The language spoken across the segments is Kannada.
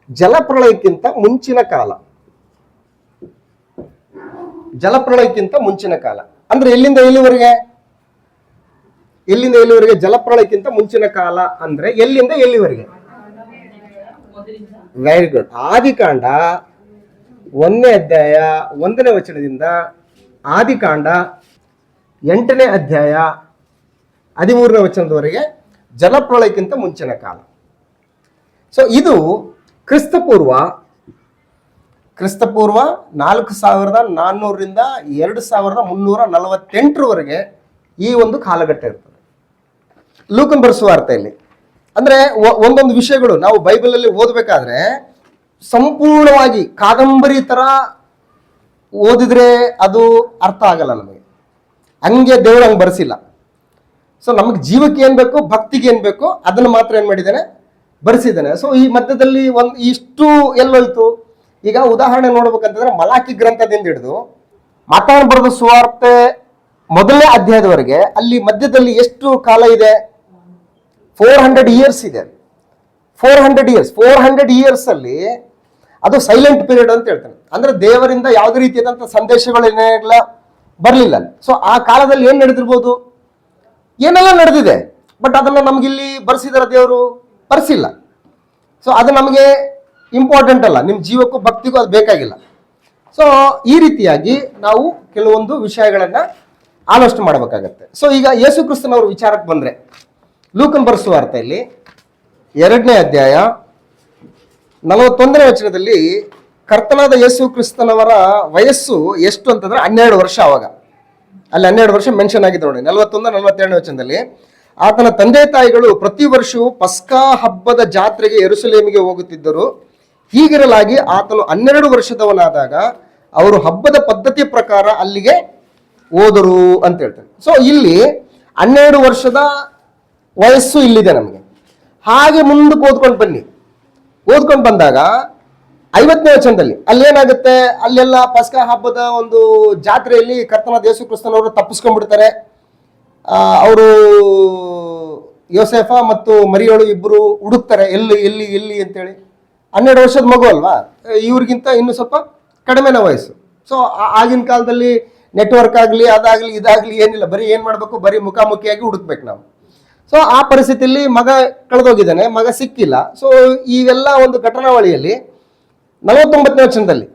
ಜಲಪ್ರಳಯಕ್ಕಿಂತ ಮುಂಚಿನ ಕಾಲ. ಜಲಪ್ರಳಯಕ್ಕಿಂತ ಮುಂಚಿನ ಕಾಲ ಅಂದ್ರೆ ಎಲ್ಲಿಂದ ಎಲ್ಲಿವರೆಗೆ? ಎಲ್ಲಿಂದ ಎಲ್ಲಿವರೆಗೆ ಜಲಪ್ರಳಯಕ್ಕಿಂತ ಮುಂಚಿನ ಕಾಲ ಅಂದ್ರೆ ಎಲ್ಲಿಂದ ಎಲ್ಲಿವರೆಗೆ? Very good. ಆದಿಕಾಂಡ 1ನೇ ಅಧ್ಯಾಯ 1ನೇ ವಚನದಿಂದ ಆದಿಕಾಂಡ 8ನೇ ಅಧ್ಯಾಯ 13ನೇ ವಚನದವರೆಗೆ ಜಲಪ್ರಳಯಕ್ಕಿಂತ ಮುಂಚಿನ ಕಾಲ. ಸೊ ಇದು ಕ್ರಿಸ್ತಪೂರ್ವ 4400ರಿಂದ 2348ರವರೆಗೆ ಈ ಒಂದು ಕಾಲಘಟ್ಟ ಇರ್ತದೆ ಲೂಕನ್ ಬರೆಸುವ ವಾರ್ತೆಯಲ್ಲಿ. ಅಂದ್ರೆ ಒಂದೊಂದು ವಿಷಯಗಳು ನಾವು ಬೈಬಲಲ್ಲಿ ಓದಬೇಕಾದ್ರೆ ಸಂಪೂರ್ಣವಾಗಿ ಕಾದಂಬರಿ ತರ ಓದಿದ್ರೆ ಅದು ಅರ್ಥ ಆಗಲ್ಲ ನಮಗೆ. ಹಂಗೆ ದೇವರು ಹಂಗೆ ಬರೆಸಿಲ್ಲ. ಸೊ ನಮಗೆ ಜೀವಕ್ಕೆ ಏನ್ ಬೇಕು, ಭಕ್ತಿಗೆ ಏನ್ ಬೇಕು, ಅದನ್ನು ಮಾತ್ರ ಏನ್ ಮಾಡಿದ್ದಾನೆ, ಬರೆಸಿದ್ದಾನೆ. ಸೊ ಈ ಮಧ್ಯದಲ್ಲಿ ಇಷ್ಟು ಎಲ್ಲೋಯ್ತು. ಈಗ ಉದಾಹರಣೆ ನೋಡ್ಬೇಕಂತಂದ್ರೆ ಮಲಾಕಿ ಗ್ರಂಥದಿಂದ ಹಿಡಿದು ಮಾತಾನ್ ಬರೆದ ಸುವಾರ್ತೆ 1ನೇ ಅಧ್ಯಾಯದವರೆಗೆ ಅಲ್ಲಿ ಮಧ್ಯದಲ್ಲಿ ಎಷ್ಟು ಕಾಲ ಇದೆ? 400 ಇಯರ್ಸ್ ಇದೆ. 400 ಇಯರ್ಸ್ ಅಲ್ಲಿ ಅದು ಸೈಲೆಂಟ್ ಪೀರಿಯಡ್ ಅಂತ ಹೇಳ್ತಾನೆ. ಅಂದ್ರೆ ದೇವರಿಂದ ಯಾವುದೇ ರೀತಿಯಾದಂತಹ ಸಂದೇಶಗಳೇನೆಲ್ಲ ಬರಲಿಲ್ಲ. ಸೊ ಆ ಕಾಲದಲ್ಲಿ ಏನ್ ನಡೆದಿರ್ಬೋದು, ಏನೆಲ್ಲ ನಡೆದಿದೆ, ಬಟ್ ಅದನ್ನ ನಮ್ಗಿಲ್ಲಿ ಬರ್ಸಿದಾರ ದೇವರು? ಬರ್ಸಿಲ್ಲ. ಸೊ ಅದು ನಮಗೆ ಇಂಪಾರ್ಟೆಂಟ್ ಅಲ್ಲ, ನಿಮ್ಮ ಜೀವಕ್ಕೂ ಭಕ್ತಿಗೂ ಅದು ಬೇಕಾಗಿಲ್ಲ. ಸೊ ಈ ರೀತಿಯಾಗಿ ನಾವು ಕೆಲವೊಂದು ವಿಷಯಗಳನ್ನ ಆಲೋಚನೆ ಮಾಡಬೇಕಾಗತ್ತೆ. ಸೊ ಈಗ ಯೇಸು ಕ್ರಿಸ್ತನವ್ರ ವಿಚಾರಕ್ಕೆ ಬಂದ್ರೆ ಲೂಕನ್ ಬರೆಸುವ ವಾರ್ತೆಯಲ್ಲಿ 2ನೇ ಅಧ್ಯಾಯ 41ನೇ ವಚನದಲ್ಲಿ ಕರ್ತನಾದ ಯೇಸು ಕ್ರಿಸ್ತನವರ ವಯಸ್ಸು ಎಷ್ಟು ಅಂತಂದ್ರೆ 12 ವರ್ಷ. ಅವಾಗ ಅಲ್ಲಿ 12 ವರ್ಷ ಮೆನ್ಷನ್ ಆಗಿದೆ ನೋಡಿ. 41-42ನೇ ವಚನದಲ್ಲಿ ಆತನ ತಂದೆ ತಾಯಿಗಳು ಪ್ರತಿ ವರ್ಷವೂ ಪಸ್ಕಾ ಹಬ್ಬದ ಜಾತ್ರೆಗೆ ಯೆರೂಸಲೇಮಿಗೆ ಹೋಗುತ್ತಿದ್ದರು. ಹೀಗಿರಲಾಗಿ ಆತನು 12 ವರ್ಷದವನಾದಾಗ ಅವರು ಹಬ್ಬದ ಪದ್ಧತಿ ಪ್ರಕಾರ ಅಲ್ಲಿಗೆ ಹೋದರು ಅಂತ ಹೇಳ್ತಾರೆ. ಸೊ ಇಲ್ಲಿ 12 ವರ್ಷದ ವಯಸ್ಸು ಇಲ್ಲಿದೆ ನಮಗೆ. ಹಾಗೆ ಮುಂದಕ್ಕೆ ಓದ್ಕೊಂಡು ಬನ್ನಿ. ಓದ್ಕೊಂಡು ಬಂದಾಗ 50ನೇ ವಚನದಲ್ಲಿ ಅಲ್ಲೇನಾಗುತ್ತೆ, ಅಲ್ಲೆಲ್ಲ ಪಸ್ಕಾ ಹಬ್ಬದ ಒಂದು ಜಾತ್ರೆಯಲ್ಲಿ ಕರ್ತನಾದ ಯೇಸು ಕ್ರಿಸ್ತನವರು ತಪ್ಪಿಸ್ಕೊಂಡ್ಬಿಡ್ತಾರೆ. ಅವರು ಯೋಸೇಫ ಮತ್ತು ಮರಿಯಳು ಇಬ್ಬರು ಹುಡುಕ್ತಾರೆ, ಎಲ್ಲಿ ಎಲ್ಲಿ ಎಲ್ಲಿ ಅಂತೇಳಿ. 12 ವರ್ಷದ ಮಗು ಅಲ್ವಾ, ಇವ್ರಿಗಿಂತ ಇನ್ನು ಸ್ವಲ್ಪ ಕಡಿಮೆನ ವಯಸ್ಸು. ಸೊ ಆಗಿನ ಕಾಲದಲ್ಲಿ ನೆಟ್ವರ್ಕ್ ಆಗಲಿ ಅದಾಗಲಿ ಇದಾಗಲಿ ಏನಿಲ್ಲ, ಬರೀ ಏನು ಮಾಡಬೇಕು, ಬರೀ ಮುಖಾಮುಖಿಯಾಗಿ ಹುಡುಕ್ಬೇಕು ನಾವು. ಸೊ ಆ ಪರಿಸ್ಥಿತಿಯಲ್ಲಿ ಮಗ ಕಳೆದೋಗಿದ್ದಾನೆ, ಮಗ ಸಿಕ್ಕಿಲ್ಲ. ಸೊ ಇವೆಲ್ಲ ಒಂದು ಘಟನಾವಳಿಯಲ್ಲಿ 49ನೇ ವಚನದಲ್ಲಿ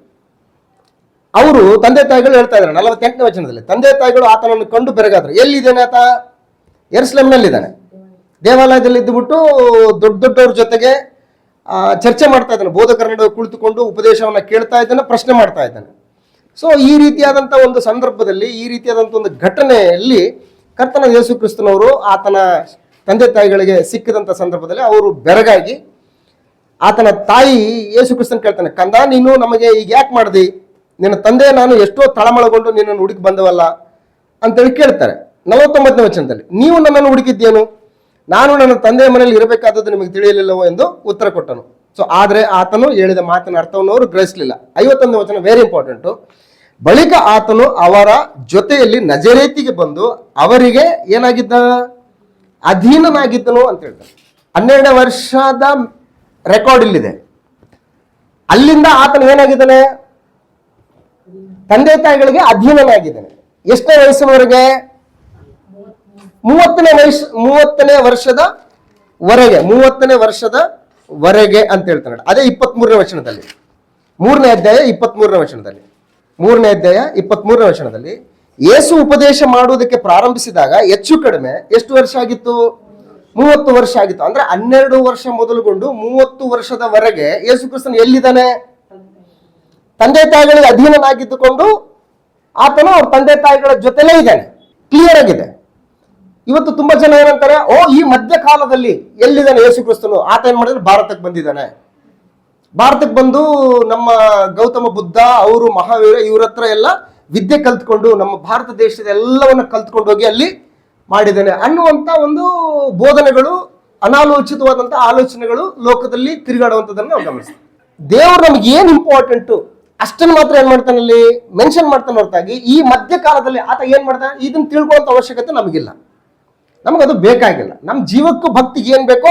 ಅವರು ತಂದೆ ತಾಯಿಗಳು ಹೇಳ್ತಾ ಇದ್ದಾರೆ. 48ನೇ ವಚನದಲ್ಲಿ ತಂದೆ ತಾಯಿಗಳು ಆತನನ್ನು ಕಂಡು ಬೆರಗಾದ್ರು. ಎಲ್ಲಿದ್ದಾನೆ ಆತ? ಯೆರೂಸಲೇಮಿನಲ್ಲಿದ್ದಾನೆ. ದೇವಾಲಯದಲ್ಲಿ ಇದ್ದುಬಿಟ್ಟು ದೊಡ್ಡವ್ರ ಜೊತೆಗೆ ಚರ್ಚೆ ಮಾಡ್ತಾ ಇದ್ದಾನೆ. ಬೋಧಕರ ನಡುವೆ ಕುಳಿತುಕೊಂಡು ಉಪದೇಶವನ್ನ ಕೇಳ್ತಾ ಇದ್ದಾನೆ, ಪ್ರಶ್ನೆ ಮಾಡ್ತಾ ಇದ್ದಾನೆ. ಸೊ ಈ ರೀತಿಯಾದಂಥ ಒಂದು ಸಂದರ್ಭದಲ್ಲಿ, ಈ ರೀತಿಯಾದಂಥ ಒಂದು ಘಟನೆಯಲ್ಲಿ ಕರ್ತನ ಯೇಸು ಕ್ರಿಸ್ತನವರು ಆತನ ತಂದೆ ತಾಯಿಗಳಿಗೆ ಸಿಕ್ಕಿದಂಥ ಸಂದರ್ಭದಲ್ಲಿ ಅವರು ಬೆರಗಾಗಿ ಆತನ ತಾಯಿ ಯೇಸು ಕ್ರಿಸ್ತನ್ ಕೇಳ್ತಾನೆ, ಕಂದ ನೀನು ನಮಗೆ ಈಗ ಯಾಕೆ ಮಾಡ್ದಿ? ನಿನ್ನ ತಂದೆ ನಾನು ಎಷ್ಟೋ ತಳಮಳಗೊಂಡು ನಿನ್ನನ್ನು ಹುಡುಕಿ ಬಂದವಲ್ಲ ಅಂತೇಳಿ ಕೇಳ್ತಾರೆ. 49ನೇ ವಚನದಲ್ಲಿ ನೀವು ನನ್ನನ್ನು ಹುಡುಕಿದ್ದೇನು? ನಾನು ನನ್ನ ತಂದೆಯ ಮನೆಯಲ್ಲಿ ಇರಬೇಕಾದದ್ದು ನಿಮಗೆ ತಿಳಿಯಲಿಲ್ಲವೋ ಎಂದು ಉತ್ತರ ಕೊಟ್ಟನು. ಸೊ ಆದ್ರೆ ಆತನು ಹೇಳಿದ ಮಾತಿನ ಅರ್ಥವನ್ನು ಅವರು ಗ್ರಹಿಸಲಿಲ್ಲ. 51ನೇ ವಚನ ವೆರಿ ಇಂಪಾರ್ಟೆಂಟು. ಬಳಿಕ ಆತನು ಅವರ ಜೊತೆಯಲ್ಲಿ ನಜರೇತಿಗೆ ಬಂದು ಅವರಿಗೆ ಏನಾಗಿದ್ದ? ಅಧೀನನಾಗಿದ್ದನು ಅಂತ ಹೇಳ್ತಾರೆ. 12 ವರ್ಷದ ರೆಕಾರ್ಡ್ ಇಲ್ಲಿದೆ. ಅಲ್ಲಿಂದ ಆತನು ಏನಾಗಿದ್ದಾನೆ? ತಂದೆ ತಾಯಿಗಳಿಗೆ ಅಧೀನನಾಗಿದ್ದಾನೆ. ಎಷ್ಟನೇ ವಯಸ್ಸಿನವರೆಗೆ? 30ನೇ ವರ್ಷದವರೆಗೆ ಅಂತ ಹೇಳ್ತಾನೆ. ಅದೇ 23ನೇ ವಚನದಲ್ಲಿ, 3ನೇ ಅಧ್ಯಾಯ 23ನೇ ವಚನದಲ್ಲಿ, 3ನೇ ಅಧ್ಯಾಯ 23ನೇ ವಚನದಲ್ಲಿ ಯೇಸು ಉಪದೇಶ ಮಾಡುವುದಕ್ಕೆ ಪ್ರಾರಂಭಿಸಿದಾಗ ಹೆಚ್ಚು ಕಡಿಮೆ ಎಷ್ಟು ವರ್ಷ ಆಗಿತ್ತು? 30 ವರ್ಷ ಆಗಿತ್ತು. ಅಂದ್ರೆ 12 ವರ್ಷ ಮೊದಲುಗೊಂಡು 30 ವರ್ಷದವರೆಗೆ ಯೇಸು ಕ್ರಿಸ್ತನು ಎಲ್ಲಿದ್ದಾನೆ? ತಂದೆ ತಾಯಿಗಳಿಗೆ ಅಧೀನನಾಗಿದ್ದುಕೊಂಡು ಆತನು ಅವ್ರ ತಂದೆ ತಾಯಿಗಳ ಜೊತೆಲೇ ಇದ್ದಾನೆ. ಕ್ಲಿಯರ್ ಆಗಿದೆ. ಇವತ್ತು ತುಂಬಾ ಜನ ಏನಂತಾರೆ, ಓ ಈ ಮಧ್ಯ ಕಾಲದಲ್ಲಿ ಎಲ್ಲಿದ್ದಾನೆ ಯೇಸು ಕ್ರಿಸ್ತನು? ಆತ ಏನ್ ಮಾಡಿದ್ರೆ ಭಾರತಕ್ಕೆ ಬಂದಿದ್ದಾನೆ. ಭಾರತಕ್ಕೆ ಬಂದು ನಮ್ಮ ಗೌತಮ ಬುದ್ಧ, ಅವರು ಮಹಾವೀರ, ಇವ್ರ ಹತ್ರ ಎಲ್ಲ ವಿದ್ಯೆ ಕಲ್ತ್ಕೊಂಡು ನಮ್ಮ ಭಾರತ ದೇಶದ ಎಲ್ಲವನ್ನ ಕಲ್ತ್ಕೊಂಡು ಹೋಗಿ ಅಲ್ಲಿ ಮಾಡಿದ್ದಾನೆ ಅನ್ನುವಂತ ಒಂದು ಬೋಧನೆಗಳು, ಅನಾಲೋಚಿತವಾದಂತ ಆಲೋಚನೆಗಳು ಲೋಕದಲ್ಲಿ ತಿರುಗಾಡುವಂಥದ್ದನ್ನು ನಾವು ಗಮನಿಸ್ತೀವಿ. ದೇವರು ನಮ್ಗೆ ಏನ್ ಇಂಪಾರ್ಟೆಂಟು ಅಷ್ಟನ್ನು ಮಾತ್ರ ಏನ್ ಮಾಡ್ತಾನೆ, ಅಲ್ಲಿ ಮೆನ್ಷನ್ ಮಾಡ್ತಾನೆ ಹೊರತಾಗಿ ಈ ಮಧ್ಯ ಕಾಲದಲ್ಲಿ ಆತ ಏನ್ ಮಾಡ್ತಾನೆ ಇದನ್ನ ತಿಳ್ಕೊಳ್ಳುವಂತ ಅವಶ್ಯಕತೆ ನಮಗಿಲ್ಲ. ನಮಗದು ಬೇಕಾಗಿಲ್ಲ. ನಮ್ಮ ಜೀವಕ್ಕೂ ಭಕ್ತಿಗೆ ಏನ್ ಬೇಕೋ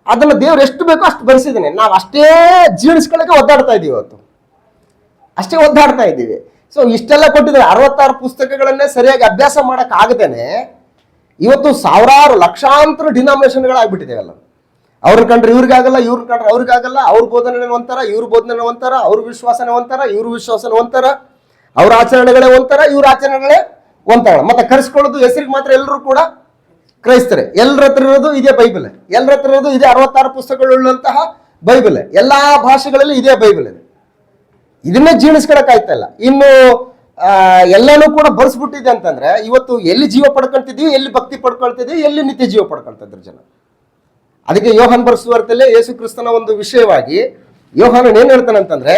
ಅದನ್ನ ದೇವ್ರು ಎಷ್ಟು ಬೇಕೋ ಅಷ್ಟು ಬರೆಸಿದ್ದಾನೆ. ನಾವು ಅಷ್ಟೇ ಜೀರ್ಣಿಸ್ಕೊಳ್ಳೋಕೆ ಒದ್ದಾಡ್ತಾ ಇದೀವಿ ಇವತ್ತು, ಅಷ್ಟೇ ಒದ್ದಾಡ್ತಾ ಇದ್ದೀವಿ. ಸೊ ಇಷ್ಟೆಲ್ಲ ಕೊಟ್ಟಿದ್ದಾರೆ, 66 ಪುಸ್ತಕಗಳನ್ನೇ ಸರಿಯಾಗಿ ಅಭ್ಯಾಸ ಮಾಡಕ್ ಆಗದೇನೆ ಇವತ್ತು ಸಾವಿರಾರು ಲಕ್ಷಾಂತರ ಡಿನಾಮಿನೇಷನ್ಗಳಾಗ್ಬಿಟ್ಟಿದೆವಲ್ಲ. ಅವ್ರನ್ನ ಕಂಡ್ರೆ ಇವ್ರಿಗಾಗಲ್ಲ, ಇವ್ರನ್ನ ಕಂಡ್ರೆ ಅವ್ರಿಗಾಗಲ್ಲ, ಅವ್ರ ಬೋಧನೆ ಒಂಥರ, ಇವ್ರ ಬೋಧನೆ ಒಂಥರ, ಅವ್ರ ವಿಶ್ವಾಸನೆ ಒಂಥರ, ಇವ್ರ ವಿಶ್ವಾಸನೆ ಒಂಥರ, ಅವ್ರ ಆಚರಣೆಗಳೇ ಒಂಥರ, ಇವ್ರ ಆಚರಣೆಗಳೇ ಒಂಥರ. ಮತ್ತೆ ಕರೆಸ್ಕೊಳ್ಳೋದು ಹೆಸರಿಗೆ ಮಾತ್ರ ಎಲ್ಲರೂ ಕೂಡ ಕ್ರೈಸ್ತರೇ. ಎಲ್ಲರ ಹತ್ರ ಇರೋದು ಇದೇ ಬೈಬಲ್, ಎಲ್ಲರ ಹತ್ರ ಇರೋದು ಇದೇ 66 ಪುಸ್ತಕಗಳುಳ್ಳಂತಹ ಬೈಬಲ್, ಎಲ್ಲಾ ಭಾಷೆಗಳಲ್ಲಿ ಇದೇ ಬೈಬಲ್ ಇದೆ. ಇದನ್ನೇ ಜೀರ್ಣಿಸ್ಕೊಳಕ್ ಆಯ್ತಾ ಇಲ್ಲ. ಇನ್ನು ಎಲ್ಲಾನು ಕೂಡ ಬರ್ಸ್ಬಿಟ್ಟಿದೆ ಅಂತಂದ್ರೆ ಇವತ್ತು ಎಲ್ಲಿ ಜೀವ ಪಡ್ಕೊಳ್ತಿದೀವಿ, ಎಲ್ಲಿ ಭಕ್ತಿ ಪಡ್ಕೊಳ್ತಿದೀವಿ, ಎಲ್ಲಿ ನಿತ್ಯ ಜೀವ ಪಡ್ಕೊಳ್ತಿದ್ರು ಜನ. ಅದಕ್ಕೆ ಯೋಹಾನ್ ಬರೆಸುವಾರ್ತೆಯಲ್ಲೇ ಯೇಸು ಕ್ರಿಸ್ತನ ಒಂದು ವಿಷಯವಾಗಿ ಯೋಹಾನನ್ ಏನ್ ಹೇಳ್ತಾನೆ ಅಂತಂದ್ರೆ,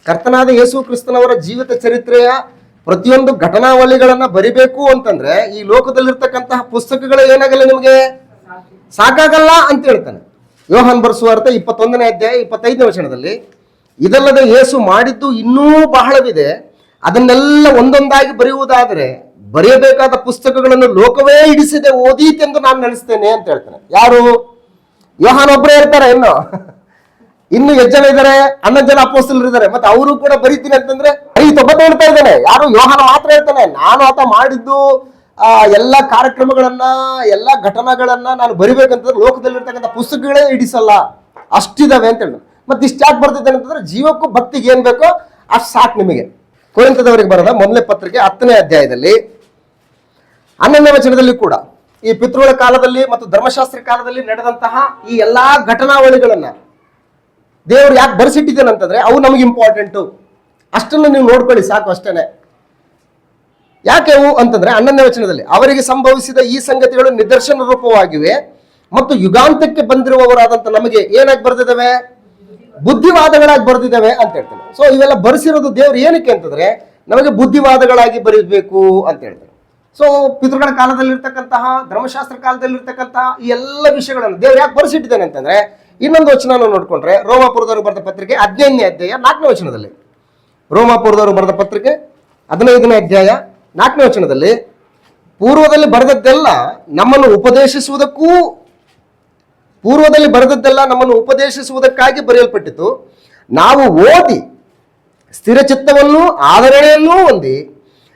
ಕರ್ತನಾದ ಯೇಸು ಕ್ರಿಸ್ತನವರ ಜೀವಿತ ಚರಿತ್ರೆಯ ಪ್ರತಿಯೊಂದು ಘಟನಾವಳಿಗಳನ್ನ ಬರಿಬೇಕು ಅಂತಂದ್ರೆ ಈ ಲೋಕದಲ್ಲಿರ್ತಕ್ಕಂತಹ ಪುಸ್ತಕಗಳು ಏನಾಗಲ್ಲ, ನಿಮಗೆ ಸಾಕಾಗಲ್ಲ ಅಂತ ಹೇಳ್ತಾನೆ. ಯೋಹಾನ್ ಬರೆಸುವಾರ್ತೆ 21ನೇ ಅಧ್ಯಾಯ 25ನೇ ವಚನದಲ್ಲಿ, ಇದಲ್ಲದೆ ಯೇಸು ಮಾಡಿದ್ದು ಇನ್ನೂ ಬಹಳವಿದೆ, ಅದನ್ನೆಲ್ಲ ಒಂದೊಂದಾಗಿ ಬರೆಯುವುದಾದರೆ ಬರೆಯಬೇಕಾದ ಪುಸ್ತಕಗಳನ್ನು ಲೋಕವೇ ಹಿಡಿಸಿದೆ ಓದೀತೆಂದು ನಾನು ನೆನೆಸ್ತೇನೆ ಅಂತ ಹೇಳ್ತಾನೆ. ಯಾರು? ಯೋಹಾನ್ ಒಬ್ಬರೇ ಇರ್ತಾರೆ, ಇನ್ನು ಎಷ್ಟು ಜನ ಇದ್ದಾರೆ? 11 ಜನ ಅಪೊಸ್ತಲರು ಇದ್ದಾರೆ. ಮತ್ತೆ ಅವರು ಕೂಡ ಬರೀತೀನಿ ಅಂತಂದ್ರೆ ಒಬ್ಬ ಹೇಳ್ತಾ ಇದ್ದಾನೆ. ಯಾರು? ಯೋಹಾನ ಮಾತ್ರ ಹೇಳ್ತಾನೆ, ನಾನು ಆತ ಮಾಡಿದ್ದು ಎಲ್ಲ ಕಾರ್ಯಕ್ರಮಗಳನ್ನ, ಎಲ್ಲ ಘಟನೆಗಳನ್ನ ನಾನು ಬರಿಬೇಕಂತಂದ್ರೆ ಲೋಕದಲ್ಲಿರ್ತಕ್ಕಂಥ ಪುಸ್ತಕಗಳೇ ಹಿಡಿಸಲ್ಲ, ಅಷ್ಟಿದಾವೆ ಅಂತ ಹೇಳಿ. ಮತ್ತೆ ಇಷ್ಟ ಯಾಕೆ ಬರ್ತಿದ್ದಾನೆ ಅಂತಂದ್ರೆ ಜೀವಕ್ಕೂ ಭಕ್ತಿಗೆ ಏನ್ ಬೇಕೋ ಅಷ್ಟು ಸಾಕು ನಿಮಗೆ. ಕೊರಿಂಥದವರಿಗೆ ಬರೋದ 1ನೇ ಪತ್ರಿಕೆ 10ನೇ ಅಧ್ಯಾಯದಲ್ಲಿ 11ನೇ ವಚನದಲ್ಲಿ ಕೂಡ ಈ ಪಿತೃಗಳ ಕಾಲದಲ್ಲಿ ಮತ್ತು ಧರ್ಮಶಾಸ್ತ್ರ ಕಾಲದಲ್ಲಿ ನಡೆದಂತಹ ಈ ಎಲ್ಲಾ ಘಟನಾವಳಿಗಳನ್ನ ದೇವರು ಯಾಕೆ ಬರೆಸಿಟ್ಟಿದ್ದೇನೆ ಅಂತಂದ್ರೆ ಅವು ನಮಗೆ ಇಂಪಾರ್ಟೆಂಟು, ಅಷ್ಟನ್ನು ನೀವು ನೋಡ್ಕೊಳ್ಳಿ ಸಾಕು, ಅಷ್ಟೇನೆ. ಯಾಕೆ ಅವು ಅಂತಂದ್ರೆ 11ನೇ ವಚನದಲ್ಲಿ ಅವರಿಗೆ ಸಂಭವಿಸಿದ ಈ ಸಂಗತಿಗಳು ನಿದರ್ಶನ ರೂಪವಾಗಿವೆ ಮತ್ತು ಯುಗಾಂತಕ್ಕೆ ಬಂದಿರುವವರಾದಂತ ನಮಗೆ ಏನಾಗಿ ಬರ್ದಿದ್ದಾವೆ? ಬುದ್ಧಿವಾದಗಳಾಗಿ ಬರ್ದಿದ್ದಾವೆ ಅಂತ ಹೇಳ್ತಾನೆ. ಸೊ ಇವೆಲ್ಲ ಬರೆಸಿರೋದು ದೇವ್ರು ಏನಕ್ಕೆ ಅಂತಂದ್ರೆ ನಮಗೆ ಬುದ್ಧಿವಾದಗಳಾಗಿ ಬರೀಬೇಕು ಅಂತ ಹೇಳ್ತಾರೆ. ಸೊ ಪಿತೃಗಳ ಕಾಲದಲ್ಲಿರ್ತಕ್ಕಂತಹ, ಧರ್ಮಶಾಸ್ತ್ರ ಕಾಲದಲ್ಲಿರ್ತಕ್ಕಂತಹ ಈ ಎಲ್ಲ ವಿಷಯಗಳನ್ನು ದೇವ್ರು ಯಾಕೆ ಬರೆಸಿಟ್ಟಿದ್ದಾನೆ ಅಂತಂದ್ರೆ, ಇನ್ನೊಂದು ವಚನ ನೋಡ್ಕೊಂಡ್ರೆ ರೋಮಾಪುರದವರು ಬರೆದ ಪತ್ರಿಕೆ 15ನೇ ಅಧ್ಯಾಯ 4ನೇ ವಚನದಲ್ಲಿ, ರೋಮಾಪುರದವರು ಬರೆದ ಪತ್ರಿಕೆ 15ನೇ ಅಧ್ಯಾಯ 4ನೇ ವಚನದಲ್ಲಿ, ಪೂರ್ವದಲ್ಲಿ ಬರೆದದ್ದೆಲ್ಲ ನಮ್ಮನ್ನು ಉಪದೇಶಿಸುವುದಕ್ಕಾಗಿ ಬರೆಯಲ್ಪಟ್ಟಿತು. ನಾವು ಓದಿ ಸ್ಥಿರಚಿತ್ತವನ್ನು ಆಧರಣೆಯನ್ನೂ ಹೊಂದಿ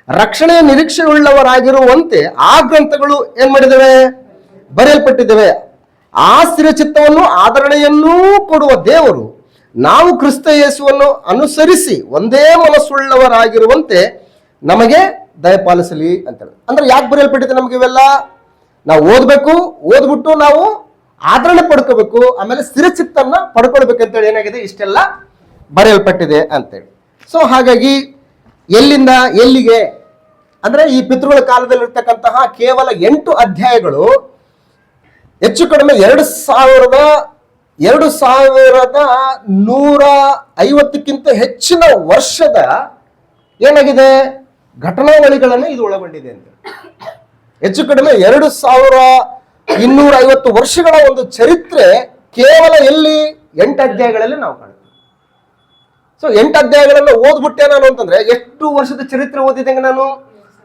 ರಕ್ಷಣೆಯ ನಿರೀಕ್ಷೆ ಉಳ್ಳವರಾಗಿರುವಂತೆ ಆ ಗ್ರಂಥಗಳು ಏನ್ ಮಾಡಿದ್ದೇವೆ? ಬರೆಯಲ್ಪಟ್ಟಿದ್ದೇವೆ. ಆ ಸ್ಥಿರಚಿತ್ತವನ್ನು ಆಧರಣೆಯನ್ನೂ ಕೊಡುವ ದೇವರು ನಾವು ಕ್ರಿಸ್ತ ಯೇಸುವನ್ನು ಅನುಸರಿಸಿ ಒಂದೇ ಮನಸ್ಸುಳ್ಳವರಾಗಿರುವಂತೆ ನಮಗೆ ದಯಪಾಲಿಸಲಿ ಅಂತ ಹೇಳಿ. ಅಂದ್ರೆ ಯಾಕೆ ಬರೆಯಲ್ಪಟ್ಟಿದೆ ನಮಗೆ ಇವೆಲ್ಲ? ನಾವು ಓದ್ಬೇಕು, ಓದ್ಬಿಟ್ಟು ನಾವು ಆದರಣೆ ಪಡ್ಕೋಬೇಕು, ಆಮೇಲೆ ಸ್ಥಿರಚಿತ್ತನ್ನ ಪಡ್ಕೊಳ್ಬೇಕಂತೇಳಿ ಏನಾಗಿದೆ, ಇಷ್ಟೆಲ್ಲ ಬರೆಯಲ್ಪಟ್ಟಿದೆ ಅಂತೇಳಿ. ಸೊ ಹಾಗಾಗಿ ಎಲ್ಲಿಂದ ಎಲ್ಲಿಗೆ ಅಂದ್ರೆ ಈ ಪಿತೃಗಳ ಕಾಲದಲ್ಲಿರ್ತಕ್ಕಂತಹ ಕೇವಲ 8 ಅಧ್ಯಾಯಗಳು ಹೆಚ್ಚು ಕಡಿಮೆ 2150ಕ್ಕಿಂತ ಹೆಚ್ಚಿನ ವರ್ಷದ ಏನಾಗಿದೆ ಘಟನಾವಳಿಗಳನ್ನು ಇದು ಒಳಗೊಂಡಿದೆ ಅಂತ. ಹೆಚ್ಚು ಕಡಿಮೆ 2250 ವರ್ಷಗಳ ಒಂದು ಚರಿತ್ರೆ ಕೇವಲ ಎಲ್ಲಿ 8 ಅಧ್ಯಾಯಗಳಲ್ಲಿ ನಾವು ಕಾಣ್ತೀವಿ. ಸೊ 8 ಅಧ್ಯಾಯಗಳನ್ನು ಓದ್ಬಿಟ್ಟೆ ನಾನು ಅಂತಂದ್ರೆ ಎಷ್ಟು ವರ್ಷದ ಚರಿತ್ರೆ ಓದಿದಂಗೆ ನಾನು?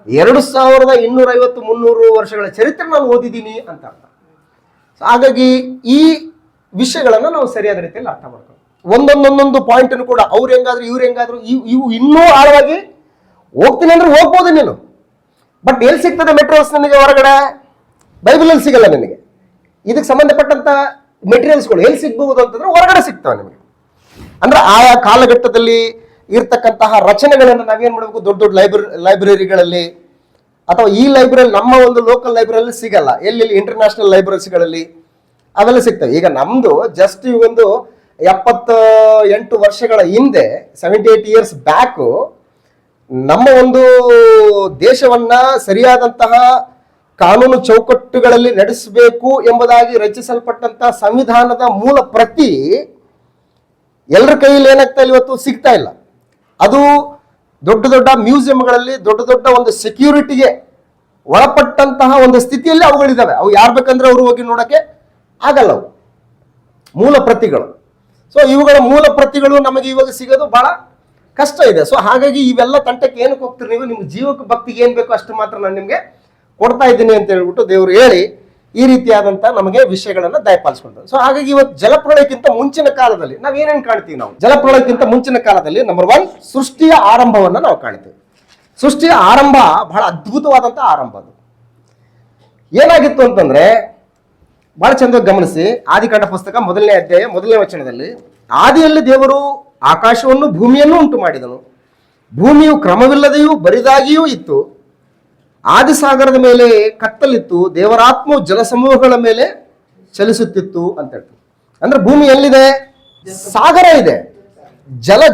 2250-300 ವರ್ಷಗಳ ಚರಿತ್ರೆ ನಾನು ಓದಿದ್ದೀನಿ ಅಂತ ಅರ್ಥ. ಹಾಗಾಗಿ ಈ ವಿಷಯಗಳನ್ನು ನಾವು ಸರಿಯಾದ ರೀತಿಯಲ್ಲಿ ಅರ್ಥ ಮಾಡ್ಕೊಂಡು ಒಂದೊಂದೊಂದೊಂದು ಪಾಯಿಂಟ್ ಅನ್ನು ಕೂಡ ಅವ್ರು ಹೆಂಗಾದ್ರು ಇವ್ರು ಹೆಂಗಾದ್ರು ಇವು ಇನ್ನೂ ಆಳವಾಗಿ ಹೋಗ್ತೀನಿ ಅಂದ್ರೆ ಹೋಗ್ಬೋದು ನೀನು. ಬಟ್ ಎಲ್ಲಿ ಸಿಗ್ತದೆ ಮೆಟೀರಿಯಲ್ಸ್ ನಿನಗೆ? ಹೊರಗಡೆ ಬೈಬಲಲ್ಲಿ ಸಿಗಲ್ಲ ನಿನಗೆ. ಇದಕ್ಕೆ ಸಂಬಂಧಪಟ್ಟಂತ ಮೆಟೀರಿಯಲ್ಸ್ಗಳು ಎಲ್ಲಿ ಸಿಗ್ಬಹುದು ಅಂತಂದ್ರೆ ಹೊರಗಡೆ ಸಿಗ್ತವೆ ನಿಮಗೆ. ಅಂದ್ರೆ ಆಯಾ ಕಾಲಘಟ್ಟದಲ್ಲಿ ಇರ್ತಕ್ಕಂತಹ ರಚನೆಗಳನ್ನು ನಾವೇನ್ ಮಾಡಬೇಕು? ದೊಡ್ಡ ದೊಡ್ಡ ಲೈಬ್ರರಿಗಳಲ್ಲಿ ಅಥವಾ ಈ ಲೈಬ್ರರಿ, ನಮ್ಮ ಒಂದು ಲೋಕಲ್ ಲೈಬ್ರರಿ ಸಿಗಲ್ಲ, ಎಲ್ಲಿ ಇಂಟರ್ನ್ಯಾಷನಲ್ ಲೈಬ್ರರೀಸ್ಗಳಲ್ಲಿ ಅವೆಲ್ಲ ಸಿಗ್ತವೆ. ಈಗ ನಮ್ದು ಜಸ್ಟ್ ಒಂದು 78 ವರ್ಷಗಳ ಹಿಂದೆ, 78 ಇಯರ್ಸ್ ಬ್ಯಾಕು, ನಮ್ಮ ಒಂದು ದೇಶವನ್ನ ಸರಿಯಾದಂತಹ ಕಾನೂನು ಚೌಕಟ್ಟುಗಳಲ್ಲಿ ನಡೆಸಬೇಕು ಎಂಬುದಾಗಿ ರಚಿಸಲ್ಪಟ್ಟಂತಹ ಸಂವಿಧಾನದ ಮೂಲ ಪ್ರತಿ ಎಲ್ಲರ ಕೈಯಲ್ಲಿ ಏನಾಗ್ತಾ ಇಲ್ಲ, ಇವತ್ತು ಸಿಗ್ತಾ ಇಲ್ಲ. ಅದು ದೊಡ್ಡ ದೊಡ್ಡ ಮ್ಯೂಸಿಯಂಗಳಲ್ಲಿ ದೊಡ್ಡ ದೊಡ್ಡ ಒಂದು ಸೆಕ್ಯೂರಿಟಿಗೆ ಒಳಪಟ್ಟಂತಹ ಒಂದು ಸ್ಥಿತಿಯಲ್ಲಿ ಅವುಗಳಿದ್ದಾವೆ. ಅವು ಯಾರು ಬೇಕಂದ್ರೆ ಅವರು ಹೋಗಿ ನೋಡಕ್ಕೆ ಆಗಲ್ಲ, ಅವು ಮೂಲ ಪ್ರತಿಗಳು. ಸೊ ಇವುಗಳ ಮೂಲ ಪ್ರತಿಗಳು ನಮಗೆ ಇವಾಗ ಸಿಗೋದು ಬಹಳ ಕಷ್ಟ ಇದೆ. ಸೊ ಹಾಗಾಗಿ ಇವೆಲ್ಲ ತಂಟಕ್ಕೆ ಏನಕ್ಕೆ ಹೋಗ್ತೀರಿ ನೀವು? ನಿಮ್ಗೆ ಜೀವಕ್ಕೆ ಭಕ್ತಿಗೆ ಏನ್ ಬೇಕೋ ಅಷ್ಟು ಮಾತ್ರ ನಾನು ನಿಮ್ಗೆ ಕೊಡ್ತಾ ಇದ್ದೀನಿ ಅಂತ ಹೇಳ್ಬಿಟ್ಟು ದೇವರು ಹೇಳಿ ಈ ರೀತಿಯಾದಂತ ನಮಗೆ ವಿಷಯಗಳನ್ನ ದಯಪಾಲಿಸ್ಕೊಂಡ್ರು. ಸೊ ಹಾಗಾಗಿ ಇವತ್ತು ಜಲಪ್ರಳಯಕ್ಕಿಂತ ಮುಂಚಿನ ಕಾಲದಲ್ಲಿ ನಾವ್ ಏನೇನ್ ಕಾಣ್ತೀವಿ? ನಾವು ಜಲಪ್ರಳಯಕ್ಕಿಂತ ಮುಂಚಿನ ಕಾಲದಲ್ಲಿ ನಂಬರ್ 1 ಸೃಷ್ಟಿಯ ಆರಂಭವನ್ನ ನಾವು ಕಾಣ್ತೀವಿ. ಸೃಷ್ಟಿಯ ಆರಂಭ ಬಹಳ ಅದ್ಭುತವಾದಂತ ಆರಂಭ. ಅದು ಏನಾಗಿತ್ತು ಅಂತಂದ್ರೆ ಬಹಳ ಚಂದವಾಗಿ ಗಮನಿಸಿ. ಆದಿಕಾಂಡ ಪುಸ್ತಕ 1ನೇ ಅಧ್ಯಾಯ 1ನೇ ವಚನದಲ್ಲಿ, ಆದಿಯಲ್ಲಿ ದೇವರು ಆಕಾಶವನ್ನು ಭೂಮಿಯನ್ನು ಉಂಟು ಮಾಡಿದನು. ಭೂಮಿಯು ಕ್ರಮವಿಲ್ಲದೆಯೂ ಬರಿದಾಗಿಯೂ ಇತ್ತು. ಆದಿಸಾಗರದ ಮೇಲೆ ಕತ್ತಲಿತ್ತು. ದೇವರಾತ್ಮವು ಜಲಸಮೂಹಗಳ ಮೇಲೆ ಚಲಿಸುತ್ತಿತ್ತು ಅಂತ ಹೇಳ್ತಾರೆ. ಅಂದ್ರೆ ಭೂಮಿ ಎಲ್ಲಿದೆ? ಸಾಗರ ಇದೆ.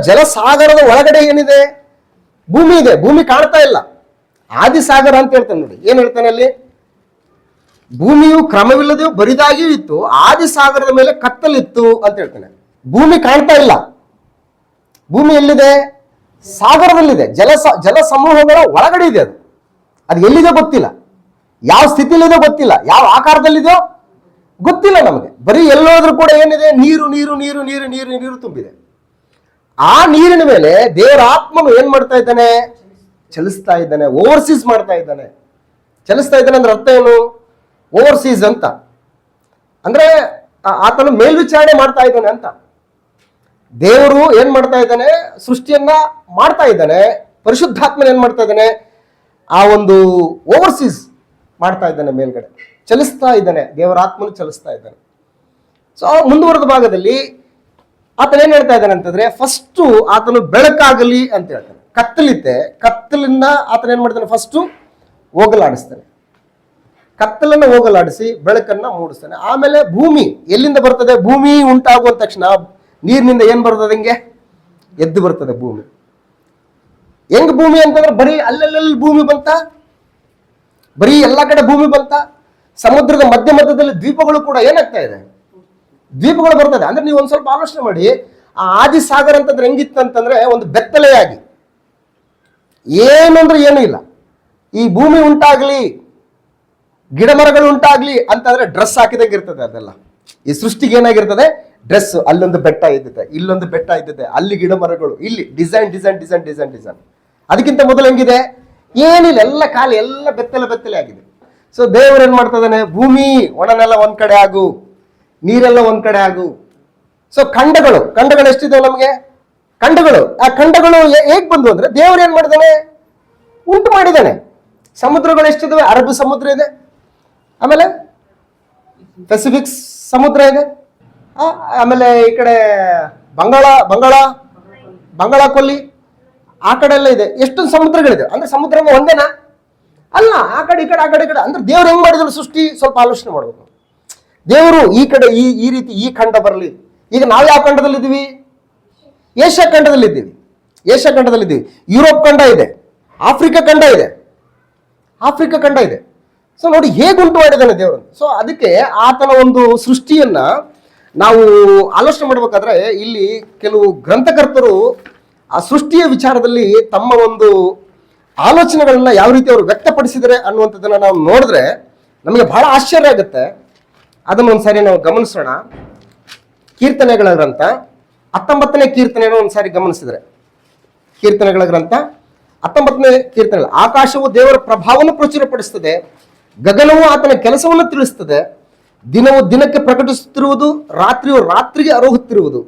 ಜಲಸಾಗರದ ಒಳಗಡೆ ಏನಿದೆ? ಭೂಮಿ ಇದೆ. ಭೂಮಿ ಕಾಣ್ತಾ ಇಲ್ಲ. ಆದಿಸಾಗರ ಅಂತ ಹೇಳ್ತಾನೆ ನೋಡಿ. ಏನ್ ಹೇಳ್ತಾನೆ ಅಲ್ಲಿ? ಭೂಮಿಯು ಕ್ರಮವಿಲ್ಲದೆಯೂ ಬರಿದಾಗಿಯೂ ಇತ್ತು. ಆದಿಸಾಗರದ ಮೇಲೆ ಕತ್ತಲಿತ್ತು ಅಂತ ಹೇಳ್ತಾನೆ. ಭೂಮಿ ಕಾಣ್ತಾ ಇಲ್ಲ. ಭೂಮಿ ಎಲ್ಲಿದೆ? ಸಾಗರದಲ್ಲಿದೆ. ಜಲ ಸಮೂಹಗಳ ಒಳಗಡೆ ಇದೆ. ಅದು ಎಲ್ಲಿದೆ ಗೊತ್ತಿಲ್ಲ. ಯಾವ ಸ್ಥಿತಿಲಿದೆ ಗೊತ್ತಿಲ್ಲ. ಯಾವ ಆಕಾರದಲ್ಲಿದೆಯೋ ಗೊತ್ತಿಲ್ಲ ನಮಗೆ. ಬರೀ ಎಲ್ಲೋದ್ರೂ ಕೂಡ ಏನಿದೆ? ನೀರು ನೀರು ನೀರು ನೀರು ನೀರು ನೀರು ತುಂಬಿದೆ. ಆ ನೀರಿನ ಮೇಲೆ ದೇವರ ಆತ್ಮನು ಏನ್ ಮಾಡ್ತಾ ಇದ್ದಾನೆ? ಚಲಿಸ್ತಾ ಇದ್ದಾನೆ. ಓವರ್ಸೀಸ್ ಮಾಡ್ತಾ ಇದ್ದಾನೆ. ಚಲಿಸ್ತಾ ಇದ್ದಾನೆ ಅಂದ್ರೆ ಅರ್ಥ ಏನು? ಓವರ್ಸೀಸ್ ಅಂತ ಅಂದ್ರೆ ಆತನು ಮೇಲ್ವಿಚಾರಣೆ ಮಾಡ್ತಾ ಇದ್ದಾನೆ ಅಂತ. ದೇವರು ಏನ್ ಮಾಡ್ತಾ ಇದ್ದಾನೆ? ಸೃಷ್ಟಿಯನ್ನ ಮಾಡ್ತಾ ಇದ್ದಾನೆ. ಪರಿಶುದ್ಧಾತ್ಮನ ಏನ್ ಮಾಡ್ತಾ ಇದ್ದಾನೆ? ಆ ಒಂದು ಓವರ್ಸೀಸ್ ಮಾಡ್ತಾ ಇದ್ದಾನೆ. ಮೇಲ್ಗಡೆ ಚಲಿಸ್ತಾ ಇದ್ದಾನೆ. ದೇವರ ಆತ್ಮನು ಚಲಿಸ್ತಾ ಇದ್ದಾನೆ. ಸೊ ಮುಂದುವರೆದ ಭಾಗದಲ್ಲಿ ಆತನ ಏನ್ ಹೇಳ್ತಾ ಇದ್ದಾನೆ ಅಂತಂದ್ರೆ, ಫಸ್ಟ್ ಆತನು ಬೆಳಕಾಗಲಿ ಅಂತ ಹೇಳ್ತಾನೆ. ಕತ್ತಲಿತ್ತೆ. ಕತ್ತಲಿಂದ ಆತನ ಏನ್ ಮಾಡ್ತಾನೆ? ಫಸ್ಟ್ ಹೋಗಲಾಡಿಸ್ತಾನೆ. ಕತ್ತಲನ್ನ ಹೋಗಲಾಡಿಸಿ ಬೆಳಕನ್ನ ಮೂಡಿಸ್ತಾನೆ. ಆಮೇಲೆ ಭೂಮಿ ಎಲ್ಲಿಂದ ಬರ್ತದೆ? ಭೂಮಿ ಉಂಟಾಗುವ ತಕ್ಷಣ ನೀರಿನಿಂದ ಏನ್ ಬರ್ತದೆ? ಹಿಂಗೆ ಎದ್ದು ಬರ್ತದೆ ಭೂಮಿ. ಹೆಂಗ್ ಭೂಮಿ ಅಂತಂದ್ರೆ ಬರೀ ಅಲ್ಲೆಲ್ಲಿ ಭೂಮಿ ಬಂತ? ಬರೀ ಎಲ್ಲಾ ಕಡೆ ಭೂಮಿ ಬಂತ? ಸಮುದ್ರದ ಮಧ್ಯದಲ್ಲಿ ದ್ವೀಪಗಳು ಕೂಡ ಏನಾಗ್ತಾ ಇದೆ? ದ್ವೀಪಗಳು ಬರ್ತದೆ. ಅಂದ್ರೆ ನೀವು ಒಂದ್ ಸ್ವಲ್ಪ ಆಲೋಚನೆ ಮಾಡಿ. ಆ ಆದಿಸಾಗರ ಅಂತಂದ್ರೆ ಹೆಂಗಿತ್ತು ಅಂತಂದ್ರೆ ಒಂದು ಬೆತ್ತಲೆಯಾಗಿ, ಏನು ಅಂದ್ರೆ ಏನೂ ಇಲ್ಲ. ಈ ಭೂಮಿ ಉಂಟಾಗ್ಲಿ, ಗಿಡ ಮರಗಳು ಉಂಟಾಗ್ಲಿ ಅಂತಂದ್ರೆ ಡ್ರೆಸ್ ಹಾಕಿದಂಗೆ ಇರ್ತದೆ. ಅದೆಲ್ಲ ಈ ಸೃಷ್ಟಿಗೆ ಏನಾಗಿರ್ತದೆ? ಡ್ರೆಸ್. ಅಲ್ಲೊಂದು ಬೆಟ್ಟ ಇದ್ದಿದೆ, ಇಲ್ಲೊಂದು ಬೆಟ್ಟ ಇದ್ದಿದೆ, ಅಲ್ಲಿ ಗಿಡ ಮರಗಳು, ಇಲ್ಲಿ design design design design design. ಅದಕ್ಕಿಂತ ಮೊದಲು ಹೆಂಗಿದೆ? ಏನಿಲ್ಲ, ಎಲ್ಲ ಖಾಲಿ, ಎಲ್ಲ ಬೆತ್ತಲೆ ಆಗಿದೆ. ಸೊ ದೇವರು ಏನ್ ಮಾಡ್ತಾ ಇದ್ದಾನೆ? ಭೂಮಿ ಒಣನೆಲ್ಲ ಒಂದ್ ಕಡೆ ಆಗು, ನೀರೆಲ್ಲ ಒಂದ್ ಕಡೆ ಆಗು. ಸೊ ಖಂಡಗಳು ಎಷ್ಟಿದೆ ನಮಗೆ? ಖಂಡಗಳು. ಆ ಖಂಡಗಳು ಹೇಗ್ ಬಂದು ಅಂದ್ರೆ ದೇವರು ಏನ್ ಮಾಡಿದಾನೆ? ಉಂಟು ಮಾಡಿದ್ದಾನೆ. ಸಮುದ್ರಗಳು ಎಷ್ಟಿದಾವೆ? ಅರಬ್ಬಿ ಸಮುದ್ರ ಇದೆ, ಆಮೇಲೆ ಪೆಸಿಫಿಕ್ ಸಮುದ್ರ ಇದೆ, ಆಮೇಲೆ ಈ ಕಡೆ ಬಂಗಾಳ ಕೊಲ್ಲಿ, ಆ ಕಡೆ ಎಲ್ಲ ಇದೆ. ಎಷ್ಟೊಂದು ಸಮುದ್ರಗಳಿದೆ. ಅಂದ್ರೆ ಸಮುದ್ರ ಒಂದೇನಾ? ಅಲ್ಲ. ಆ ಕಡೆ ಈ ಕಡೆ ಅಂದ್ರೆ ದೇವ್ರು ಹೆಂಗ್ ಮಾಡಿದ್ರು ಸೃಷ್ಟಿ? ಸ್ವಲ್ಪ ಆಲೋಚನೆ ಮಾಡ್ಬೇಕು. ದೇವರು ಈ ಕಡೆ ಈ ರೀತಿ ಈ ಖಂಡ ಬರಲಿ. ಈಗ ನಾವು ಯಾವ ಖಂಡದಲ್ಲಿದ್ದೀವಿ? ಏಷ್ಯಾ ಖಂಡದಲ್ಲಿದ್ದೀವಿ. ಯುರೋಪ್ ಖಂಡ ಇದೆ, ಆಫ್ರಿಕಾ ಖಂಡ ಇದೆ. ಸೊ ನೋಡಿ ಹೇಗೆ ಉಂಟು ಮಾಡಿದ್ದಾನೆ ದೇವರು. ಸೊ ಅದಕ್ಕೆ ಆತನ ಒಂದು ಸೃಷ್ಟಿಯನ್ನ ನಾವು ಆಲೋಚನೆ ಮಾಡ್ಬೇಕಾದ್ರೆ ಇಲ್ಲಿ ಕೆಲವು ಗ್ರಂಥಕರ್ತರು ಆ ಸೃಷ್ಟಿಯ ವಿಚಾರದಲ್ಲಿ ತಮ್ಮ ಒಂದು ಆಲೋಚನೆಗಳನ್ನ ಯಾವ ರೀತಿ ಅವರು ವ್ಯಕ್ತಪಡಿಸಿದರೆ ಅನ್ನುವಂಥದ್ದನ್ನ ನಾವು ನೋಡಿದ್ರೆ ನಮಗೆ ಬಹಳ ಆಶ್ಚರ್ಯ ಆಗುತ್ತೆ. ಅದನ್ನ ಒಂದ್ಸಾರಿ ನಾವು ಗಮನಿಸೋಣ. ಕೀರ್ತನೆಗಳ ಗ್ರಂಥ 19ನೇ ಕೀರ್ತನೆಯನ್ನು ಒಂದ್ಸಾರಿ ಗಮನಿಸಿದ್ರೆ, ಕೀರ್ತನೆಗಳ ಗ್ರಂಥ 19ನೇ ಕೀರ್ತನೆ, ಆಕಾಶವು ದೇವರ ಪ್ರಭಾವವನ್ನು ಪ್ರಚುರಪಡಿಸುತ್ತದೆ, ಗಗನವು ಆತನ ಕೆಲಸವನ್ನು ತಿಳಿಸುತ್ತದೆ, ದಿನವು ದಿನಕ್ಕೆ ಪ್ರಕಟಿಸುತ್ತಿರುವುದು, ರಾತ್ರಿಯು ರಾತ್ರಿಗೆ ಅರೋಗುತ್ತಿರುವುದು.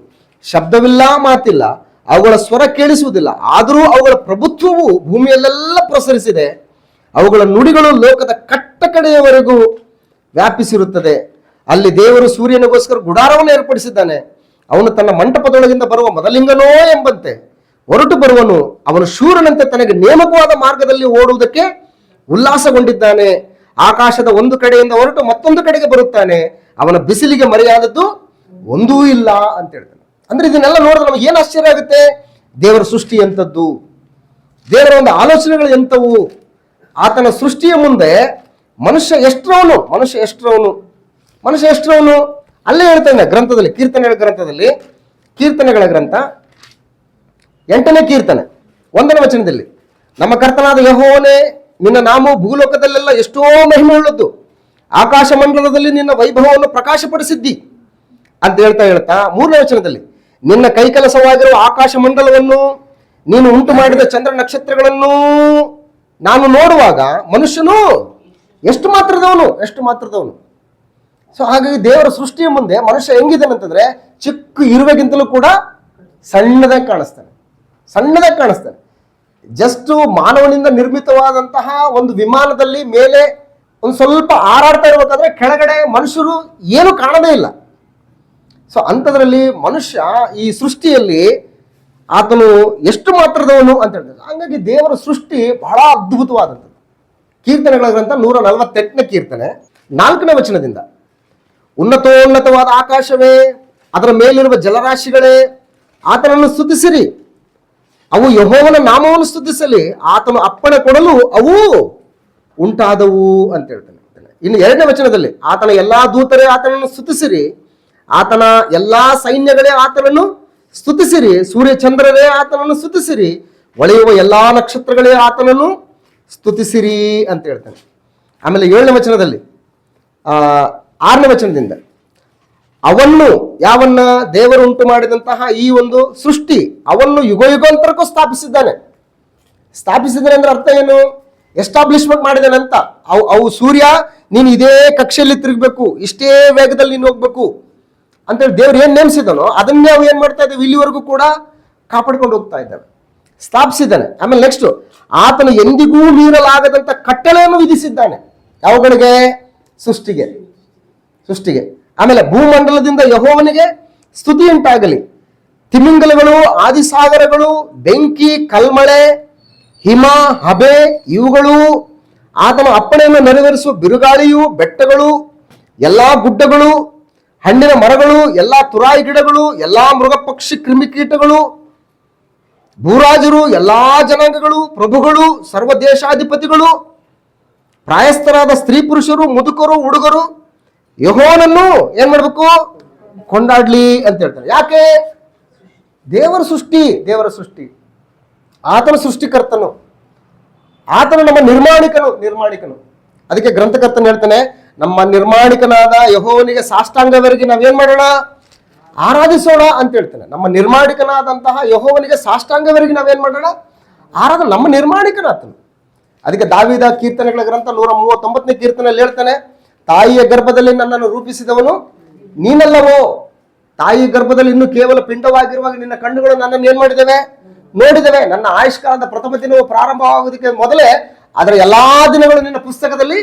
ಶಬ್ದವಿಲ್ಲ, ಮಾತಿಲ್ಲ, ಅವುಗಳ ಸ್ವರ ಕೇಳಿಸುವುದಿಲ್ಲ. ಆದರೂ ಅವುಗಳ ಪ್ರಭುತ್ವವು ಭೂಮಿಯಲ್ಲೆಲ್ಲ ಪ್ರಸರಿಸಿದೆ. ಅವುಗಳ ನುಡಿಗಳು ಲೋಕದ ಕಟ್ಟ ಕಡೆಯವರೆಗೂ ವ್ಯಾಪಿಸಿರುತ್ತದೆ. ಅಲ್ಲಿ ದೇವರು ಸೂರ್ಯನಿಗೋಸ್ಕರ ಗುಡಾರವನ್ನು ಏರ್ಪಡಿಸಿದ್ದಾನೆ. ಅವನು ತನ್ನ ಮಂಟಪದೊಳಗಿಂದ ಬರುವ ಮೊದಲಿಂಗನೋ ಎಂಬಂತೆ ಹೊರಟು ಬರುವನು. ಅವನು ಶೂರನಂತೆ ತನಗೆ ನೇಮಕವಾದ ಮಾರ್ಗದಲ್ಲಿ ಓಡುವುದಕ್ಕೆ ಉಲ್ಲಾಸಗೊಂಡಿದ್ದಾನೆ. ಆಕಾಶದ ಒಂದು ಕಡೆಯಿಂದ ಹೊರಟು ಮತ್ತೊಂದು ಕಡೆಗೆ ಬರುತ್ತಾನೆ. ಅವನ ಬಿಸಿಲಿಗೆ ಮರೆಯಾದದ್ದು ಒಂದೂ ಇಲ್ಲ ಅಂತ ಹೇಳ್ತಾನೆ. ಅಂದ್ರೆ ಇದನ್ನೆಲ್ಲ ನೋಡಿದ್ರೆ ನಮಗೆ ಏನು ಆಶ್ಚರ್ಯ ಆಗುತ್ತೆ? ದೇವರ ಸೃಷ್ಟಿ ಎಂಥದ್ದು, ದೇವರ ಒಂದು ಆಲೋಚನೆಗಳು ಎಂಥವು. ಆತನ ಸೃಷ್ಟಿಯ ಮುಂದೆ ಮನುಷ್ಯ ಎಷ್ಟರವನು ಅಲ್ಲೇ ಹೇಳ್ತಾನೆ ಗ್ರಂಥದಲ್ಲಿ, ಕೀರ್ತನೆಗಳ ಗ್ರಂಥ 8ನೇ ಕೀರ್ತನೆ 1ನೇ ವಚನದಲ್ಲಿ, ನಮ್ಮ ಕರ್ತನಾದ ಯೆಹೋವನೇ, ನಿನ್ನ ನಾಮವು ಭೂಲೋಕದಲ್ಲೆಲ್ಲ ಎಷ್ಟೋ ಮಹಿಮೆ ಉಳ್ಳದ್ದು. ಆಕಾಶ ಮಂಡಲದಲ್ಲಿ ನಿನ್ನ ವೈಭವವನ್ನು ಪ್ರಕಾಶಪಡಿಸಿದ್ದಿ ಅಂತ ಹೇಳ್ತಾ 3ನೇ ವಚನದಲ್ಲಿ, ನಿನ್ನ ಕೈಕೆಲಸವಾಗಿರುವ ಆಕಾಶ ಮಂಡಲವನ್ನು, ನೀನು ಉಂಟು ಮಾಡಿದ ಚಂದ್ರ ನಕ್ಷತ್ರಗಳನ್ನು ನಾನು ನೋಡುವಾಗ ಮನುಷ್ಯನು ಎಷ್ಟು ಮಾತ್ರದವನು. ಸೊ ಹಾಗಾಗಿ ದೇವರ ಸೃಷ್ಟಿಯ ಮುಂದೆ ಮನುಷ್ಯ ಹೆಂಗಿದ್ದಾನೆ ಅಂತಂದ್ರೆ ಚಿಕ್ಕ ಇರುವೆಗಿಂತಲೂ ಕೂಡ ಸಣ್ಣದಾಗಿ ಕಾಣಿಸ್ತಾನೆ. ಜಸ್ಟ್ ಮಾನವನಿಂದ ನಿರ್ಮಿತವಾದಂತಹ ಒಂದು ವಿಮಾನದಲ್ಲಿ ಮೇಲೆ ಒಂದು ಸ್ವಲ್ಪ ಹಾರಾಡ್ತಾ ಇರ್ಬೇಕಾದ್ರೆ ಕೆಳಗಡೆ ಮನುಷ್ಯರು ಏನು ಕಾಣದೇ ಇಲ್ಲ. ಸೊ ಅಂಥದ್ರಲ್ಲಿ ಮನುಷ್ಯ ಈ ಸೃಷ್ಟಿಯಲ್ಲಿ ಆತನು ಎಷ್ಟು ಮಾತ್ರದವನು ಅಂತ ಹೇಳ್ತಾರೆ. ಹಾಗಾಗಿ ದೇವರ ಸೃಷ್ಟಿ ಬಹಳ ಅದ್ಭುತವಾದಂಥದ್ದು. ಕೀರ್ತನೆಗಳ ಗ್ರಂಥ 148ನೇ ಕೀರ್ತನೆ 4ನೇ ವಚನದಿಂದ, ಉನ್ನತೋನ್ನತವಾದ ಆಕಾಶವೇ, ಅದರ ಮೇಲಿರುವ ಜಲರಾಶಿಗಳೇ, ಆತನನ್ನು ಸ್ತುತಿಸಿರಿ. ಅವು ಯೆಹೋವನ ನಾಮವನ್ನು ಸ್ತುತಿಸಲಿ. ಆತನು ಅಪ್ಪಣೆ ಕೊಡಲು ಅವು ಉಂಟಾದವು ಅಂತ ಹೇಳ್ತಾನೆ. ಇನ್ನು 2ನೇ ವಚನದಲ್ಲಿ, ಆತನ ಎಲ್ಲಾ ದೂತರೇ ಆತನನ್ನು ಸ್ತುತಿಸಿರಿ, ಆತನ ಎಲ್ಲಾ ಸೈನ್ಯಗಳೇ ಆತನನ್ನು ಸ್ತುತಿಸಿರಿ, ಸೂರ್ಯಚಂದ್ರರೇ ಆತನನ್ನು ಸ್ತುತಿಸಿರಿ, ಹೊಳೆಯುವ ಎಲ್ಲಾ ನಕ್ಷತ್ರಗಳೇ ಆತನನ್ನು ಸ್ತುತಿಸಿರಿ ಅಂತ ಹೇಳ್ತಾನೆ. ಆಮೇಲೆ 7ನೇ ವಚನದಲ್ಲಿ 6ನೇ ವಚನದಿಂದ, ಅವನ್ನು ಯಾವನ್ನ ದೇವರು ಉಂಟು ಮಾಡಿದಂತಹ ಈ ಒಂದು ಸೃಷ್ಟಿ ಅವನ್ನು ಯುಗಾಂತರಕ್ಕೂ ಸ್ಥಾಪಿಸಿದ್ದಾನೆ ಅಂದ್ರೆ ಅರ್ಥ ಏನು? ಎಸ್ಟಾಬ್ಲಿಷ್ಮೆಂಟ್ ಮಾಡಿದಾನೆ ಅಂತ. ಅವು ಸೂರ್ಯ ನೀನು ಇದೇ ಕಕ್ಷೆಯಲ್ಲಿ ತಿರುಗಬೇಕು, ಇಷ್ಟೇ ವೇಗದಲ್ಲಿ ನೀನು ಹೋಗ್ಬೇಕು ಅಂತೇಳಿ ದೇವ್ರು ಏನ್ ನೇಮಿಸಿದನೋ ಅದನ್ನೇ ಅವು ಏನ್ ಮಾಡ್ತಾ ಇದ್ದಾವೆ, ಇಲ್ಲಿವರೆಗೂ ಕೂಡ ಕಾಪಾಡ್ಕೊಂಡು ಹೋಗ್ತಾ ಇದ್ದಾವೆ, ಸ್ಥಾಪಿಸಿದ್ದಾನೆ. ಆಮೇಲೆ ನೆಕ್ಸ್ಟ್, ಆತನು ಎಂದಿಗೂ ಮೀರಲಾಗದಂತ ಕಟ್ಟಳೆಯನ್ನು ವಿಧಿಸಿದ್ದಾನೆ. ಅವುಗಳಿಗೆ ಸೃಷ್ಟಿಗೆ. ಆಮೇಲೆ ಭೂಮಂಡಲದಿಂದ ಯೆಹೋವನಿಗೆ ಸ್ತುತಿ ಉಂಟಾಗಲಿ. ತಿಮಿಂಗಲಗಳು, ಆದಿಸಾಗರಗಳು, ಬೆಂಕಿ, ಕಲ್ಮಳೆ, ಹಿಮ, ಹಬೆ ಇವುಗಳು, ಆತನ ಅಪ್ಪಣೆಯನ್ನು ನೆರವೇರಿಸುವ ಬಿರುಗಾಳಿಯು, ಬೆಟ್ಟಗಳು, ಎಲ್ಲಾ ಗುಡ್ಡಗಳು, ಹಣ್ಣಿನ ಮರಗಳು, ಎಲ್ಲಾ ತುರಾಯಿ ಗಿಡಗಳು, ಎಲ್ಲಾ ಮೃಗ ಪಕ್ಷಿ ಕ್ರಿಮಿಕೀಟಗಳು, ಭೂರಾಜರು, ಎಲ್ಲಾ ಜನಾಂಗಗಳು, ಪ್ರಭುಗಳು, ಸರ್ವ ದೇಶಾಧಿಪತಿಗಳು, ಪ್ರಾಯಸ್ಥರಾದ ಸ್ತ್ರೀ ಪುರುಷರು, ಮುದುಕರು, ಹುಡುಗರು ಯೆಹೋವನನ್ನು ಏನ್ ಮಾಡ್ಬೇಕು? ಕೊಂಡಾಡ್ಲಿ ಅಂತ ಹೇಳ್ತಾರೆ. ಯಾಕೆ? ದೇವರ ಸೃಷ್ಟಿ, ಆತನ ಸೃಷ್ಟಿಕರ್ತನು, ಆತನು ನಮ್ಮ ನಿರ್ಮಾಣಿಕನು. ಅದಕ್ಕೆ ಗ್ರಂಥಕರ್ತನು ಹೇಳ್ತಾನೆ, ನಮ್ಮ ನಿರ್ಮಾಣಿಕನಾದ ಯೆಹೋವನಿಗೆ ಸಾಷ್ಟಾಂಗವರೆಗೆ ನಾವೇನ್ ಮಾಡೋಣ? ಆರಾಧಿಸೋಣ ಅಂತ ಹೇಳ್ತಾನೆ. ನಮ್ಮ ನಿರ್ಮಾಣಿಕನಾದಂತಹ ಯೆಹೋವನಿಗೆ ಸಾಷ್ಟಾಂಗವರೆಗೆ ನಾವೇನ್ ಮಾಡೋಣ? ನಮ್ಮ ನಿರ್ಮಾಣಿಕನಾತನು. ಅದಕ್ಕೆ ದಾವೀದ ಕೀರ್ತನೆಗಳ ಗ್ರಂಥ 139ನೇ ಕೀರ್ತನೆಯಲ್ಲಿ ಹೇಳ್ತಾನೆ, ತಾಯಿಯ ಗರ್ಭದಲ್ಲಿ ನನ್ನನ್ನು ರೂಪಿಸಿದವನು ನೀನಲ್ಲವೋ? ತಾಯಿ ಗರ್ಭದಲ್ಲಿ ಇನ್ನು ಕೇವಲ ಪಿಂಡವಾಗಿರುವಾಗ ನಿನ್ನ ಕಣ್ಣುಗಳು ನನ್ನನ್ನು ಏನ್ ಮಾಡಿದ್ದೇವೆ? ನೋಡಿದ್ದೇವೆ. ನನ್ನ ಆಯುಷ್ಕಾಲದ ಪ್ರಥಮ ದಿನವು ಪ್ರಾರಂಭವಾಗುವುದಕ್ಕೆ ಮೊದಲೇ ಅದರ ಎಲ್ಲಾ ದಿನಗಳು ನಿನ್ನ ಪುಸ್ತಕದಲ್ಲಿ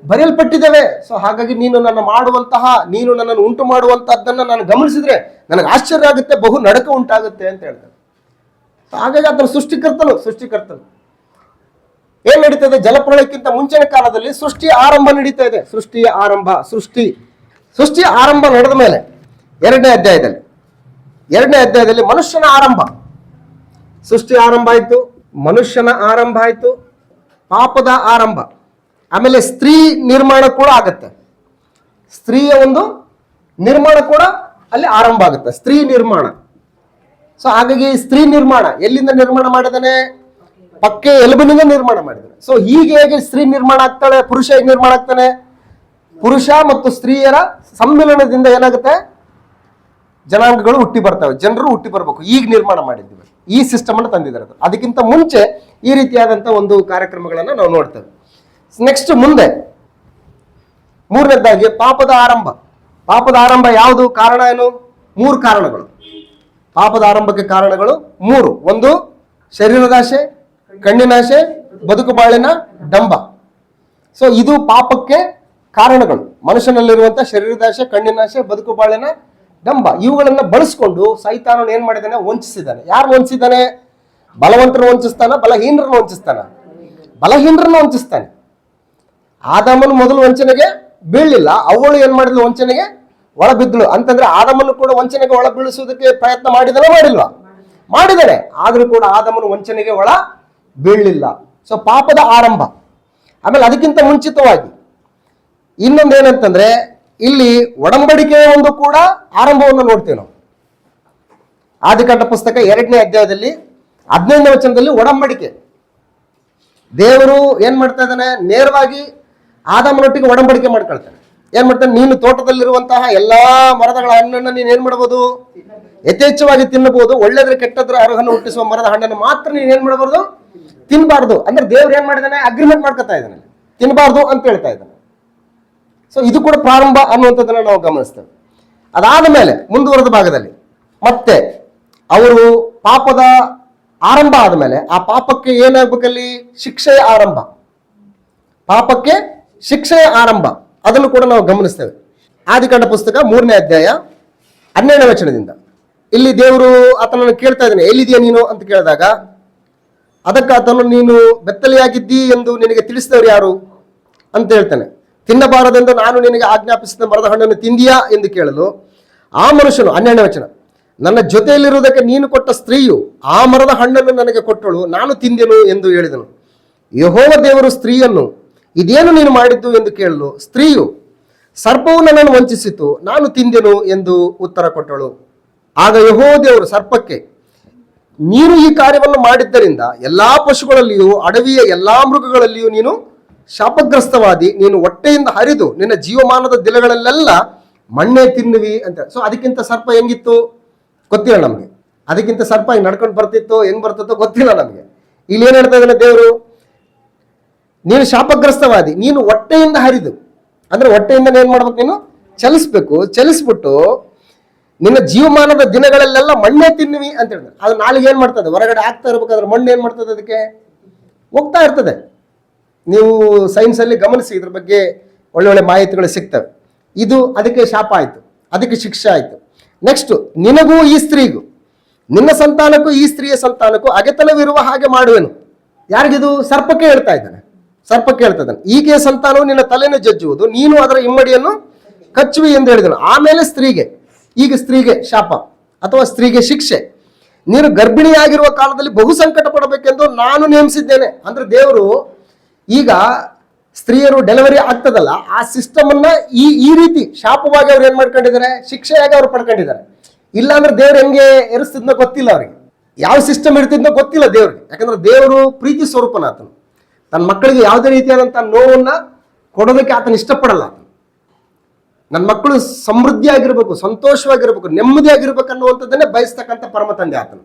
ಬರೆಯಲ್ಪಟ್ಟಿದ್ದೇವೆ. ಸೊ ಹಾಗಾಗಿ ನೀನು ನನ್ನನ್ನು ಉಂಟು ಮಾಡುವಂತಹದ್ದನ್ನು ನಾನು ಗಮನಿಸಿದ್ರೆ ನನಗೆ ಆಶ್ಚರ್ಯ ಆಗುತ್ತೆ, ಬಹು ನಡಕ ಉಂಟಾಗುತ್ತೆ ಅಂತ ಹೇಳ್ತಾರೆ. ಹಾಗಾಗಿ ಆತನ ಸೃಷ್ಟಿಕರ್ತನು. ಏನ್ ನಡೀತದೆ? ಜಲಪ್ರಳಯಕ್ಕಿಂತ ಮುಂಚಿನ ಕಾಲದಲ್ಲಿ ಸೃಷ್ಟಿಯ ಆರಂಭ ನಡೀತಾ ಇದೆ. ಸೃಷ್ಟಿಯ ಆರಂಭ ನಡೆದ ಮೇಲೆ 2ನೇ ಅಧ್ಯಾಯದಲ್ಲಿ ಮನುಷ್ಯನ ಆರಂಭ, ಸೃಷ್ಟಿಯ ಆರಂಭ ಆಯ್ತು, ಮನುಷ್ಯನ ಆರಂಭ ಆಯ್ತು, ಪಾಪದ ಆರಂಭ. ಆಮೇಲೆ ಸ್ತ್ರೀ ನಿರ್ಮಾಣ ಕೂಡ ಆಗತ್ತೆ. ಸ್ತ್ರೀಯ ಒಂದು ನಿರ್ಮಾಣ ಕೂಡ ಅಲ್ಲಿ ಆರಂಭ ಆಗುತ್ತೆ, ಸ್ತ್ರೀ ನಿರ್ಮಾಣ. ಸೊ ಹಾಗಾಗಿ ಸ್ತ್ರೀ ನಿರ್ಮಾಣ ಎಲ್ಲಿಂದ ನಿರ್ಮಾಣ ಮಾಡಿದಾನೆ? ಪಕ್ಕೆ ಎಲುಬಿನಿಂದ ನಿರ್ಮಾಣ ಮಾಡಿದಾನೆ. ಸೊ ಹೇಗೆ ಸ್ತ್ರೀ ನಿರ್ಮಾಣ ಆಗ್ತಾಳೆ, ಪುರುಷ ಹೇಗೆ ನಿರ್ಮಾಣ ಆಗ್ತಾನೆ? ಪುರುಷ ಮತ್ತು ಸ್ತ್ರೀಯರ ಸಮ್ಮಿಲನದಿಂದ ಏನಾಗುತ್ತೆ? ಜನಾಂಗಗಳು ಹುಟ್ಟಿ ಬರ್ತವೆ, ಜನರು ಹುಟ್ಟಿ ಬರ್ಬೇಕು. ಈಗ ನಿರ್ಮಾಣ ಮಾಡಿದ್ದೀವಿ, ಈ ಸಿಸ್ಟಮ್ ಅನ್ನು ತಂದಿದ್ದಾರೆ. ಅದಕ್ಕಿಂತ ಮುಂಚೆ ಈ ರೀತಿಯಾದಂತ ಒಂದು ಕಾರ್ಯಕ್ರಮಗಳನ್ನ ನಾವು ನೋಡ್ತೇವೆ. ನೆಕ್ಸ್ಟ್ ಮುಂದೆ 3ನೇದಾಗಿ ಪಾಪದ ಆರಂಭ ಯಾವುದು? ಕಾರಣ ಏನು? 3 ಕಾರಣಗಳು. ಪಾಪದ ಆರಂಭಕ್ಕೆ ಕಾರಣಗಳು 3. ಒಂದು, ಶರೀರದಾಶೆ, ಕಣ್ಣಿನಾಶೆ, ಬದುಕು ಬಾಳಿನ ಡಂಬ. ಸೊ ಇದು ಪಾಪಕ್ಕೆ ಕಾರಣಗಳು. ಮನುಷ್ಯನಲ್ಲಿರುವಂತಹ ಶರೀರದಾಶೆ, ಕಣ್ಣಿನಾಶೆ, ಬದುಕು ಬಾಳಿನ ಡಂಬ ಇವುಗಳನ್ನ ಬಳಸ್ಕೊಂಡು ಸೈತಾನನು ಏನ್ ಮಾಡಿದಾನೆ? ವಂಚಿಸಿದ್ದಾನೆ. ಯಾರು ವಂಚಿಸಿದ್ದಾನೆ? ಬಲವಂತರನ್ನು ವಂಚಿಸ್ತಾನ, ಬಲಹೀನರನ್ನು ವಂಚಿಸ್ತಾನೆ. ಆದಾಮನು ಮೊದಲು ವಂಚನೆಗೆ ಬೀಳಲಿಲ್ಲ, ಅವಳು ಏನ್ ಮಾಡಿದ್ಲು? ವಂಚನೆಗೆ ಒಳ ಬಿದ್ದಳು. ಅಂತಂದ್ರೆ ಆದಾಮನು ಕೂಡ ವಂಚನೆಗೆ ಒಳ ಬೀಳಿಸುವುದಕ್ಕೆ ಪ್ರಯತ್ನ ಮಾಡಿಲ್ವಾ? ಮಾಡಿದಾನೆ. ಆದ್ರೂ ಕೂಡ ಆದಾಮನು ವಂಚನೆಗೆ ಒಳ ಬೀಳಲಿಲ್ಲ. ಸೊ ಪಾಪದ ಆರಂಭ. ಆಮೇಲೆ ಅದಕ್ಕಿಂತ ಮುಂಚಿತವಾಗಿ ಇನ್ನೊಂದೇನಂತಂದ್ರೆ ಇಲ್ಲಿ ಒಡಂಬಡಿಕೆಯ ಒಂದು ಕೂಡ ಆರಂಭವನ್ನು ನೋಡ್ತೇವೆ ನಾವು. ಆದಿಕಾಂಡ ಪುಸ್ತಕ 2ನೇ ಅಧ್ಯಾಯದಲ್ಲಿ 15ನೇ ವಚನದಲ್ಲಿ ಒಡಂಬಡಿಕೆ. ದೇವರು ಏನ್ ಮಾಡ್ತಾ ಇದ್ದಾನೆ? ನೇರವಾಗಿ ಆದಾಮನೊಟ್ಟಿಗೆ ಒಡಂಬಡಿಕೆ ಮಾಡ್ಕೊಳ್ತಾನೆ. ಏನ್ ಮಾಡ್ತಾನೆ? ನೀನು ತೋಟದಲ್ಲಿರುವಂತಹ ಎಲ್ಲಾ ಮರಗಳ ಹಣ್ಣನ್ನು ನೀನ್ ಏನ್ ಮಾಡಬಹುದು? ಯಥೇಚ್ಛವಾಗಿ ತಿನ್ನಬಹುದು. ಒಳ್ಳೆದ್ರೆ ಕೆಟ್ಟದ್ರೆ ಅರ್ಹನ್ನು ಹುಟ್ಟಿಸುವ ಮರದ ಹಣ್ಣನ್ನು ಮಾತ್ರ ನೀನ್ ಏನ್ ಮಾಡಬಾರ್ದು? ತಿನ್ಬಾರ್ದು. ಅಂದ್ರೆ ದೇವ್ರು ಏನ್ ಮಾಡಿದಾನೆ? ಅಗ್ರಿಮೆಂಟ್ ಮಾಡ್ಕೊತಾ ಇದ್ದಾನೆ, ತಿನ್ಬಾರ್ದು ಅಂತ ಹೇಳ್ತಾ ಇದ್ದಾನೆ. ಸೊ ಇದು ಕೂಡ ಪ್ರಾರಂಭ ಅನ್ನುವಂಥದ್ದನ್ನ ನಾವು ಗಮನಿಸ್ತೇವೆ. ಅದಾದ ಮೇಲೆ ಮುಂದುವರೆದ ಭಾಗದಲ್ಲಿ ಮತ್ತೆ ಅವರು ಪಾಪದ ಆರಂಭ ಆದಮೇಲೆ ಆ ಪಾಪಕ್ಕೆ ಏನಾಗಬೇಕಲ್ಲಿ ಶಿಕ್ಷೆಯ ಆರಂಭ, ಪಾಪಕ್ಕೆ ಶಿಕ್ಷೆಯ ಆರಂಭ, ಅದನ್ನು ಕೂಡ ನಾವು ಗಮನಿಸ್ತೇವೆ. ಆದಿಕಾಂಡ ಪುಸ್ತಕ 3ನೇ ಅಧ್ಯಾಯ 12ನೇ ವಚನದಿಂದ ಇಲ್ಲಿ ದೇವರು ಆತನನ್ನು ಕೇಳ್ತಾ ಇದ್ದಾನೆ, ಎಲ್ಲಿದೆಯಾ ನೀನು ಅಂತ ಕೇಳಿದಾಗ ಅದಕ್ಕೆ ಆತನು, ನೀನು ಬೆತ್ತಲೆಯಾಗಿದ್ದಿ ಎಂದು ನಿನಗೆ ತಿಳಿಸಿದವರು ಯಾರು ಅಂತ ಹೇಳ್ತಾನೆ. ತಿನ್ನಬಾರದೆಂದು ನಾನು ನಿನಗೆ ಆಜ್ಞಾಪಿಸಿದ ಮರದ ಹಣ್ಣನ್ನು ತಿಂದಿಯಾ ಎಂದು ಕೇಳಲು ಆ ಮನುಷ್ಯನು 12ನೇ ವಚನ, ನನ್ನ ಜೊತೆಯಲ್ಲಿರುವುದಕ್ಕೆ ನೀನು ಕೊಟ್ಟ ಸ್ತ್ರೀಯು ಆ ಮರದ ಹಣ್ಣನ್ನು ನನಗೆ ಕೊಟ್ಟಳು, ನಾನು ತಿಂದೆನು ಎಂದು ಹೇಳಿದನು. ಯೆಹೋವ ದೇವರು ಸ್ತ್ರೀಯನ್ನು, ಇದೇನು ನೀನು ಮಾಡಿದ್ದು ಎಂದು ಕೇಳಲು ಸ್ತ್ರೀಯು, ಸರ್ಪವು ನನ್ನನ್ನು ವಂಚಿಸಿತು, ನಾನು ತಿಂದೆನು ಎಂದು ಉತ್ತರ ಕೊಟ್ಟಳು. ಆಗ ಯೆಹೋವ ದೇವರು ಸರ್ಪಕ್ಕೆ, ನೀನು ಈ ಕಾರ್ಯವನ್ನು ಮಾಡಿದ್ದರಿಂದ ಎಲ್ಲಾ ಪಶುಗಳಲ್ಲಿಯೂ ಅಡವಿಯ ಎಲ್ಲಾ ಮೃಗಗಳಲ್ಲಿಯೂ ನೀನು ಶಾಪಗ್ರಸ್ತವಾದಿ, ನೀನು ಹೊಟ್ಟೆಯಿಂದ ಹರಿದು ನಿನ್ನ ಜೀವಮಾನದ ದಿನಗಳಲ್ಲೆಲ್ಲ ಮಣ್ಣೆ ತಿನ್ನುವಿ ಅಂತ. ಸೊ ಅದಕ್ಕಿಂತ ಸರ್ಪ ಹೆಂಗಿತ್ತು ಗೊತ್ತಿಲ್ಲ ನಮಗೆ, ಅದಕ್ಕಿಂತ ಸರ್ಪ ಹಿಂಗೆ ನಡ್ಕೊಂಡು ಬರ್ತಿತ್ತು, ಹೆಂಗ್ ಬರ್ತಿತ್ತೋ ಗೊತ್ತಿಲ್ಲ ನಮಗೆ. ಇಲ್ಲಿ ಏನ್ ಹೇಳ್ತಾ ಇದ್ದಾನೆ ದೇವರು, ನೀನು ಶಾಪಗ್ರಸ್ತವಾದಿ, ನೀನು ಹೊಟ್ಟೆಯಿಂದ ಹರಿದು, ಅಂದ್ರೆ ಹೊಟ್ಟೆಯಿಂದ ಏನ್ ಮಾಡ್ಬೇಕು, ನೀನು ಚಲಿಸ್ಬೇಕು, ಚಲಿಸ್ಬಿಟ್ಟು ನಿನ್ನ ಜೀವಮಾನದ ದಿನಗಳಲ್ಲೆಲ್ಲ ಮಣ್ಣೆ ತಿನ್ನುವಿ ಅಂತ ಹೇಳಿದ್ರೆ, ಅದು ನಾಲಿಗೆ ಏನ್ ಮಾಡ್ತದೆ, ಹೊರಗಡೆ ಆಗ್ತಾ ಇರ್ಬೇಕಾದ್ರೆ ಮಣ್ಣು ಏನ್ ಮಾಡ್ತದೆ, ಅದಕ್ಕೆ ಹೋಗ್ತಾ ಇರ್ತದೆ. ನೀವು ಸೈನ್ಸಲ್ಲಿ ಗಮನಿಸಿ, ಇದ್ರ ಬಗ್ಗೆ ಒಳ್ಳೊಳ್ಳೆ ಮಾಹಿತಿಗಳು ಸಿಗ್ತವೆ. ಇದು ಅದಕ್ಕೆ ಶಾಪ ಆಯ್ತು, ಅದಕ್ಕೆ ಶಿಕ್ಷೆ ಆಯ್ತು. ನೆಕ್ಸ್ಟ್, ನಿನಗೂ ಈ ಸ್ತ್ರೀಗೂ, ನಿನ್ನ ಸಂತಾನಕ್ಕೂ ಈ ಸ್ತ್ರೀಯ ಸಂತಾನಕ್ಕೂ ಅಗೆತನವಿರುವ ಹಾಗೆ ಮಾಡುವೆನು. ಯಾರಿಗಿದು? ಸರ್ಪಕ್ಕೆ ಹೇಳ್ತಾ ಇದ್ದಾನೆ, ಸರ್ಪಕ್ಕೆ ಹೇಳ್ತಾ ಇದ್ದಾನೆ, ಈಕೆಯ ಸಂತಾನವು ನಿನ್ನ ತಲೆಯನ್ನು ಜಜ್ಜುವುದು, ನೀನು ಅದರ ಇಮ್ಮಡಿಯನ್ನು ಕಚ್ಚುವಿ ಎಂದು ಹೇಳಿದನು. ಆಮೇಲೆ ಸ್ತ್ರೀಗೆ, ಈಗ ಸ್ತ್ರೀಗೆ ಶಾಪ ಅಥವಾ ಸ್ತ್ರೀಗೆ ಶಿಕ್ಷೆ, ನೀನು ಗರ್ಭಿಣಿಯಾಗಿರುವ ಕಾಲದಲ್ಲಿ ಬಹು ಸಂಕಟ ಪಡಬೇಕೆಂದು ನಾನು ನೇಮಿಸಿದ್ದೇನೆ. ಅಂದ್ರೆ ದೇವರು ಈಗ ಸ್ತ್ರೀಯರು ಡೆಲಿವರಿ ಆಗ್ತದಲ್ಲ, ಆ ಸಿಸ್ಟಮ್ ಅನ್ನ ಈ ರೀತಿ ಶಾಪವಾಗಿ ಅವ್ರು ಏನ್ ಮಾಡ್ಕೊಂಡಿದ್ದಾರೆ, ಶಿಕ್ಷೆಯಾಗಿ ಅವ್ರು ಪಡ್ಕೊಂಡಿದ್ದಾರೆ. ಇಲ್ಲಾಂದ್ರೆ ದೇವ್ರು ಹೆಂಗೆ ಎರಿಸ್ತಿದ್ನೋ ಗೊತ್ತಿಲ್ಲ ಅವ್ರಿಗೆ, ಯಾವ ಸಿಸ್ಟಮ್ ಇರ್ತಿದ್ನೋ ಗೊತ್ತಿಲ್ಲ ದೇವ್ರಿಗೆ. ಯಾಕಂದ್ರೆ ದೇವರು ಪ್ರೀತಿ ಸ್ವರೂಪನ, ಆತನು ತನ್ನ ಮಕ್ಕಳಿಗೆ ಯಾವುದೇ ರೀತಿಯಾದಂಥ ನೋವನ್ನ ಕೊಡೋದಕ್ಕೆ ಆತನ ಇಷ್ಟಪಡಲ್ಲ. ನನ್ನ ಮಕ್ಕಳು ಸಮೃದ್ಧಿಯಾಗಿರ್ಬೇಕು, ಸಂತೋಷವಾಗಿರ್ಬೇಕು, ನೆಮ್ಮದಿಯಾಗಿರ್ಬೇಕು ಅನ್ನುವಂಥದ್ದನ್ನೇ ಬಯಸ್ತಕ್ಕಂಥ ಪರಮ ತಂದೆ ಆತನು.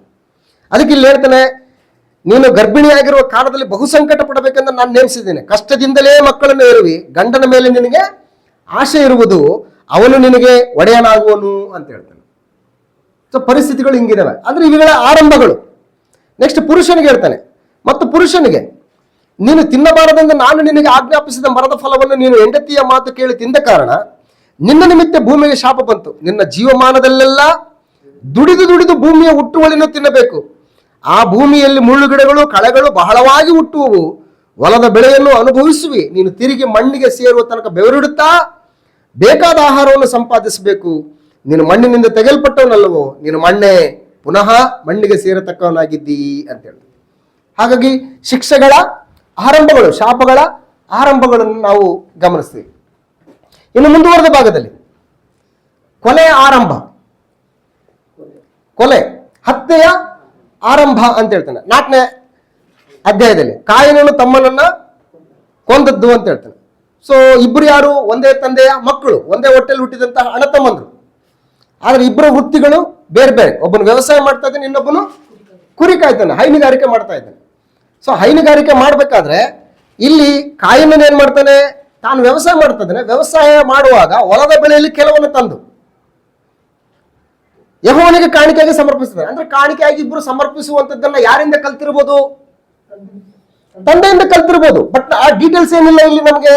ಅದಕ್ಕೆ ಇಲ್ಲಿ ಹೇಳ್ತಾನೆ, ನೀನು ಗರ್ಭಿಣಿಯಾಗಿರುವ ಕಾಲದಲ್ಲಿ ಬಹು ಸಂಕಟ ಪಡಬೇಕೆಂದು ನಾನು ನೇಮಿಸಿದ್ದೇನೆ, ಕಷ್ಟದಿಂದಲೇ ಮಕ್ಕಳನ್ನು ಏರುವಿ, ಗಂಡನ ಮೇಲೆ ನಿನಗೆ ಆಶೆ ಇರುವುದು, ಅವನು ನಿನಗೆ ಒಡೆಯನಾಗುವನು ಅಂತ ಹೇಳ್ತಾನೆ. ಸೊ ಪರಿಸ್ಥಿತಿಗಳು ಹಿಂಗಿದಾವೆ, ಅಂದ್ರೆ ಇವುಗಳ ಆರಂಭಗಳು. ನೆಕ್ಸ್ಟ್ ಪುರುಷನಿಗೆ ಹೇಳ್ತಾನೆ, ಮತ್ತು ಪುರುಷನಿಗೆ, ನೀನು ತಿನ್ನಬಾರದೆಂದು ನಾನು ನಿನಗೆ ಆಜ್ಞಾಪಿಸಿದ ಮರದ ಫಲವನ್ನು ನೀನು ಹೆಂಡತಿಯ ಮಾತು ಕೇಳಿ ತಿಂದ ಕಾರಣ ನಿನ್ನ ನಿಮಿತ್ತ ಭೂಮಿಗೆ ಶಾಪ ಬಂತು. ನಿನ್ನ ಜೀವಮಾನದಲ್ಲೆಲ್ಲ ದುಡಿದು ದುಡಿದು ಭೂಮಿಯ ಹುಟ್ಟುವಳಿಯನ್ನು ತಿನ್ನಬೇಕು. ಆ ಭೂಮಿಯಲ್ಲಿ ಮುಳ್ಳುಗಿಡಗಳು ಕಳೆಗಳು ಬಹಳವಾಗಿ ಹುಟ್ಟುವವು, ಹೊಲದ ಬೆಳೆಯನ್ನು ಅನುಭವಿಸುವಿ. ನೀನು ತಿರುಗಿ ಮಣ್ಣಿಗೆ ಸೇರುವ ತನಕ ಬೆವರಿಡುತ್ತಾ ಬೇಕಾದ ಆಹಾರವನ್ನು ಸಂಪಾದಿಸಬೇಕು. ನೀನು ಮಣ್ಣಿನಿಂದ ತೆಗೆಯಲ್ಪಟ್ಟವನಲ್ಲವೋ, ನೀನು ಮಣ್ಣೆ, ಪುನಃ ಮಣ್ಣಿಗೆ ಸೇರತಕ್ಕವನಾಗಿದ್ದೀ ಅಂತೇಳಿ. ಹಾಗಾಗಿ ಶಿಕ್ಷೆಗಳ ಆರಂಭಗಳು, ಶಾಪಗಳ ಆರಂಭಗಳನ್ನು ನಾವು ಗಮನಿಸ್ತೀವಿ. ಇನ್ನು ಮುಂದುವರೆದ ಭಾಗದಲ್ಲಿ ಕೊಲೆಯ ಆರಂಭ, ಕೊಲೆ ಹತ್ಯೆಯ ಆರಂಭ ಅಂತ ಹೇಳ್ತಾನೆ. 4ನೇ ಅಧ್ಯಾಯದಲ್ಲಿ ಕಾಯಿನನು ತಮ್ಮನನ್ನ ಕೊಂದದ್ದು ಅಂತ ಹೇಳ್ತಾನೆ. ಸೊ ಇಬ್ರು ಯಾರು? ಒಂದೇ ತಂದೆಯ ಮಕ್ಕಳು, ಒಂದೇ ಹೊಟ್ಟೆಯಲ್ಲಿ ಹುಟ್ಟಿದಂತಹ ಅಣ್ಣ ತಮ್ಮಂದ್ರು. ಆದ್ರೆ ಇಬ್ಬರು ವೃತ್ತಿಗಳು ಬೇರೆ ಬೇರೆ. ಒಬ್ಬನು ವ್ಯವಸಾಯ ಮಾಡ್ತಾ ಇದ್ದಾನೆ, ಇನ್ನೊಬ್ಬನು ಕುರಿ ಕಾಯ್ತಾನೆ, ಹೈನುಗಾರಿಕೆ ಮಾಡ್ತಾ ಇದ್ದಾನೆ. ಸೊ ಹೈನುಗಾರಿಕೆ ಮಾಡ್ಬೇಕಾದ್ರೆ ಇಲ್ಲಿ ಕಾಯಿನನು ಏನ್ ಮಾಡ್ತಾನೆ, ತಾನು ವ್ಯವಸಾಯ ಮಾಡ್ತಾ ಇದ್ದಾನೆ. ವ್ಯವಸಾಯ ಮಾಡುವಾಗ ಹೊಲದ ಬೆಳೆಯಲ್ಲಿ ಕೆಲವನ್ನು ತಂದು ಯೆಹೋವನಿಗೆ ಕಾಣಿಕೆಯಾಗಿ ಸಮರ್ಪಿಸ್ತಾರೆ. ಅಂದ್ರೆ ಕಾಣಿಕೆಯಾಗಿ ಇಬ್ರು ಸಮರ್ಪಿಸುವಂತದ್ದನ್ನ ಯಾರಿಂದ ಕಲ್ತಿರ್ಬೋದು? ತಂದೆಯಿಂದ ಕಲ್ತಿರ್ಬೋದು. ಬಟ್ ಆ ಡೀಟೇಲ್ಸ್ ಏನಿಲ್ಲ ಇಲ್ಲಿ ನಮಗೆ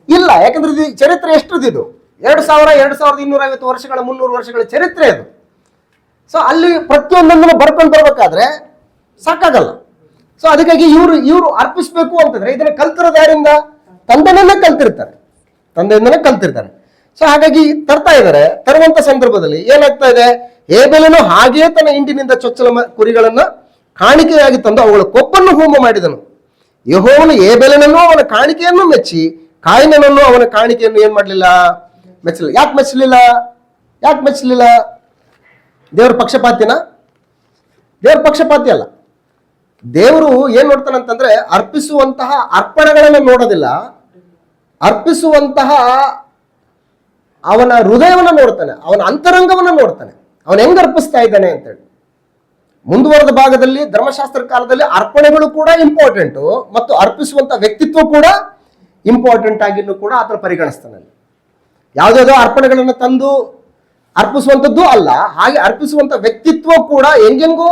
ಇಲ್ಲ. ಯಾಕಂದ್ರೆ ಇದು ಚರಿತ್ರೆ ಎಷ್ಟಿದು? 2250 ವರ್ಷಗಳ 300 ವರ್ಷಗಳ ಚರಿತ್ರೆ ಅದು. ಸೊ ಅಲ್ಲಿ ಪ್ರತಿಯೊಂದನ್ನು ಬರ್ಕೊಂಡು ಬರ್ಬೇಕಾದ್ರೆ ಸಾಕಾಗಲ್ಲ. ಸೊ ಅದಕ್ಕಾಗಿ ಇವರು ಅರ್ಪಿಸ್ಬೇಕು ಅಂತಂದ್ರೆ ಇದನ್ನ ಕಲ್ತಿರೋದು ಯಾರಿಂದ? ತಂದೆಯನ್ನೇ ಕಲ್ತಿರ್ತಾರೆ, ತಂದೆಯಿಂದನೇ ಕಲ್ತಿರ್ತಾರೆ. ಸೊ ಹಾಗಾಗಿ ತರ್ತಾ ಇದ್ದಾರೆ. ತರುವಂತ ಸಂದರ್ಭದಲ್ಲಿ ಏನಾಗ್ತಾ ಇದೆ, ಹೇಬೆಲನು ಹಾಗೆಯೇ ತನ್ನ ಹಿಂಡಿನಿಂದ ಚೊಚ್ಚಲ ಕುರಿಗಳನ್ನ ಕಾಣಿಕೆಯಾಗಿ ತಂದು ಅವುಗಳ ಕೊಬ್ಬನ್ನು ಹೋಮ ಮಾಡಿದನು. ಯೆಹೋವನು ಹೇಬೆಲನನ್ನು ಅವನ ಕಾಣಿಕೆಯನ್ನು ಮೆಚ್ಚಿ ಕಾಯಿನನನ್ನು ಅವನ ಕಾಣಿಕೆಯನ್ನು ಏನ್ ಮಾಡ್ಲಿಲ್ಲ? ಮೆಚ್ಚಲಿಲ್ಲ. ಯಾಕೆ ಮೆಚ್ಚಲಿಲ್ಲ? ಯಾಕೆ ಮೆಚ್ಚಲಿಲ್ಲ? ದೇವ್ರ ಪಕ್ಷಪಾತಿನ? ದೇವ್ರ ಪಕ್ಷಪಾತಿ ಅಲ್ಲ. ದೇವರು ಏನ್ ನೋಡ್ತಾನಂತಂದ್ರೆ ಅರ್ಪಿಸುವಂತಹ ಅರ್ಪಣೆಗಳನ್ನು ನೋಡೋದಿಲ್ಲ, ಅರ್ಪಿಸುವಂತಹ ಅವನ ಹೃದಯವನ್ನು ನೋಡ್ತಾನೆ, ಅವನ ಅಂತರಂಗವನ್ನು ನೋಡ್ತಾನೆ, ಅವನು ಹೆಂಗ್ ಅರ್ಪಿಸ್ತಾ ಇದ್ದಾನೆ ಅಂತೇಳಿ. ಮುಂದುವರೆದ ಭಾಗದಲ್ಲಿ ಧರ್ಮಶಾಸ್ತ್ರ ಕಾಲದಲ್ಲಿ ಅರ್ಪಣೆಗಳು ಕೂಡ ಇಂಪಾರ್ಟೆಂಟು ಮತ್ತು ಅರ್ಪಿಸುವಂತ ವ್ಯಕ್ತಿತ್ವ ಕೂಡ ಇಂಪಾರ್ಟೆಂಟ್ ಆಗಿನೂ ಕೂಡ ಆತರ ಪರಿಗಣಿಸ್ತಾನೆ. ಯಾವುದಾದೋ ಅರ್ಪಣೆಗಳನ್ನು ತಂದು ಅರ್ಪಿಸುವಂಥದ್ದು ಅಲ್ಲ. ಹಾಗೆ ಅರ್ಪಿಸುವಂತ ವ್ಯಕ್ತಿತ್ವ ಕೂಡ ಹೆಂಗೆಂಗೋ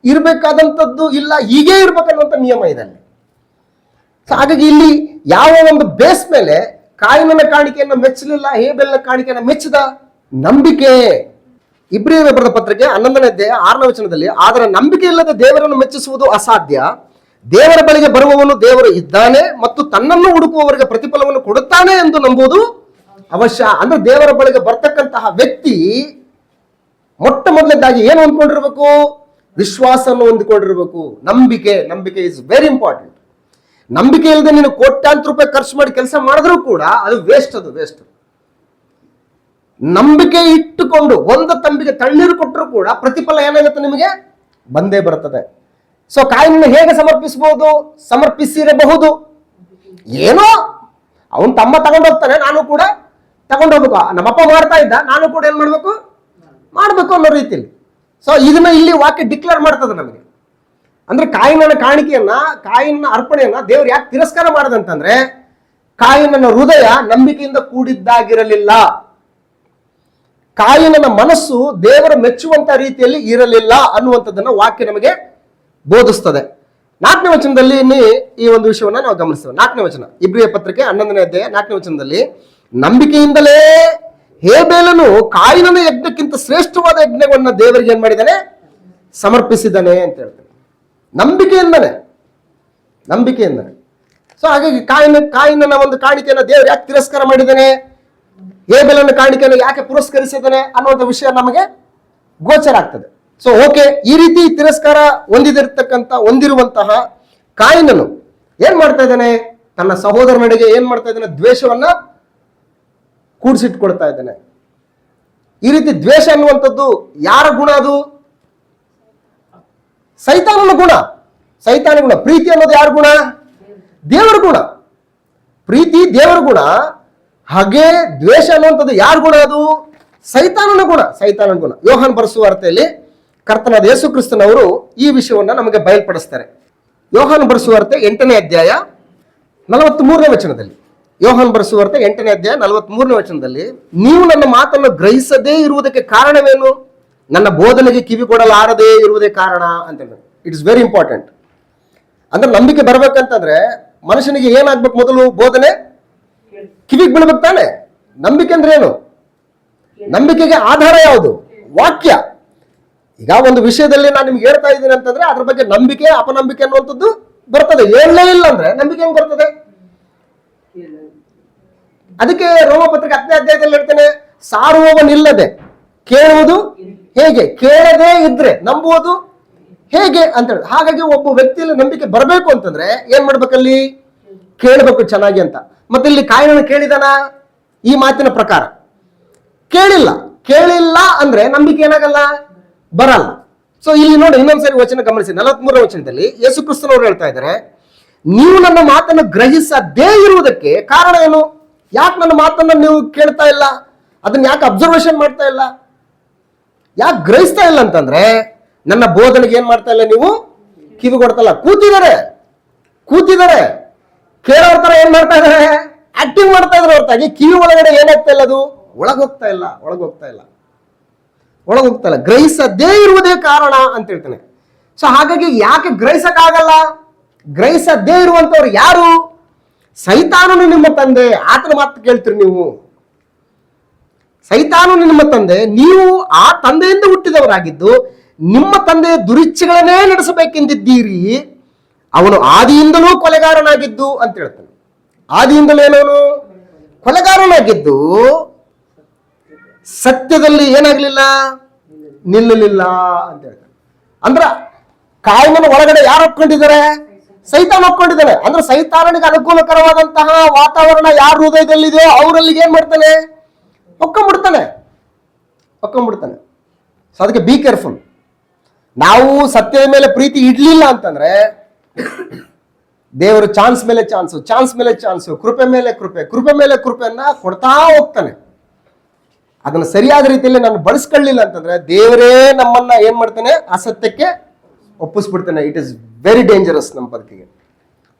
ಇರಬೇಕಾದಂಥದ್ದು ಇಲ್ಲ, ಹೀಗೆ ಇರ್ಬೇಕನ್ನುವಂಥ ನಿಯಮ ಇದೆ ಅಲ್ಲಿ. ಹಾಗಾಗಿ ಇಲ್ಲಿ ಯಾವ ಒಂದು ಬೇಸ್ ಮೇಲೆ ಕಾಯಿನನ ಕಾಣಿಕೆಯನ್ನು ಮೆಚ್ಚಲಿಲ್ಲ, ಹೇಬೆಲ್ನ ಕಾಣಿಕೆಯನ್ನು ಮೆಚ್ಚಿದ? ನಂಬಿಕೆ. ಇಬ್ರಿಯರಿಗೆ ಬರೆದ ಪತ್ರಿಕೆ 11ನೇ ಅಧ್ಯಾಯ 6ನೇ ವಚನದಲ್ಲಿ, ಆದರೆ ನಂಬಿಕೆ ಇಲ್ಲದೆ ದೇವರನ್ನು ಮೆಚ್ಚಿಸುವುದು ಅಸಾಧ್ಯ. ದೇವರ ಬಳಿಗೆ ಬರುವವನು ದೇವರು ಇದ್ದಾನೆ ಮತ್ತು ತನ್ನನ್ನು ಹುಡುಕುವವರಿಗೆ ಪ್ರತಿಫಲವನ್ನು ಕೊಡುತ್ತಾನೆ ಎಂದು ನಂಬುವುದು ಅವಶ್ಯ. ಅಂದ್ರೆ ದೇವರ ಬಳಿಗೆ ಬರ್ತಕ್ಕಂತಹ ವ್ಯಕ್ತಿ ಮೊಟ್ಟ ಮೊದಲನೇದಾಗಿ ಏನು ಹೊಂದ್ಕೊಂಡಿರ್ಬೇಕು? ವಿಶ್ವಾಸವನ್ನು ಹೊಂದಿಕೊಂಡಿರ್ಬೇಕು. ನಂಬಿಕೆ ಇಸ್ ವೆರಿ ಇಂಪಾರ್ಟೆಂಟ್. ನಂಬಿಕೆ ಇಲ್ಲದೆ ನೀನು ಕೋಟ್ಯಾಂತರ ರೂಪಾಯಿ ಖರ್ಚು ಮಾಡಿ ಕೆಲಸ ಮಾಡಿದ್ರೂ ಕೂಡ ಅದು ವೇಸ್ಟ್. ನಂಬಿಕೆ ಇಟ್ಟುಕೊಂಡು ಒಂದು ತಂಬಿಗೆ ತಣ್ಣೀರು ಕೊಟ್ಟರು ಕೂಡ ಪ್ರತಿಫಲ ಏನಾಗುತ್ತೆ? ನಿಮಗೆ ಬಂದೇ ಬರ್ತದೆ. ಸೊ ಕಾಯಿನನ್ನು ಹೇಗೆ ಸಮರ್ಪಿಸಬಹುದು? ಸಮರ್ಪಿಸಿರಬಹುದು. ಏನೋ ಅವನು ತಮ್ಮ ತಗೊಂಡೋಗ್ತಾನೆ, ನಾನು ಕೂಡ ತಗೊಂಡೋಗ್ಬೇಕು. ನಮ್ಮಪ್ಪ ಮಾಡ್ತಾ ಇದ್ದ, ನಾನು ಕೂಡ ಏನ್ ಮಾಡ್ಬೇಕು ಅನ್ನೋ ರೀತಿಯಲ್ಲಿ. ಸೊ ಇದನ್ನ ಇಲ್ಲಿ ವಾಕ್ಯ ಡಿಕ್ಲೇರ್ ಮಾಡ್ತದೆ ನಮಗೆ. ಅಂದ್ರೆ ಕಾಯಿನನ ಕಾಣಿಕೆಯನ್ನ, ಕಾಯಿನ ಅರ್ಪಣೆಯನ್ನ ದೇವರು ಯಾಕೆ ತಿರಸ್ಕಾರ ಮಾಡದಂತಂದ್ರೆ, ಕಾಯಿನನ ಹೃದಯ ನಂಬಿಕೆಯಿಂದ ಕೂಡಿದ್ದಾಗಿರಲಿಲ್ಲ. ಕಾಯಿನನ ಮನಸ್ಸು ದೇವರ ಮೆಚ್ಚುವಂತ ರೀತಿಯಲ್ಲಿ ಇರಲಿಲ್ಲ ಅನ್ನುವಂಥದ್ದನ್ನ ವಾಕ್ಯ ನಮಗೆ ಬೋಧಿಸ್ತದೆ. 4ನೇ ವಚನದಲ್ಲಿ ಈ ಒಂದು ವಿಷಯವನ್ನ ನಾವು ಗಮನಿಸ್ತೇವೆ. 4ನೇ ವಚನ, ಇಬ್ರಿಯ ಪತ್ರಿಕೆ 11ನೇ ಅಧ್ಯಾಯ 4ನೇ ವಚನದಲ್ಲಿ, ನಂಬಿಕೆಯಿಂದಲೇ ಹೇಬೇಲನು ಕಾಯಿನನ ಯಜ್ಞಕ್ಕಿಂತ ಶ್ರೇಷ್ಠವಾದ ಯಜ್ಞವನ್ನ ದೇವರಿಗೆ ಏನ್ ಮಾಡಿದ್ದಾನೆ? ಸಮರ್ಪಿಸಿದ್ದಾನೆ ಅಂತ ಹೇಳ್ತಾನೆ. ನಂಬಿಕೆಯಿಂದನೇ. ಸೊ ಹಾಗಾಗಿ ಕಾಯಿನನ ಒಂದು ಕಾಣಿಕೆಯನ್ನು ದೇವರು ಯಾಕೆ ತಿರಸ್ಕಾರ ಮಾಡಿದ್ದಾನೆ, ಹೇಬೇಲನ ಕಾಣಿಕೆಯನ್ನು ಯಾಕೆ ಪುರಸ್ಕರಿಸಿದ್ದಾನೆ ಅನ್ನುವಂಥ ವಿಷಯ ನಮಗೆ ಗೋಚರ ಆಗ್ತದೆ. ಸೊ ಓಕೆ, ಈ ರೀತಿ ತಿರಸ್ಕಾರ ಹೊಂದಿರುವಂತಹ ಕಾಯಿನನು ಏನ್ ಮಾಡ್ತಾ ಇದ್ದಾನೆ? ತನ್ನ ಸಹೋದರನಿಗೆ ಏನ್ ಮಾಡ್ತಾ ಇದ್ದಾನೆ? ದ್ವೇಷವನ್ನ ಕೂಡಿಸಿಟ್ಕೊಳ್ತಾ ಇದ್ದಾನೆ. ಈ ರೀತಿ ದ್ವೇಷ ಅನ್ನುವಂಥದ್ದು ಯಾರ ಗುಣ? ಅದು ಸೈತಾನನ ಗುಣ. ಪ್ರೀತಿ ಅನ್ನೋದು ಯಾರ ಗುಣ? ದೇವರ ಗುಣ. ಪ್ರೀತಿ ದೇವರ ಗುಣ. ಹಾಗೆ ದ್ವೇಷ ಅನ್ನುವಂಥದ್ದು ಯಾರ ಗುಣ? ಅದು ಸೈತಾನನ ಗುಣ. ಯೋಹಾನ್ ಬರೆಸುವ ವಾರ್ತೆಯಲ್ಲಿ ಕರ್ತನಾದ ಯೇಸು ಕ್ರಿಸ್ತನವರು ಈ ವಿಷಯವನ್ನ ನಮಗೆ ಬಯಲ್ಪಡಿಸ್ತಾರೆ. ಯೋಹಾನ್ ಬರೆಸುವ ವಾರ್ತೆ 8ನೇ ಅಧ್ಯಾಯ 43ನೇ ವಚನದಲ್ಲಿ, ಯೋಹಾನ್ ಬರೆಸುವ ವಾರ್ತೆ 8ನೇ ಅಧ್ಯಾಯ 43ನೇ ವಚನದಲ್ಲಿ, ನೀವು ನನ್ನ ಮಾತನ್ನು ಗ್ರಹಿಸದೇ ಇರುವುದಕ್ಕೆ ಕಾರಣವೇನು? ನನ್ನ ಬೋಧನೆಗೆ ಕಿವಿ ಕೊಡಲಾರದೇ ಇರುವುದೇ ಕಾರಣ ಅಂತ ಹೇಳಿ. It is very important. ಅಂದ್ರೆ ನಂಬಿಕೆ ಬರ್ಬೇಕಂತಂದ್ರೆ ಮನುಷ್ಯನಿಗೆ ಏನಾಗ್ಬೇಕು? ಮೊದಲು ಬೋಧನೆ ಕಿವಿಗೆ ಬೀಳ್ಬೇಕು ತಾನೆ. ನಂಬಿಕೆ ಅಂದ್ರೆ ಏನು? ನಂಬಿಕೆಗೆ ಆಧಾರ ಯಾವುದು? ವಾಕ್ಯ. ಈಗ ಒಂದು ವಿಷಯದಲ್ಲಿ ನಾನು ನಿಮ್ಗೆ ಹೇಳ್ತಾ ಇದ್ದೀನಿ ಅಂತಂದ್ರೆ ಅದ್ರ ಬಗ್ಗೆ ನಂಬಿಕೆ ಅಪನಂಬಿಕೆ ಅನ್ನುವಂಥದ್ದು ಬರ್ತದೆ. ಹೇಳಲೇ ಇಲ್ಲ ಅಂದ್ರೆ ನಂಬಿಕೆ ಹೆಂಗ್ ಬರ್ತದೆ? ಅದಕ್ಕೆ ರೋಮಪತ್ರಿಕೆ 10ನೇ ಅಧ್ಯಾಯದಲ್ಲಿ ಹೇಳ್ತೇನೆ, ಸಾರುವವನಿಲ್ಲದೆ ಕೇಳುವುದು ಹೇಗೆ? ಕೇಳದೇ ಇದ್ರೆ ನಂಬುವುದು ಹೇಗೆ ಅಂತ ಹೇಳಿ. ಹಾಗಾಗಿ ಒಬ್ಬ ವ್ಯಕ್ತಿಯಲ್ಲಿ ನಂಬಿಕೆ ಬರಬೇಕು ಅಂತಂದ್ರೆ ಏನ್ ಮಾಡ್ಬೇಕಲ್ಲಿ? ಕೇಳಬೇಕು ಚೆನ್ನಾಗಿ ಅಂತ. ಮತ್ತೆ ಇಲ್ಲಿ ಕಾಯಿನನ್ನು ಕೇಳಿದಾನ? ಈ ಮಾತಿನ ಪ್ರಕಾರ ಕೇಳಿಲ್ಲ ಅಂದ್ರೆ ನಂಬಿಕೆ ಏನಾಗಲ್ಲ? ಬರಲ್ಲ. ಸೊ ಇಲ್ಲಿ ನೋಡಿ ಇನ್ನೊಂದ್ಸರಿ ವಚನ ಗಮನಿಸಿ. 43ನೇ ವಚನದಲ್ಲಿ ಯೇಸು ಕ್ರಿಸ್ತನವರು ಹೇಳ್ತಾ ಇದ್ದಾರೆ, ನೀವು ನನ್ನ ಮಾತನ್ನು ಗ್ರಹಿಸದೇ ಇರುವುದಕ್ಕೆ ಕಾರಣ ಏನು? ಯಾಕೆ ನನ್ನ ಮಾತನ್ನು ನೀವು ಕೇಳ್ತಾ ಇಲ್ಲ? ಅದನ್ನ ಯಾಕೆ ಅಬ್ಸರ್ವೇಷನ್ ಮಾಡ್ತಾ ಇಲ್ಲ? ಯಾಕೆ ಗ್ರಹಿಸ್ತಾ ಇಲ್ಲ ಅಂತಂದ್ರೆ, ನನ್ನ ಬೋಧನೆಗೆ ಏನ್ ಮಾಡ್ತಾ ಇಲ್ಲ ನೀವು? ಕಿವಿ ಕೊಡ್ತಲ್ಲ. ಕೂತಿದ್ದಾರೆ ಕೇಳೋರ್ ತರ ಏನ್ ಮಾಡ್ತಾ ಇದಾರೆ? ಆಕ್ಟಿಂಗ್ ಮಾಡ್ತಾ ಇದ್ರೆ ಹೊರತಾಗಿ ಕಿವಿ ಒಳಗಡೆ ಏನಾಗ್ತಾ ಇಲ್ಲ? ಅದು ಒಳಗೋಗ್ತಾ ಇಲ್ಲ. ಗ್ರಹಿಸದೇ ಇರುವುದೇ ಕಾರಣ ಅಂತ ಹೇಳ್ತಾನೆ. ಸೊ ಹಾಗಾಗಿ ಯಾಕೆ ಗ್ರಹಿಸಕ್ಕಾಗಲ್ಲ? ಗ್ರಹಿಸದೇ ಇರುವಂತವ್ರು ಯಾರು? ಸೈತಾನನು ನಿಮ್ಮ ತಂದೆ. ಆತನ ಮಾತು ಕೇಳ್ತೀರಿ ನೀವು. ಸೈತಾನನು ನಿಮ್ಮ ತಂದೆ, ನೀವು ಆ ತಂದೆಯಿಂದ ಹುಟ್ಟಿದವರಾಗಿದ್ದು ನಿಮ್ಮ ತಂದೆಯ ದುರಿಚ್ಛೆಗಳನ್ನೇ ನಡೆಸಬೇಕೆಂದಿದ್ದೀರಿ. ಅವನು ಆದಿಯಿಂದಲೂ ಕೊಲೆಗಾರನಾಗಿದ್ದು ಅಂತ ಹೇಳ್ತಾನೆ. ಆದಿಯಿಂದಲೂ ಏನವನು? ಕೊಲೆಗಾರನಾಗಿದ್ದು ಸತ್ಯದಲ್ಲಿ ಏನಾಗ್ಲಿಲ್ಲ? ನಿಲ್ಲಲಿಲ್ಲ ಅಂತ ಹೇಳ್ತಾನೆ. ಅಂದ್ರ ಕಾಯಿನನ ಒಳಗಡೆ ಯಾರು ಒಪ್ಕೊಂಡಿದ್ದಾರೆ? ಸೈತಾನ ಒಪ್ಕೊಂಡಿದ್ದಾನೆ. ಅಂದ್ರೆ ಸೈತಾನನಿಗೆ ಅನುಕೂಲಕರವಾದಂತಹ ವಾತಾವರಣ ಯಾರ ಹೃದಯದಲ್ಲಿದೆಯೋ ಅವರಲ್ಲಿ ಏನ್ ಮಾಡ್ತಾನೆ? ಒಕ್ಕೊಂಡ್ಬಿಡ್ತಾನೆ. ಸೊ ಅದಕ್ಕೆ ಬಿ ಕೇರ್ಫುಲ್. ನಾವು ಸತ್ಯದ ಮೇಲೆ ಪ್ರೀತಿ ಇಡ್ಲಿಲ್ಲ ಅಂತಂದ್ರೆ ದೇವರು ಚಾನ್ಸ್ ಮೇಲೆ ಚಾನ್ಸು, ಕೃಪೆ ಮೇಲೆ ಕೃಪೆಯನ್ನ ಕೊಡ್ತಾ ಹೋಗ್ತಾನೆ. ಅದನ್ನ ಸರಿಯಾದ ರೀತಿಯಲ್ಲಿ ನಾನು ಬಳಸ್ಕೊಳ್ಳಿಲ್ಲ ಅಂತಂದ್ರೆ ದೇವರೇ ನಮ್ಮನ್ನ ಏನ್ ಮಾಡ್ತಾನೆ? ಅಸತ್ಯಕ್ಕೆ ಒಪ್ಪಿಸ್ಬಿಡ್ತಾನೆ. ಇಟ್ ಇಸ್ ವೆರಿ ಡೇಂಜರಸ್ ನಮ್ಮ ಬದುಕಿಗೆ.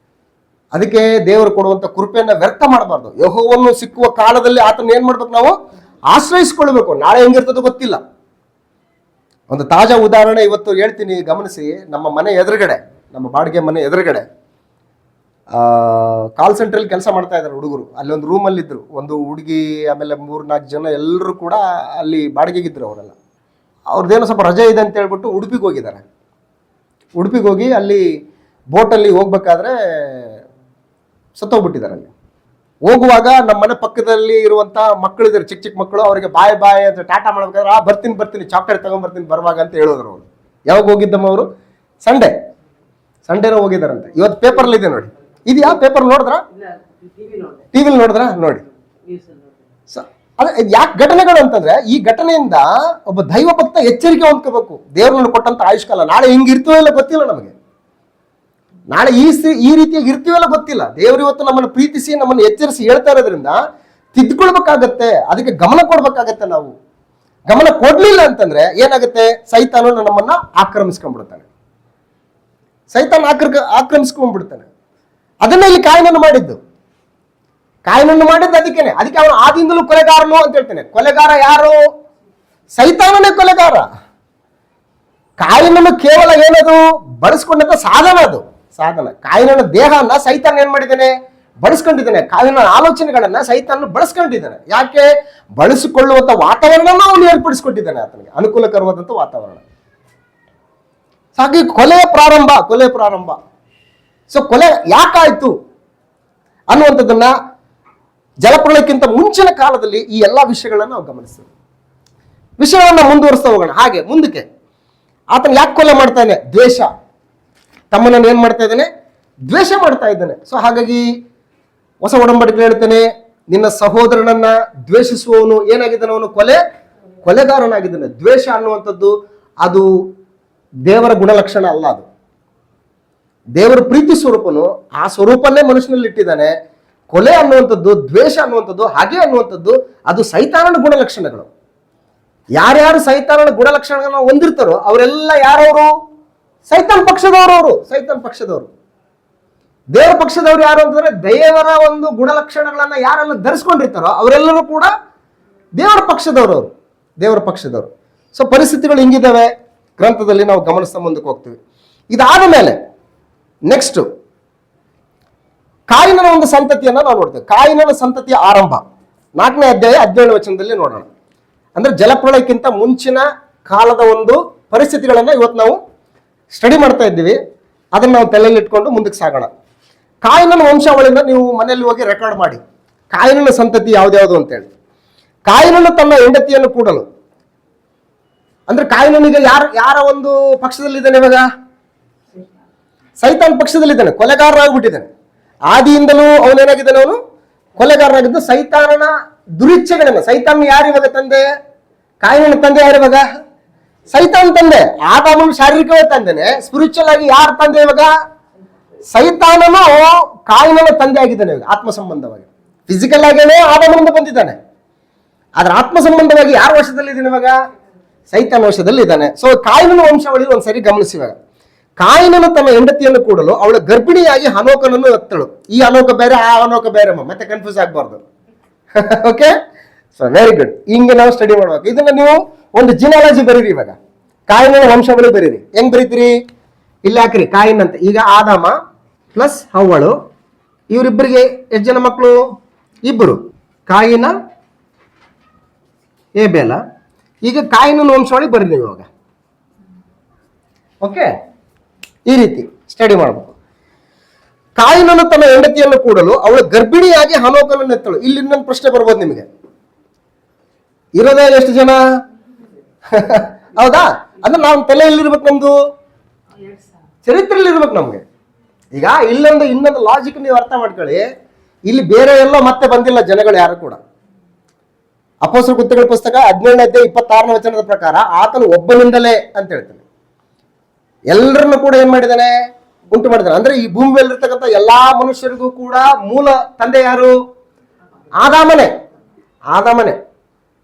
ಅದಕ್ಕೆ ದೇವರು ಕೊಡುವಂತ ಕೃಪೆಯನ್ನ ವ್ಯರ್ಥ ಮಾಡಬಾರ್ದು. ಯೆಹೋವನು ಸಿಕ್ಕುವ ಕಾಲದಲ್ಲಿ ಆತನ ಏನ್ ಮಾಡ್ಬೇಕು, ನಾವು ಆಶ್ರಯಿಸಿಕೊಳ್ಬೇಕು. ನಾಳೆ ಹೆಂಗಿರ್ತದೋ ಗೊತ್ತಿಲ್ಲ. ಒಂದು ತಾಜಾ ಉದಾಹರಣೆ ಇವತ್ತು ಹೇಳ್ತೀನಿ, ಗಮನಿಸಿ. ನಮ್ಮ ಮನೆ ಎದುರುಗಡೆ, ನಮ್ಮ ಬಾಡಿಗೆ ಮನೆ ಎದುರುಗಡೆ ಕಾಲ್ ಸೆಂಟ್ರಲ್ಲಿ ಕೆಲಸ ಮಾಡ್ತಾ ಇದ್ದಾರೆ ಹುಡುಗರು. ಅಲ್ಲಿ ಒಂದು ರೂಮಲ್ಲಿ ಇದ್ರು, ಒಂದು ಹುಡುಗಿ, ಆಮೇಲೆ 3-4 ಜನ, ಎಲ್ಲರೂ ಕೂಡ ಅಲ್ಲಿ ಬಾಡಿಗೆಗಿದ್ರು. ಅವರೆಲ್ಲ ಅವ್ರದ್ದೇನೋ ಸ್ವಲ್ಪ ರಜೆ ಇದೆ ಅಂತ ಹೇಳ್ಬಿಟ್ಟು ಉಡುಪಿಗೆ ಹೋಗಿದ್ದಾರೆ. ಉಡುಪಿಗೆ ಹೋಗಿ ಅಲ್ಲಿ ಬೋಟಲ್ಲಿ ಹೋಗ್ಬೇಕಾದ್ರೆ ಸತ್ತೋಗ್ಬಿಟ್ಟಿದ್ದಾರೆ. ಅಲ್ಲಿ ಹೋಗುವಾಗ ನಮ್ಮ ಮನೆ ಪಕ್ಕದಲ್ಲಿ ಇರುವಂಥ ಮಕ್ಕಳಿದ್ದಾರೆ, ಚಿಕ್ಕ ಚಿಕ್ಕ ಮಕ್ಕಳು. ಅವರಿಗೆ ಬಾಯ್ ಅಂತ ಟಾಟಾ ಮಾಡ್ಬೇಕಾದ್ರೆ ಬರ್ತೀನಿ ಚಾಕ್ಲೇಟ್ ತಗೊಂಡ್ಬರ್ತೀನಿ ಬರುವಾಗ ಅಂತ ಹೇಳಿದ್ರು ಅವರು. ಯಾವಾಗ ಹೋಗಿದ್ದಮ್ಮ ಅವರು? ಸಂಡೇನೋ ಹೋಗಿದ್ದಾರಂತೆ. ಇವತ್ತು ಪೇಪರ್ಲಿ ಇದೆ ನೋಡಿ. ಇದೆಯಾ ಪೇಪರ್? ನೋಡಿದ್ರಾ? ಟಿವಿಲಿ ನೋಡಿದ್ರಾ? ನೋಡಿ. ಅದೇ ಯಾಕೆ ಘಟನೆಗಳು ಅಂತಂದ್ರೆ, ಈ ಘಟನೆಯಿಂದ ಒಬ್ಬ ದೈವ ಭಕ್ತ ಎಚ್ಚರಿಕೆ ಹೊಂದ್ಕೋಬೇಕು. ದೇವ್ರನ್ನ ಕೊಟ್ಟಂತ ಆಯುಷ್ಕಾಲ ನಾಳೆ ಹಿಂಗಿರ್ತೀವೋ ಇಲ್ಲ ಗೊತ್ತಿಲ್ಲ ನಮಗೆ. ನಾಳೆ ಈ ರೀತಿಯಾಗಿ ಇರ್ತೀವಲ್ಲ ಗೊತ್ತಿಲ್ಲ. ದೇವರು ಇವತ್ತು ನಮ್ಮನ್ನು ಪ್ರೀತಿಸಿ ನಮ್ಮನ್ನು ಎಚ್ಚರಿಸಿ ಹೇಳ್ತಾ ಇರೋದ್ರಿಂದ ತಿದ್ದುಕೊಳ್ಬೇಕಾಗತ್ತೆ. ಅದಕ್ಕೆ ಗಮನ ಕೊಡ್ಬೇಕಾಗತ್ತೆ. ನಾವು ಗಮನ ಕೊಡ್ಲಿಲ್ಲ ಅಂತಂದ್ರೆ ಏನಾಗುತ್ತೆ? ಸೈತಾನ ನಮ್ಮನ್ನ ಆಕ್ರಮಿಸ್ಕೊಂಡ್ಬಿಡ್ತಾನೆ. ಆಕ್ರಮಿಸ್ಕೊಂಡ್ಬಿಡ್ತಾನೆ. ಅದನ್ನ ಇಲ್ಲಿ ಕಾಯಿನನ್ನು ಮಾಡಿದ್ದು ಅದಕ್ಕೆ ಅವನು ಆದಿಂದಲೂ ಕೊಲೆಗಾರನು ಅಂತ ಹೇಳ್ತಾನೆ. ಕೊಲೆಗಾರ ಯಾರು? ಸೈತಾನನೇ ಕೊಲೆಗಾರ. ಕಾಯಿನನ್ನು ಕೇವಲ ಏನದು ಬಳಸ್ಕೊಂಡಂತ ಸಾಧನ. ಅದು ಸಾಧನ. ಕಾಯಿನ ದೇಹನ ಸೈತಾನ ಏನ್ ಮಾಡಿದ್ದಾನೆ? ಬಳಸ್ಕೊಂಡಿದ್ದಾನೆ. ಕಾಯಿನ ಆಲೋಚನೆಗಳನ್ನ ಸೈತಾನ ಬಳಸ್ಕೊಂಡಿದ್ದಾನೆ. ಯಾಕೆ? ಬಳಸಿಕೊಳ್ಳುವಂತ ವಾತಾವರಣ ಅವನು ಏರ್ಪಡಿಸ್ಕೊಟ್ಟಿದ್ದಾನೆ. ಆತನಿಗೆ ಅನುಕೂಲಕರವಾದಂತ ವಾತಾವರಣ. ಹಾಗೆ ಕೊಲೆಯ ಪ್ರಾರಂಭ. ಸೊ ಕೊಲೆ ಯಾಕಾಯ್ತು ಅನ್ನುವಂಥದ್ದನ್ನ ಜಲಪ್ರಳಯಕ್ಕಿಂತ ಮುಂಚಿನ ಕಾಲದಲ್ಲಿ ಈ ಎಲ್ಲಾ ವಿಷಯಗಳನ್ನು ನಾವು ಗಮನಿಸ್ತೇವೆ. ವಿಷಯವನ್ನ ಮುಂದುವರಿಸ್ತಾ ಹೋಗೋಣ. ಹಾಗೆ ಮುಂದಕ್ಕೆ ಆತನ ಯಾಕೆ ಕೊಲೆ ಮಾಡ್ತಾನೆ? ದ್ವೇಷ. ತಮ್ಮನನ್ನು ಏನ್ ಮಾಡ್ತಾ ಇದ್ದಾನೆ? ದ್ವೇಷ ಮಾಡ್ತಾ ಇದ್ದಾನೆ. ಸೊ ಹಾಗಾಗಿ ಹೊಸ ಒಡಂಬಡಿಕೆ ಹೇಳ್ತಾನೆ, ನಿನ್ನ ಸಹೋದರನನ್ನ ದ್ವೇಷಿಸುವವನು ಏನಾಗಿದ್ದಾನೆ? ಅವನು ಕೊಲೆಗಾರನಾಗಿದ್ದಾನೆ. ದ್ವೇಷ ಅನ್ನುವಂಥದ್ದು ಅದು ದೇವರ ಗುಣಲಕ್ಷಣ ಅಲ್ಲ. ಅದು ದೇವರ ಪ್ರೀತಿ ಸ್ವರೂಪನು. ಆ ಸ್ವರೂಪನ್ನೇ ಮನುಷ್ಯನಲ್ಲಿ ಇಟ್ಟಿದ್ದಾನೆ. ಕೊಲೆ ಅನ್ನುವಂಥದ್ದು, ದ್ವೇಷ ಅನ್ನುವಂಥದ್ದು, ಹಾಗೆ ಅನ್ನುವಂಥದ್ದು ಅದು ಸೈತಾನನ ಗುಣಲಕ್ಷಣಗಳು. ಯಾರ್ಯಾರು ಸೈತಾನನ ಗುಣಲಕ್ಷಣಗಳನ್ನ ಹೊಂದಿರ್ತಾರೋ ಅವರೆಲ್ಲ ಯಾರವರು? ಸೈತಾನ್ ಪಕ್ಷದವರು. ದೇವರ ಪಕ್ಷದವರು ಯಾರು ಅಂತಂದ್ರೆ, ದೇವರ ಒಂದು ಗುಣಲಕ್ಷಣಗಳನ್ನ ಯಾರೆಲ್ಲ ಧರಿಸ್ಕೊಂಡಿರ್ತಾರೋ ಅವರೆಲ್ಲರೂ ಕೂಡ ದೇವರ ಪಕ್ಷದವರು. ಸೊ ಪರಿಸ್ಥಿತಿಗಳು ಹಿಂಗಿದ್ದಾವೆ. ಗ್ರಂಥದಲ್ಲಿ ನಾವು ಗಮನಿಸ್ತಾ ಮುಂದಕ್ಕೆ ಹೋಗ್ತೀವಿ. ಇದಾದ ಮೇಲೆ ನೆಕ್ಸ್ಟ್ ಕಾಯಿನನ ಒಂದು ಸಂತತಿಯನ್ನ ನಾವು ನೋಡ್ತೇವೆ. ಕಾಯಿನನ ಸಂತತಿಯ ಆರಂಭ 4ನೇ ಅಧ್ಯಾಯ 17ನೇ ವಚನದಲ್ಲಿ ನೋಡೋಣ. ಅಂದ್ರೆ ಜಲಪ್ರಳಯಕ್ಕಿಂತ ಮುಂಚಿನ ಕಾಲದ ಒಂದು ಪರಿಸ್ಥಿತಿಗಳನ್ನ ಇವತ್ತು ನಾವು ಸ್ಟಡಿ ಮಾಡ್ತಾ ಇದ್ದೀವಿ. ಅದನ್ನ ನಾವು ತಲೆಯಲ್ಲಿ ಇಟ್ಕೊಂಡು ಮುಂದಕ್ಕೆ ಸಾಗೋಣ. ಕಾಯಿನನ ವಂಶಾವಳಿಯಿಂದ ನೀವು ಮನೆಯಲ್ಲಿ ಹೋಗಿ ರೆಕಾರ್ಡ್ ಮಾಡಿ, ಕಾಯಿನನ ಸಂತತಿ ಯಾವ್ದ್ಯಾವ್ದು ಅಂತೇಳಿ. ಕಾಯಿನನು ತನ್ನ ಹೆಂಡತಿಯನ್ನು ಕೂಡಲು, ಅಂದ್ರೆ ಕಾಯಿನನಿಗೆ ಯಾರ ಒಂದು ಪಕ್ಷದಲ್ಲಿದ್ದಾನೆ ಇವಾಗ? ಸೈತಾನ್ ಪಕ್ಷದಲ್ಲಿದ್ದಾನೆ. ಕೊಲೆಗಾರನಾಗ್ಬಿಟ್ಟಿದ್ದಾನೆ. ಆದಿಯಿಂದಲೂ ಅವನೇನಾಗಿದ್ದಾನೆ? ಅವನು ಕೊಲೆಗಾರನಾಗಿದ್ದು ಸೈತಾನನ ದುರಿಚ್ಛೆಗಳನ್ನ. ಸೈತಾನ್ ಯಾರು ಇವಾಗ ತಂದೆ? ಕಾಯಿನನ ತಂದೆ ಯಾರು ಇವಾಗ? ಸೈತಾನ್ ತಂದೆ. ಆದಾಮನ ಶಾರೀರಿಕವೇ ತಂದೆನೆ. ಸ್ಪಿರಿಚುವಲ್ ಆಗಿ ಯಾರು ತಂದೆ ಇವಾಗ? ಸೈತಾನನು ಕಾಯಿನನ ತಂದೆ ಆಗಿದ್ದಾನೆ ಇವಾಗ ಆತ್ಮ ಸಂಬಂಧವಾಗಿ. ಫಿಸಿಕಲ್ ಆಗೇನೆ ಆದಾಮನಿಂದ ಬಂದಿದ್ದಾನೆ. ಆದ್ರೆ ಆತ್ಮ ಸಂಬಂಧವಾಗಿ ಯಾರ ವಶದಲ್ಲಿದ್ದಾನೆ ಇವಾಗ? ಸೈತಾನ ವಶದಲ್ಲಿ ಇದ್ದಾನೆ. ಸೊ ಕಾಯಿನನ ವಂಶಾವಳಿ ಒಂದ್ಸರಿ ಗಮನಿಸಿವಾಗ, ಕಾಯಿನನು ತನ್ನ ಹೆಂಡತಿಯನ್ನು ಕೂಡಲು ಅವಳ ಗರ್ಭಿಣಿಯಾಗಿ ಹನೋಕನನ್ನು ಎತ್ತಳು. ಈ ಹನೋಕ ಬೇರೆ, ಆ ಹನೋಕ ಬೇರೆ, ಮತ್ತೆ ಕನ್ಫ್ಯೂಸ್ ಆಗ್ಬಾರ್ದು. Okay, so very good. ಹಿಂಗೆ ನಾವು ಸ್ಟಡಿ ಮಾಡ್ಬೇಕು. ಇದನ್ನ ನೀವು ಒಂದು ಜಿನಾಲಜಿ ಬರೀರಿ. ಇವಾಗ ಕಾಯಿನನ ವಂಶಾವಳಿ ಬರೀರಿ. ಹೆಂಗ್ ಬರೀತೀರಿ? ಇಲ್ಲಿ ಹಾಕ್ರಿ ಕಾಯಿನ್ ಅಂತ. ಈಗ ಆದಾಮ ಪ್ಲಸ್ ಹವ್ವಳು, ಇವರಿಬ್ಬರಿಗೆ ಎಷ್ಟು ಜನ ಮಕ್ಕಳು? 2. ಕಾಯಿನ, ಏಬೇಲ. ಈಗ ಕಾಯಿನನ ವಂಶಾವಳಿ ಬರೀರಿ ಇವಾಗ. ಓಕೆ, ಈ ರೀತಿ ಸ್ಟಡಿ ಮಾಡಬೇಕು. ಕಾಯಿನನು ತನ್ನ ಹೆಂಡತಿಯನ್ನು ಕೂಡಲು ಅವಳು ಗರ್ಭಿಣಿಯಾಗಿ ಹನೋಕನನ್ನು ಎತ್ತಳು. ಇಲ್ಲಿ ಇನ್ನೊಂದು ಪ್ರಶ್ನೆ ಬರ್ಬೋದು ನಿಮಗೆ. ಇರೋದೇ ಎಷ್ಟು ಜನ? ಹೌದಾ? ಅಂದ್ರೆ ನಾವು ತಲೆಯಲ್ಲಿರ್ಬೇಕು, ನಮ್ದು ಚರಿತ್ರೆಯಲ್ಲಿ ಇರ್ಬೇಕು ನಮ್ಗೆ. ಈಗ ಇನ್ನೊಂದು ಲಾಜಿಕ್ ನೀವು ಅರ್ಥ ಮಾಡ್ಕೊಳ್ಳಿ. ಇಲ್ಲಿ ಬೇರೆ ಎಲ್ಲೋ ಮತ್ತೆ ಬಂದಿಲ್ಲ ಜನಗಳು ಯಾರು ಕೂಡ. ಅಪೊಸ್ತಲರ ಕೃತ್ಯಗಳ ಪುಸ್ತಕ 17ನೇ ಅಧ್ಯಾಯ 26ನೇ ವಚನದ ಪ್ರಕಾರ ಆತನು ಒಬ್ಬನಿಂದಲೇ ಅಂತ ಹೇಳ್ತಾನೆ. ಎಲ್ಲರನ್ನು ಕೂಡ ಏನ್ ಮಾಡಿದಾನೆ? ಉಂಟು ಮಾಡಿದಾನೆ. ಅಂದ್ರೆ ಈ ಭೂಮಿ ಮೇಲೆ ಇರ್ತಕ್ಕಂಥ ಎಲ್ಲಾ ಮನುಷ್ಯರಿಗೂ ಕೂಡ ಮೂಲ ತಂದೆ ಯಾರು? ಆದಾಮನೇ.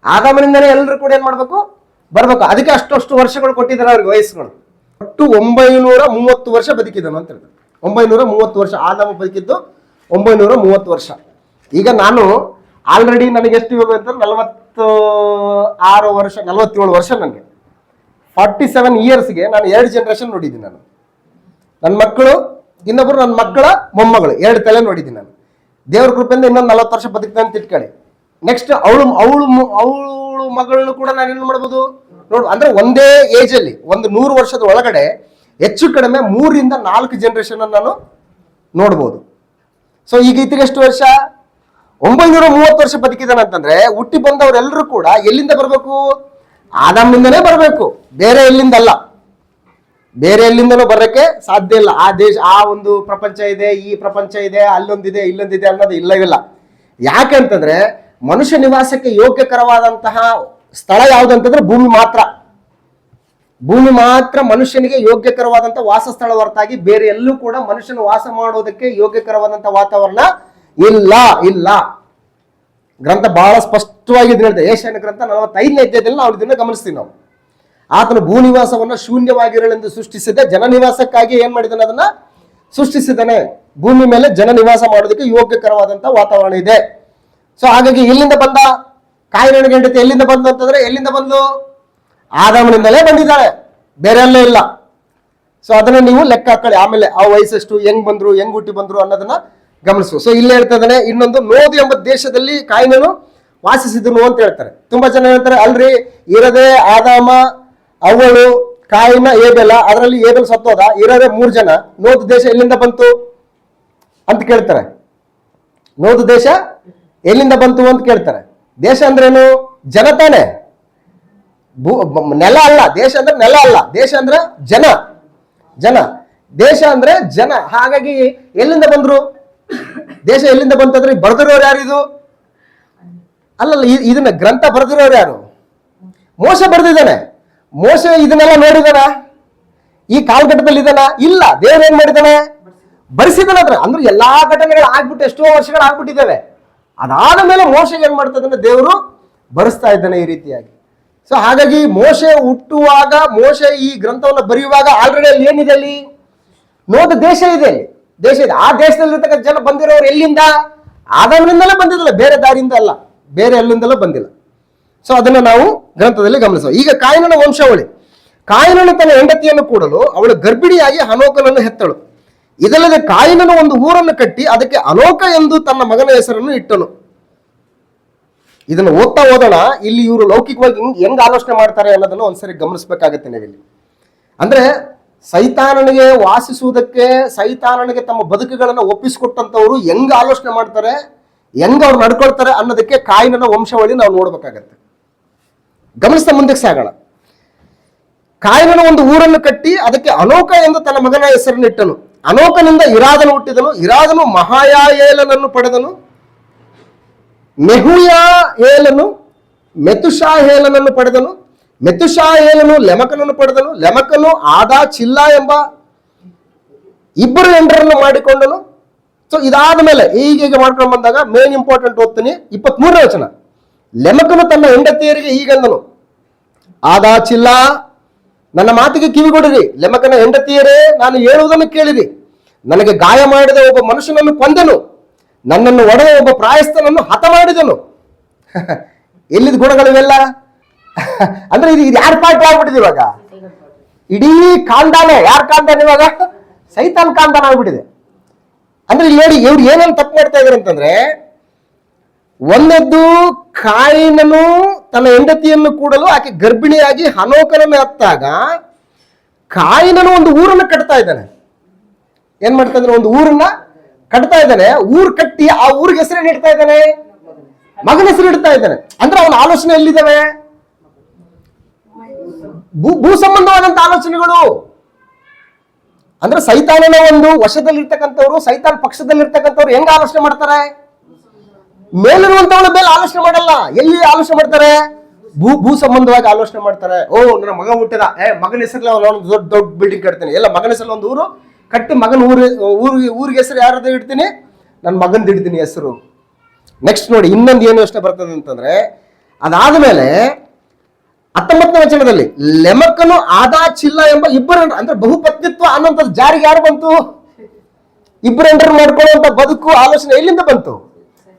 ಆದಾಮನಿಂದನೇ ಎಲ್ಲರೂ ಕೂಡ ಏನ್ ಮಾಡ್ಬೇಕು? ಬರ್ಬೇಕು. ಅದಕ್ಕೆ ಅಷ್ಟು ವರ್ಷಗಳು ಕೊಟ್ಟಿದ್ದಾರೆ ಅವ್ರಿಗೆ ವಯಸ್ಸುಗಳು. ಒಟ್ಟು 930 ವರ್ಷ ಬದುಕಿದನು ಅಂತ ಹೇಳ್ತಾರೆ. 930 ವರ್ಷ ಆದಾಮ ಬದುಕಿದ್ದು 930 ವರ್ಷ. ಈಗ ನಾನು ಆಲ್ರೆಡಿ ನನಗೆ ಎಷ್ಟು ಇವಾಗ ಅಂತ 46 ವರ್ಷ 47 ವರ್ಷ ನನಗೆ. 47 ಇಯರ್ಸ್ಗೆ ನಾನು 2 ಜನರೇಷನ್ ನೋಡಿದ್ದೀನಿ. ನಾನು ನನ್ನ ಮಕ್ಕಳು, ಇನ್ನೊಬ್ರು ನನ್ನ ಮಕ್ಕಳ ಮೊಮ್ಮಗಳು, 2 ತಲೆ ನೋಡಿದ್ದೀನಿ ನಾನು. ದೇವ್ರ ಕೃಪೆಯಿಂದ ಇನ್ನೊಂದು 40 ವರ್ಷ ಬದುಕ್ತಾನೆ ಅಂತ ಇಟ್ಕೊಳ್ಳಿ. ನೆಕ್ಸ್ಟ್ ಅವಳು ಮಗಳನ್ನು ಕೂಡ ನಾನು ಏನು ಮಾಡ್ಬೋದು ನೋಡು. ಅಂದ್ರೆ ಒಂದೇ ಏಜ್ ಅಲ್ಲಿ ಒಂದು 100 ವರ್ಷದ ಒಳಗಡೆ ಹೆಚ್ಚು ಕಡಿಮೆ 3 ರಿಂದ 4 ಜನರೇಷನ್ ನಾನು ನೋಡ್ಬೋದು. ಸೊ ಈಗ ಈತಗೆ ಎಷ್ಟು ವರ್ಷ? 930 ವರ್ಷ ಬದುಕಿದಾನೆ ಅಂತಂದ್ರೆ ಹುಟ್ಟಿ ಬಂದವರೆಲ್ಲರೂ ಕೂಡ ಎಲ್ಲಿಂದ ಬರಬೇಕು? ಆದಾಮ್ನಿಂದನೇ ಬರಬೇಕು, ಬೇರೆ ಎಲ್ಲಿಂದಲ್ಲ. ಬೇರೆ ಎಲ್ಲಿಂದನೂ ಬರೋಕ್ಕೆ ಸಾಧ್ಯ ಇಲ್ಲ. ಆ ದೇಶ, ಆ ಒಂದು ಪ್ರಪಂಚ ಇದೆ, ಈ ಪ್ರಪಂಚ ಇದೆ, ಅಲ್ಲೊಂದಿದೆ ಇಲ್ಲೊಂದಿದೆ ಅನ್ನೋದು ಇಲ್ಲವಿಲ್ಲ. ಯಾಕೆಂತಂದ್ರೆ ಮನುಷ್ಯ ನಿವಾಸಕ್ಕೆ ಯೋಗ್ಯಕರವಾದಂತಹ ಸ್ಥಳ ಯಾವುದಂತಂದ್ರೆ ಭೂಮಿ ಮಾತ್ರ. ಭೂಮಿ ಮಾತ್ರ ಮನುಷ್ಯನಿಗೆ ಯೋಗ್ಯಕರವಾದಂತಹ ವಾಸಸ್ಥಳ ಹೊರತಾಗಿ ಬೇರೆ ಎಲ್ಲೂ ಕೂಡ ಮನುಷ್ಯನು ವಾಸ ಮಾಡೋದಕ್ಕೆ ಯೋಗ್ಯಕರವಾದಂತಹ ವಾತಾವರಣ ಇಲ್ಲ. ಗ್ರಂಥ ಬಹಳ ಸ್ಪಷ್ಟವಾಗಿ ಹೇಳ್ತೇವೆ. ಏಷ್ಯನ ಗ್ರಂಥ 45ನೇ ಅಧ್ಯಾಯದಲ್ಲಿ ನಾವು ಇದನ್ನ ಗಮನಿಸ್ತೀವಿ. ನಾವು ಆತನು ಭೂನಿವಾಸವನ್ನ ಶೂನ್ಯವಾಗಿರಲೆಂದು ಸೃಷ್ಟಿಸಿದೆ, ಜನನಿವಾಸಕ್ಕಾಗಿ ಏನ್ ಮಾಡಿದಾನೆ? ಅದನ್ನ ಸೃಷ್ಟಿಸಿದ್ದಾನೆ. ಭೂಮಿ ಮೇಲೆ ಜನನಿವಾಸ ಮಾಡೋದಕ್ಕೆ ಯೋಗ್ಯಕರವಾದಂತಹ ವಾತಾವರಣ ಇದೆ. ಸೊ ಹಾಗಾಗಿ ಇಲ್ಲಿಂದ ಬಂದ ಕಾಯಿನ ಹೆಂಡತಿ ಎಲ್ಲಿಂದ ಬಂದು ಅಂತಂದ್ರೆ ಎಲ್ಲಿಂದ ಬಂದು? ಆದಾಮನಿಂದಲೇ ಬಂದಿದ್ದಾಳೆ, ಬೇರೆ ಅಲ್ಲೇ ಇಲ್ಲ. ಸೊ ಅದನ್ನ ನೀವು ಲೆಕ್ಕ ಹಾಕೊಳ್ಳಿ. ಆಮೇಲೆ ಆ ವಯಸ್ಸೆಷ್ಟು, ಹೆಂಗ್ ಬಂದ್ರು, ಹೆಂಗ್ ಹುಟ್ಟಿ ಬಂದ್ರು ಅನ್ನೋದನ್ನ ಗಮನಿಸು. ಸೊ ಇಲ್ಲಿ ಹೇಳ್ತಾ ಇನ್ನೊಂದು, ನೋದು ಎಂಬ ದೇಶದಲ್ಲಿ ಕಾಯಿನನು ವಾಸಿಸಿದನು ಅಂತ ಹೇಳ್ತಾರೆ. ತುಂಬಾ ಜನ ಹೇಳ್ತಾರೆ, ಅಲ್ರಿ ಇರದೆ ಆದಾಮ, ಅವಳು, ಕಾಯಿನ, ಏಬೆಲ, ಅದರಲ್ಲಿ ಏಬೆಲ್ ಸತ್ತೋದ, ಇರದೆ 3 ಜನ. ನೋದು ದೇಶ ಎಲ್ಲಿಂದ ಬಂತು ಅಂತ ಕೇಳ್ತಾರೆ. ನೋದು ದೇಶ ಎಲ್ಲಿಂದ ಬಂತು ಅಂತ ಕೇಳ್ತಾರೆ. ದೇಶ ಅಂದ್ರೇನು? ಜನತಾನೆ, ನೆಲ ಅಲ್ಲ. ದೇಶ ಅಂದ್ರೆ ನೆಲ ಅಲ್ಲ, ದೇಶ ಅಂದ್ರೆ ಜನ. ದೇಶ ಅಂದ್ರೆ ಜನ. ಹಾಗಾಗಿ ಎಲ್ಲಿಂದ ಬಂದ್ರು? ದೇಶ ಎಲ್ಲಿಂದ ಬಂತಂದ್ರೆ ಬರೆದಿರೋರು ಯಾರು? ಇದು ಅಲ್ಲಲ್ಲ, ಇದನ್ನ ಗ್ರಂಥ ಬರೆದಿರೋರು ಯಾರು? ಮೋಶೆ ಬರೆದಿದ್ದಾನೆ. ಮೋಶೆ ಇದನ್ನೆಲ್ಲ ನೋಡಿದಾನ? ಈ ಕಾಲಘಟ್ಟದಲ್ಲಿ ಇದನ್ನ ಇಲ್ಲ. ದೇವ್ರು ಏನ್ ಮಾಡಿದಾನೆ? ಬರೆಸಿದಾನೆ. ಅಂದ್ರೆ ಎಲ್ಲಾ ಘಟನೆಗಳು ಆಗ್ಬಿಟ್ಟು ಎಷ್ಟೋ ವರ್ಷಗಳು ಆಗ್ಬಿಟ್ಟಿದ್ದಾವೆ. ಅದಾದ ಮೇಲೆ ಮೋಶೆಗೆ ಏನ್ ಮಾಡ್ತದಂದ್ರೆ ದೇವರು ಬರೆಸ್ತಾ ಇದ್ದಾನೆ ಈ ರೀತಿಯಾಗಿ. ಸೊ ಹಾಗಾಗಿ ಮೋಶೆ ಹುಟ್ಟುವಾಗ, ಮೋಶೆ ಈ ಗ್ರಂಥವನ್ನು ಬರೆಯುವಾಗ ಆಲ್ರೆಡಿ ಅಲ್ಲಿ ಏನಿದೆ? ಅಲ್ಲಿ ನೋದ ದೇಶ ಇದೆ, ದೇಶ ಇದೆ. ಆ ದೇಶದಲ್ಲಿರ್ತಕ್ಕಂಥ ಜನ ಬಂದಿರೋರು ಎಲ್ಲಿಂದ? ಆದಾಮನಿಂದಲೇ ಬಂದಿದ್ದಲ್ಲ, ಬೇರೆ ದಾರಿಯಿಂದ ಅಲ್ಲ, ಬೇರೆ ಎಲ್ಲಿಂದಲೂ ಬಂದಿಲ್ಲ. ಸೊ ಅದನ್ನ ನಾವು ಗ್ರಂಥದಲ್ಲಿ ಗಮನಿಸುವ. ಈಗ ಕಾಯಿನನ ವಂಶಾವಳಿ. ಕಾಯಿನನು ತನ್ನ ಹೆಂಡತಿಯನ್ನು ಕೂಡಲು ಅವಳು ಗರ್ಭಿಣಿಯಾಗಿ ಹನೋಕನನ್ನು ಹೆತ್ತಳು. ಇದಲ್ಲದೆ ಕಾಯಿನನು ಒಂದು ಊರನ್ನು ಕಟ್ಟಿ ಅದಕ್ಕೆ ಅನೋಕ ಎಂದು ತನ್ನ ಮಗನ ಹೆಸರನ್ನು ಇಟ್ಟನು. ಇದನ್ನು ಓದ್ತಾ ಹೋದೋಣ. ಇಲ್ಲಿ ಇವರು ಲೌಕಿಕವಾಗಿ ಹೆಂಗ್ ಆಲೋಚನೆ ಮಾಡ್ತಾರೆ ಅನ್ನೋದನ್ನು ಒಂದ್ಸರಿ ಗಮನಿಸಬೇಕಾಗತ್ತೆ ನೀವಿಲ್ಲಿ. ಅಂದ್ರೆ ಸೈತಾನನಿಗೆ ವಾಸಿಸುವುದಕ್ಕೆ, ಸೈತಾನನಿಗೆ ತಮ್ಮ ಬದುಕುಗಳನ್ನು ಒಪ್ಪಿಸಿಕೊಟ್ಟಂತವ್ರು ಹೆಂಗ್ ಆಲೋಚನೆ ಮಾಡ್ತಾರೆ, ಹೆಂಗ್ ಅವ್ರು ನಡ್ಕೊಳ್ತಾರೆ ಅನ್ನೋದಕ್ಕೆ ಕಾಯಿನನ ವಂಶಾವಳಿ ನಾವು ನೋಡ್ಬೇಕಾಗತ್ತೆ. ಗಮನಿಸ್ತಾ ಮುಂದಕ್ಕೆ ಸಾಗೋಣ. ಕಾಯಿನನು ಒಂದು ಊರನ್ನು ಕಟ್ಟಿ ಅದಕ್ಕೆ ಅನೋಕ ಎಂದು ತನ್ನ ಮಗನ ಹೆಸರನ್ನು ಇಟ್ಟನು. ಅನೋಕನಿಂದ ಇರಾದನು ಹುಟ್ಟಿದನು. ಇರಾದನು ಮಹಾಯಾಯೇಲನನ್ನು ಪಡೆದನು. ಮೆಹುಯಾಯೇಲನು ಮೆತುಷಾಹೇಲನನ್ನು ಪಡೆದನು. ಮೆತುಷಾಹೇಲನು ಲೆಮಕನನ್ನು ಪಡೆದನು. ಲೆಮಕನು ಆದಾ ಚಿಲ್ಲಾ ಎಂಬ 2 ಹೆಂಡರನ್ನು ಮಾಡಿಕೊಂಡನು. ಸೊ ಇದಾದ ಮೇಲೆ ಹೀಗೆ ಮಾಡ್ಕೊಂಡು ಬಂದಾಗ ಮೇನ್ ಇಂಪಾರ್ಟೆಂಟ್ ಓದ್ತೀನಿ. 23ನೇ ವಚನ. ಲೆಮಕನು ತನ್ನ ಹೆಂಡತಿಯರಿಗೆ ಹೀಗೆಂದನು, ಆದಾ ಚಿಲ್ಲಾ, ನನ್ನ ಮಾತಿಗೆ ಕಿವಿಗೊಡಿರಿ. ಲೆಮಕನ ಹೆಂಡತಿಯರೇ, ನಾನು ಹೇಳುವುದನ್ನು ಕೇಳಿರಿ. ನನಗೆ ಗಾಯ ಮಾಡಿದ ಒಬ್ಬ ಮನುಷ್ಯನನ್ನು ಕೊಂದನು, ನನ್ನನ್ನು ಒಡೆದ ಒಬ್ಬ ಪ್ರಾಯಸ್ಥನನ್ನು ಹತ ಮಾಡಿದನು. ಎಲ್ಲಿದ ಗುಣಗಳಿವೆಲ್ಲ? ಅಂದ್ರೆ ಇದು ಯಾರ ಪಾಠ ಆಗ್ಬಿಟ್ಟಿದೆ ಇವಾಗ? ಇಡೀ ಕಾಂದಾನೆ ಯಾರ ಕಾಂದಾನೆ ಇವಾಗ? ಸೈತಾನ್ ಕಾಂದಾನ ಆಗ್ಬಿಟ್ಟಿದೆ. ಅಂದ್ರೆ ಇಲ್ಲಿ ನೋಡಿ, ಇವ್ರು ಏನೇನು ತಪ್ಪು ಮಾಡ್ತಾ ಇದಾರೆ ಅಂತಂದ್ರೆ, ಒಂದದ್ದು ಕಾಯಿನನು ತನ್ನ ಹೆಂಡತಿಯನ್ನು ಕೂಡಲು ಆಕೆ ಗರ್ಭಿಣಿಯಾಗಿ ಹನೋಕನನ್ನು ಹತ್ತಾಗ ಕಾಯಿನನು ಒಂದು ಊರನ್ನು ಕಟ್ತಾ ಇದ್ದಾನೆ. ಏನ್ ಮಾಡ್ತಾ ಇದ್ದಾನೆ? ಒಂದು ಊರನ್ನ ಕಟ್ತಾ ಇದ್ದಾನೆ. ಊರು ಕಟ್ಟಿ ಆ ಊರಿಗೆ ಹೆಸರೇನು ಇಡ್ತಾ ಇದ್ದಾನೆ? ಮಗನ ಹೆಸರು ಇಡ್ತಾ ಇದ್ದಾನೆ. ಅಂದ್ರೆ ಅವನ ಆಲೋಚನೆ ಎಲ್ಲಿದ್ದಾವೆ? ಭೂ ಸಂಬಂಧವಾದಂತ ಆಲೋಚನೆಗಳು. ಅಂದ್ರೆ ಸೈತಾನನ ಒಂದು ವಶದಲ್ಲಿರ್ತಕ್ಕಂಥವ್ರು, ಸೈತಾನ್ ಪಕ್ಷದಲ್ಲಿರ್ತಕ್ಕಂಥವ್ರು ಹೆಂಗ ಆಲೋಚನೆ ಮಾಡ್ತಾರೆ? ಮೇಲಿರುವಂತವಳ ಮೇಲೆ ಆಲೋಚನೆ ಮಾಡಲ್ಲ. ಎಲ್ಲಿ ಆಲೋಚನೆ ಮಾಡ್ತಾರೆ? ಭೂ ಸಂಬಂಧವಾಗಿ ಆಲೋಚನೆ ಮಾಡ್ತಾರೆ. ಓ, ನನ್ನ ಮಗ ಹುಟ್ಟಿದ, ಮಗನ ಹೆಸರಲ್ಲಿ ಒಂದು ದೊಡ್ಡ ಬಿಲ್ಡಿಂಗ್ ಕಟ್ತೀನಿ, ಎಲ್ಲ ಮಗನ ಹೆಸರಲ್ಲಿ ಒಂದು ಊರು ಕಟ್ಟಿ ಮಗನ ಊರಿಗೆ ಹೆಸರು ಯಾರದ್ದು ಇಡ್ತೀನಿ? ನನ್ನ ಮಗಂದು ಇಡ್ತೀನಿ ಹೆಸರು. ನೆಕ್ಸ್ಟ್ ನೋಡಿ, ಇನ್ನೊಂದು ಏನು ಯೋಚನೆ ಬರ್ತದೆ ಅಂತಂದ್ರೆ, ಅದಾದ್ಮೇಲೆ 19ನೇ ವಚನದಲ್ಲಿ ಲೆಮಕನು ಆದಾ ಚಿಲ್ಲ ಎಂಬ 2 ಅಂದ್ರೆ ಬಹುಪತ್ನಿತ್ವ ಅನ್ನೋಂಥದ್ದು ಜಾರಿಗೆ ಯಾರು ಬಂತು? ಇಬ್ಬರು ಎಂಟರ್ ಮಾಡ್ಕೊಳ್ಳುವಂತ ಬದುಕು ಆಲೋಚನೆ ಎಲ್ಲಿಂದ ಬಂತು?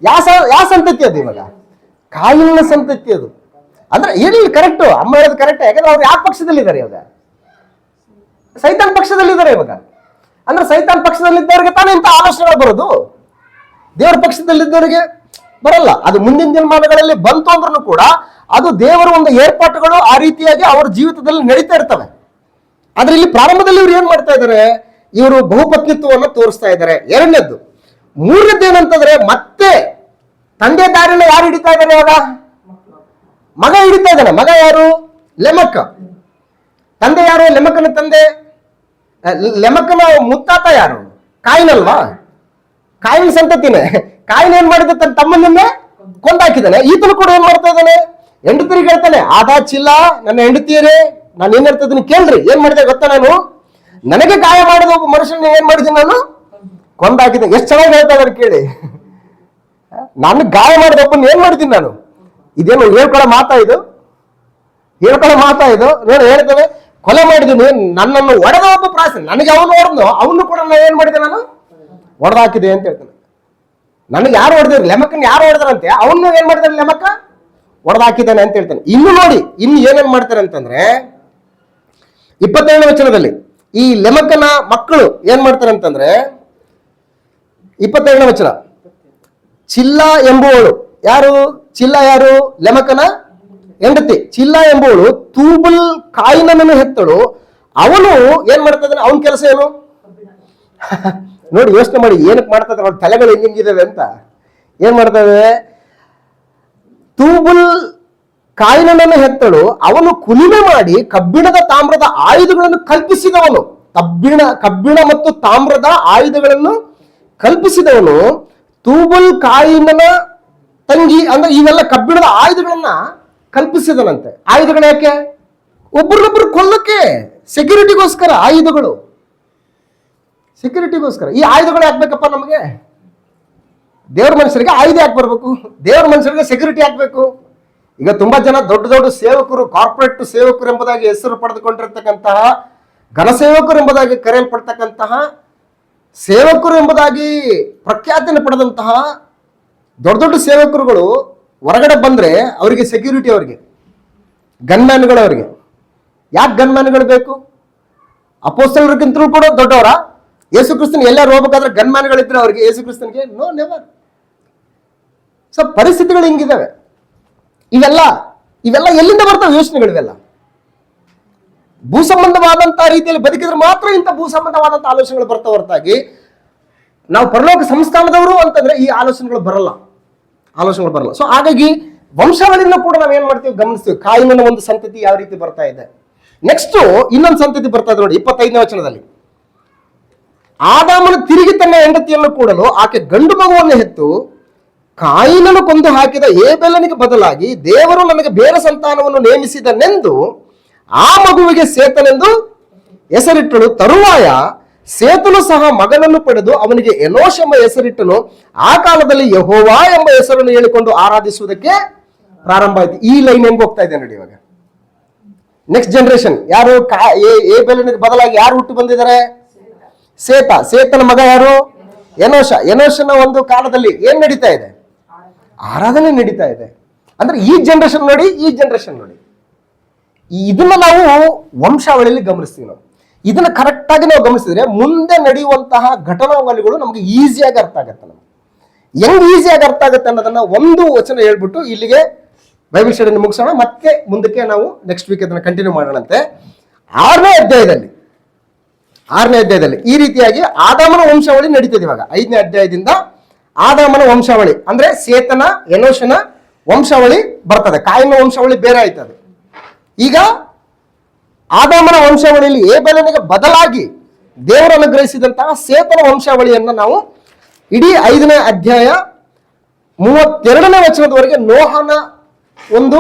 ಯಾವ ಸಂತತಿ ಅದು? ಇವಾಗ ಕಾಯಿನ ಸಂತತಿ ಅದು. ಅಂದ್ರೆ ಎಲ್ಲಿ ಕರೆಕ್ಟು, ಅಮ್ಮ ಹೇಳೋದು ಕರೆಕ್ಟ್. ಯಾಕಂದ್ರೆ ಅವ್ರು ಯಾವ ಪಕ್ಷದಲ್ಲಿದ್ದಾರೆ ಇವಾಗ? ಸೈತಾನ್ ಪಕ್ಷದಲ್ಲಿದ್ದಾರೆ ಇವಾಗ. ಅಂದ್ರೆ ಸೈತಾನ್ ಪಕ್ಷದಲ್ಲಿದ್ದವರಿಗೆ ತಾನೇ ಇಂಥ ಆಲೋಚನೆಗಳು ಬರೋದು, ದೇವರ ಪಕ್ಷದಲ್ಲಿದ್ದವರಿಗೆ ಬರಲ್ಲ. ಅದು ಮುಂದಿನ ದಿನಮಾನಗಳಲ್ಲಿ ಬಂತು ಅಂದ್ರೂ ಕೂಡ ಅದು ದೇವರ ಒಂದು ಏರ್ಪಾಟುಗಳು ಆ ರೀತಿಯಾಗಿ ಅವರ ಜೀವಿತದಲ್ಲಿ ನಡೀತಾ ಇರ್ತವೆ. ಆದ್ರೆ ಇಲ್ಲಿ ಪ್ರಾರಂಭದಲ್ಲಿ ಇವ್ರು ಏನ್ ಮಾಡ್ತಾ ಇದ್ದಾರೆ? ಇವರು ಬಹುಪತ್ನಿತ್ವವನ್ನು ತೋರಿಸ್ತಾ ಇದ್ದಾರೆ. ಎರಡನೇದ್ದು. ಮೂರನೇದ್ದು ಏನಂತಂದ್ರೆ ಮತ್ತೆ ತಂದೆ ದಾರಿನ ಯಾರು ಹಿಡಿತಾ ಇದ್ದಾರೆ ಇವಾಗ? ಮಗ ಹಿಡಿತಾ ಇದ್ದಾನೆ. ಮಗ ಯಾರು? ಲೆಮಕ್. ತಂದೆ ಯಾರು? ಲೆಮಕನ ತಂದೆ. ಲೆಮಕನ ಮುತ್ತಾತ ಯಾರು? ಕಾಯಿನಲ್ವಾ? ಕಾಯಿನ ಸಂತತಿನೇ. ಕಾಯಿನ ಏನ್ ಮಾಡಿದ? ತನ್ನ ತಮ್ಮನನ್ನೇ ಕೊಂದಾಕಿದ್ದಾನೆ. ಈತನು ಕೂಡ ಏನ್ ಮಾಡ್ತಾ ಇದ್ದಾನೆ? ಹೆಂಡತಿರಿಗೆ ಹೇಳ್ತಾನೆ, ಆದಾ ಚಿಲ್ಲ ನನ್ನ ಹೆಂಡತಿಯರೇ, ನಾನು ಏನ್ ಹೇಳ್ತಾ ಇದ್ದೀನಿ ಕೇಳ್ರಿ, ಏನ್ ಮಾಡಿದೆ ಗೊತ್ತಾ? ನಾನು ನನಗೆ ಗಾಯ ಮಾಡಿದ ಒಬ್ಬ ಮನುಷ್ಯನ ಏನ್ ಮಾಡಿದ್ದೀನಿ? ನಾನು ಕೊಂದಾಕಿದ್ದೆ. ಎಷ್ಟು ಚೆನ್ನಾಗಿ ಹೇಳ್ತಾ ಇದಾರೆ ಕೇಳಿ. ನಾನು ಗಾಯ ಮಾಡಿದ ಒಬ್ಬನ ಏನ್ ಮಾಡಿದ್ದೀನಿ ನಾನು? ಇದೇನು ಹೇಳ್ಕೊಳ್ಳೋ ಮಾತಾ ಇದು? ಹೇಳ್ಕೊಳ್ಳೋ ಮಾತಾ ಇದು? ನೋಡಿ ಹೇಳ್ತೇನೆ, ಕೊಲೆ ಮಾಡಿದ್ದೀನಿ, ನನ್ನನ್ನು ಒಡೆದ ಒಬ್ಬ ಪ್ರಾಸ, ನನಗೆ ಅವನು ಹೊಡೆದು ಅವನು ಕೂಡ ನಾನು ಏನ್ ಮಾಡಿದೆ? ನಾನು ಹೊಡೆದಾಕಿದೆ ಅಂತ ಹೇಳ್ತಾನೆ. ನನಗೆ ಯಾರು ಹೊಡೆದಿದ್ರು? ಲೆಮಕ್ಕನ್ ಯಾರು ಹೊಡೆದ್ರಂತೆ, ಅವನ್ನ ಏನ್ ಮಾಡಿದಾರೆ? ಲೆಮಕ್ಕ ಹೊಡೆದಾಕಿದ್ದಾನೆ ಅಂತ ಹೇಳ್ತಾನೆ. ಇನ್ನು ನೋಡಿ, ಇನ್ನು ಏನೇನ್ ಮಾಡ್ತಾರೆ ಅಂತಂದ್ರೆ 27ನೇ ವಚನದಲ್ಲಿ ಈ ಲೆಮಕ್ಕನ ಮಕ್ಕಳು ಏನ್ ಮಾಡ್ತಾರೆ ಅಂತಂದ್ರೆ 27ನೇ ವಚನ, ಚಿಲ್ಲ ಎಂಬುವಳು ಯಾರು? ಚಿಲ್ಲ ಯಾರು? ಲೆಮಕ್ಕನ ಹೆಂಡತಿ. ಚಿಲ್ಲ ಎಂಬುವಳು ತೂಬಲ್ ಕಾಯಿನನ್ನು ಹೆತ್ತಳು. ಅವನು ಏನ್ ಮಾಡ್ತಾ ಇದ್ದಾನೆ? ಅವನ ಕೆಲಸ ಏನು? ನೋಡಿ ಯೋಚನೆ ಮಾಡಿ, ಏನಕ್ಕೆ ಮಾಡ್ತಾ ಇದ್ದಾರೆ? ಅವ್ರ ತಲೆಗಳು ಹೆಂಗಿದ್ದಾವೆ ಅಂತ. ಏನ್ ಮಾಡ್ತಾ ಇದ್ದಾವೆ? ತೂಬುಲ್ ಕಾಯಿನನ್ನು ಹೆತ್ತಳು. ಅವನು ಕುಲಿಮೆ ಮಾಡಿ ಕಬ್ಬಿಣದ ತಾಮ್ರದ ಆಯುಧಗಳನ್ನು ಕಲ್ಪಿಸಿದವನು. ಕಬ್ಬಿಣ ಮತ್ತು ತಾಮ್ರದ ಆಯುಧಗಳನ್ನು ಕಲ್ಪಿಸಿದವನು ತೂಬುಲ್ ಕಾಯಿನನ ತಂಗಿ. ಅಂದ್ರೆ ಇವೆಲ್ಲ ಕಬ್ಬಿಣದ ಆಯುಧಗಳನ್ನ ಕಲ್ಪಿಸಿದನಂತೆ. ಆಯುಧಗಳು ಯಾಕೆ? ಒಬ್ಬರನ್ನೊಬ್ರು ಕೊಲ್ಲಕ್ಕೆ, ಸೆಕ್ಯೂರಿಟಿಗೋಸ್ಕರ ಆಯುಧಗಳು, ಸೆಕ್ಯೂರಿಟಿಗೋಸ್ಕರ. ಈ ಆಯುಧಗಳು ಯಾಕಬೇಕಪ್ಪ ನಮಗೆ? ದೇವ್ರ ಮನುಷ್ಯರಿಗೆ ಆಯುಧ ಯಾಕೆ ಬರ್ಬೇಕು? ದೇವ್ರ ಮನುಷ್ಯರಿಗೆ ಸೆಕ್ಯೂರಿಟಿ ಹಾಕ್ಬೇಕು. ಈಗ ತುಂಬಾ ಜನ ದೊಡ್ಡ ದೊಡ್ಡ ಸೇವಕರು, ಕಾರ್ಪೊರೇಟ್ ಸೇವಕರು ಎಂಬುದಾಗಿ ಹೆಸರು ಪಡೆದುಕೊಂಡಿರ್ತಕ್ಕಂತಹ, ಘನಸೇವಕರು ಎಂಬುದಾಗಿ ಕರೆಯಲ್ಪಡ್ತಕ್ಕಂತಹ, ಸೇವಕರು ಎಂಬುದಾಗಿ ಪ್ರಖ್ಯಾತಿಯನ್ನು ಪಡೆದಂತಹ ದೊಡ್ಡ ದೊಡ್ಡ ಸೇವಕರುಗಳು ಹೊರಗಡೆ ಬಂದ್ರೆ ಅವರಿಗೆ ಸೆಕ್ಯೂರಿಟಿ, ಅವರಿಗೆ ಗನ್ಮ್ಯಾನ್ಗಳು. ಅವರಿಗೆ ಯಾಕೆ ಗನ್ಮ್ಯಾನ್ಗಳು ಬೇಕು? ಅಪೊಸ್ತಲರಿಗಿಂತಲೂ ಕೂಡ ದೊಡ್ಡವರ? ಯೇಸು ಕ್ರಿಸ್ತನ್ ಎಲ್ಲರೂ ಹೋಗ್ಬೇಕಾದ್ರೆ ಗನ್ಮ್ಯಾನ್ಗಳಿದ್ರೆ ಅವ್ರಿಗೆ, ಯೇಸು ಕ್ರಿಸ್ತನ್ಗೆ ನೋ, ನೆವರ್. ಸೊ ಪರಿಸ್ಥಿತಿಗಳು ಹಿಂಗಿದ್ದಾವೆ. ಇವೆಲ್ಲ ಎಲ್ಲಿಂದ ಬರ್ತವೆ ಯೋಚನೆಗಳು? ಇವೆಲ್ಲ ಭೂ ಸಂಬಂಧವಾದಂತಹ ರೀತಿಯಲ್ಲಿ ಬದುಕಿದ್ರೆ ಮಾತ್ರ ಇಂಥ ಭೂ ಸಂಬಂಧವಾದಂತಹ ಆಲೋಚನೆಗಳು ಬರ್ತಾವ ಹೊರತಾಗಿ ನಾವು ಪರಲೋಕ ಸಂಸ್ಥಾನದವರು ಅಂತಂದ್ರೆ ಈ ಆಲೋಚನೆಗಳು ಬರಲ್ಲ. ಸೊ ಹಾಗಾಗಿ ವಂಶಾವಳಿನ ಕೂಡ ನಾವೇನ್ ಮಾಡ್ತೀವಿ? ಗಮನಿಸ್ತೀವಿ. ಕಾಯಿನ ಒಂದು ಸಂತತಿ ಯಾವ ರೀತಿ ಬರ್ತಾ ಇದೆ. ನೆಕ್ಸ್ಟ್ ಇನ್ನೊಂದು ಸಂತತಿ ಬರ್ತಾ ಇದೆ ನೋಡಿ 25ನೇ ವಚನದಲ್ಲಿ. ಆದಾಮನು ತಿರುಗಿ ತನ್ನ ಹೆಂಡತಿಯನ್ನು ಕೂಡಲು ಆಕೆ ಗಂಡು ಮಗುವನ್ನು ಹೆತ್ತು ಕಾಯಿನನ್ನು ಕೊಂದು ಹಾಕಿದ ಏಬೆಲನಿಗೆ ಬದಲಾಗಿ ದೇವರು ನನಗೆ ಬೇರೆ ಸಂತಾನವನ್ನು ನೇಮಿಸಿದನೆಂದು ಆ ಮಗುವಿಗೆ ಸೇತನೆಂದು ಹೆಸರಿಟ್ಟಳು. ತರುವಾಯ ಸೇತನು ಸಹ ಮಗನನ್ನು ಪಡೆದು ಅವನಿಗೆ ಎನೋಷ್ ಎಂಬ ಹೆಸರಿಟ್ಟನು. ಆ ಕಾಲದಲ್ಲಿ ಯೆಹೋವಾ ಎಂಬ ಹೆಸರನ್ನು ಹೇಳಿಕೊಂಡು ಆರಾಧಿಸುವುದಕ್ಕೆ ಪ್ರಾರಂಭ ಆಯ್ತು. ಈ ಲೈನ್ ಹೆಂಗ್ ಹೋಗ್ತಾ ಇದೆ ನೋಡಿ. ಇವಾಗ ನೆಕ್ಸ್ಟ್ ಜನರೇಷನ್ ಯಾರು? ಏಬೆಲನಿಗೆ ಬದಲಾಗಿ ಯಾರು ಹುಟ್ಟು ಬಂದಿದ್ದಾರೆ? ಸೇತನ ಮಗ ಯಾರು? ಎನೋಷನ ಒಂದು ಕಾಲದಲ್ಲಿ ಏನ್ ನಡೀತಾ ಇದೆ? ಆರಾಧನೆ ನಡೀತಾ ಇದೆ. ಅಂದ್ರೆ ಈ ಜನರೇಷನ್ ನೋಡಿ, ಇದನ್ನ ನಾವು ವಂಶಾವಳಿಯಲ್ಲಿ ಗಮನಿಸ್ತೀವಿ. ನಾವು ಇದನ್ನ ಕರೆಕ್ಟ್ ಆಗಿ ನಾವು ಗಮನಿಸಿದ್ರೆ ಮುಂದೆ ನಡೆಯುವಂತಹ ಘಟನಾವಳಿಗಳು ನಮ್ಗೆ ಈಸಿಯಾಗಿ ಅರ್ಥ ಆಗತ್ತೆ. ನಮ್ಗೆ ಹೆಂಗ್ ಈಸಿಯಾಗಿ ಅರ್ಥ ಆಗುತ್ತೆ ಅನ್ನೋದನ್ನ ಒಂದು ವಚನ ಹೇಳ್ಬಿಟ್ಟು ಇಲ್ಲಿಗೆ ಬೈಬಲ್ ಸ್ಟಡಿ ಮುಗಿಸೋಣ. ಮತ್ತೆ ಮುಂದಕ್ಕೆ ನಾವು ನೆಕ್ಸ್ಟ್ ವೀಕ್ ಅದನ್ನ ಕಂಟಿನ್ಯೂ ಮಾಡೋಣಂತೆ. 6ನೇ ಅಧ್ಯಾಯದಲ್ಲಿ ಈ ರೀತಿಯಾಗಿ ಆದಾಮನ ವಂಶಾವಳಿ ನಡೀತದೆ. ಇವಾಗ 5ನೇ ಅಧ್ಯಾಯದಿಂದ ಆದಾಮನ ವಂಶಾವಳಿ ಅಂದ್ರೆ ಸೇತನ, ಎನೋಷನ ವಂಶಾವಳಿ ಬರ್ತದೆ. ಕಾಯಿನ ವಂಶಾವಳಿ ಬೇರೆ ಆಯ್ತದೆ. ಈಗ ಆದಾಮನ ವಂಶಾವಳಿಯಲ್ಲಿ ಏಬೆಲನಿಗೆ ಬದಲಾಗಿ ದೇವರು ಅನುಗ್ರಹಿಸಿದಂತಹ ಸೇತನ ವಂಶಾವಳಿಯನ್ನ ನಾವು ಇಡೀ 5ನೇ ಅಧ್ಯಾಯ 32ನೇ ವಚನದವರೆಗೆ, ನೋಹನ ಒಂದು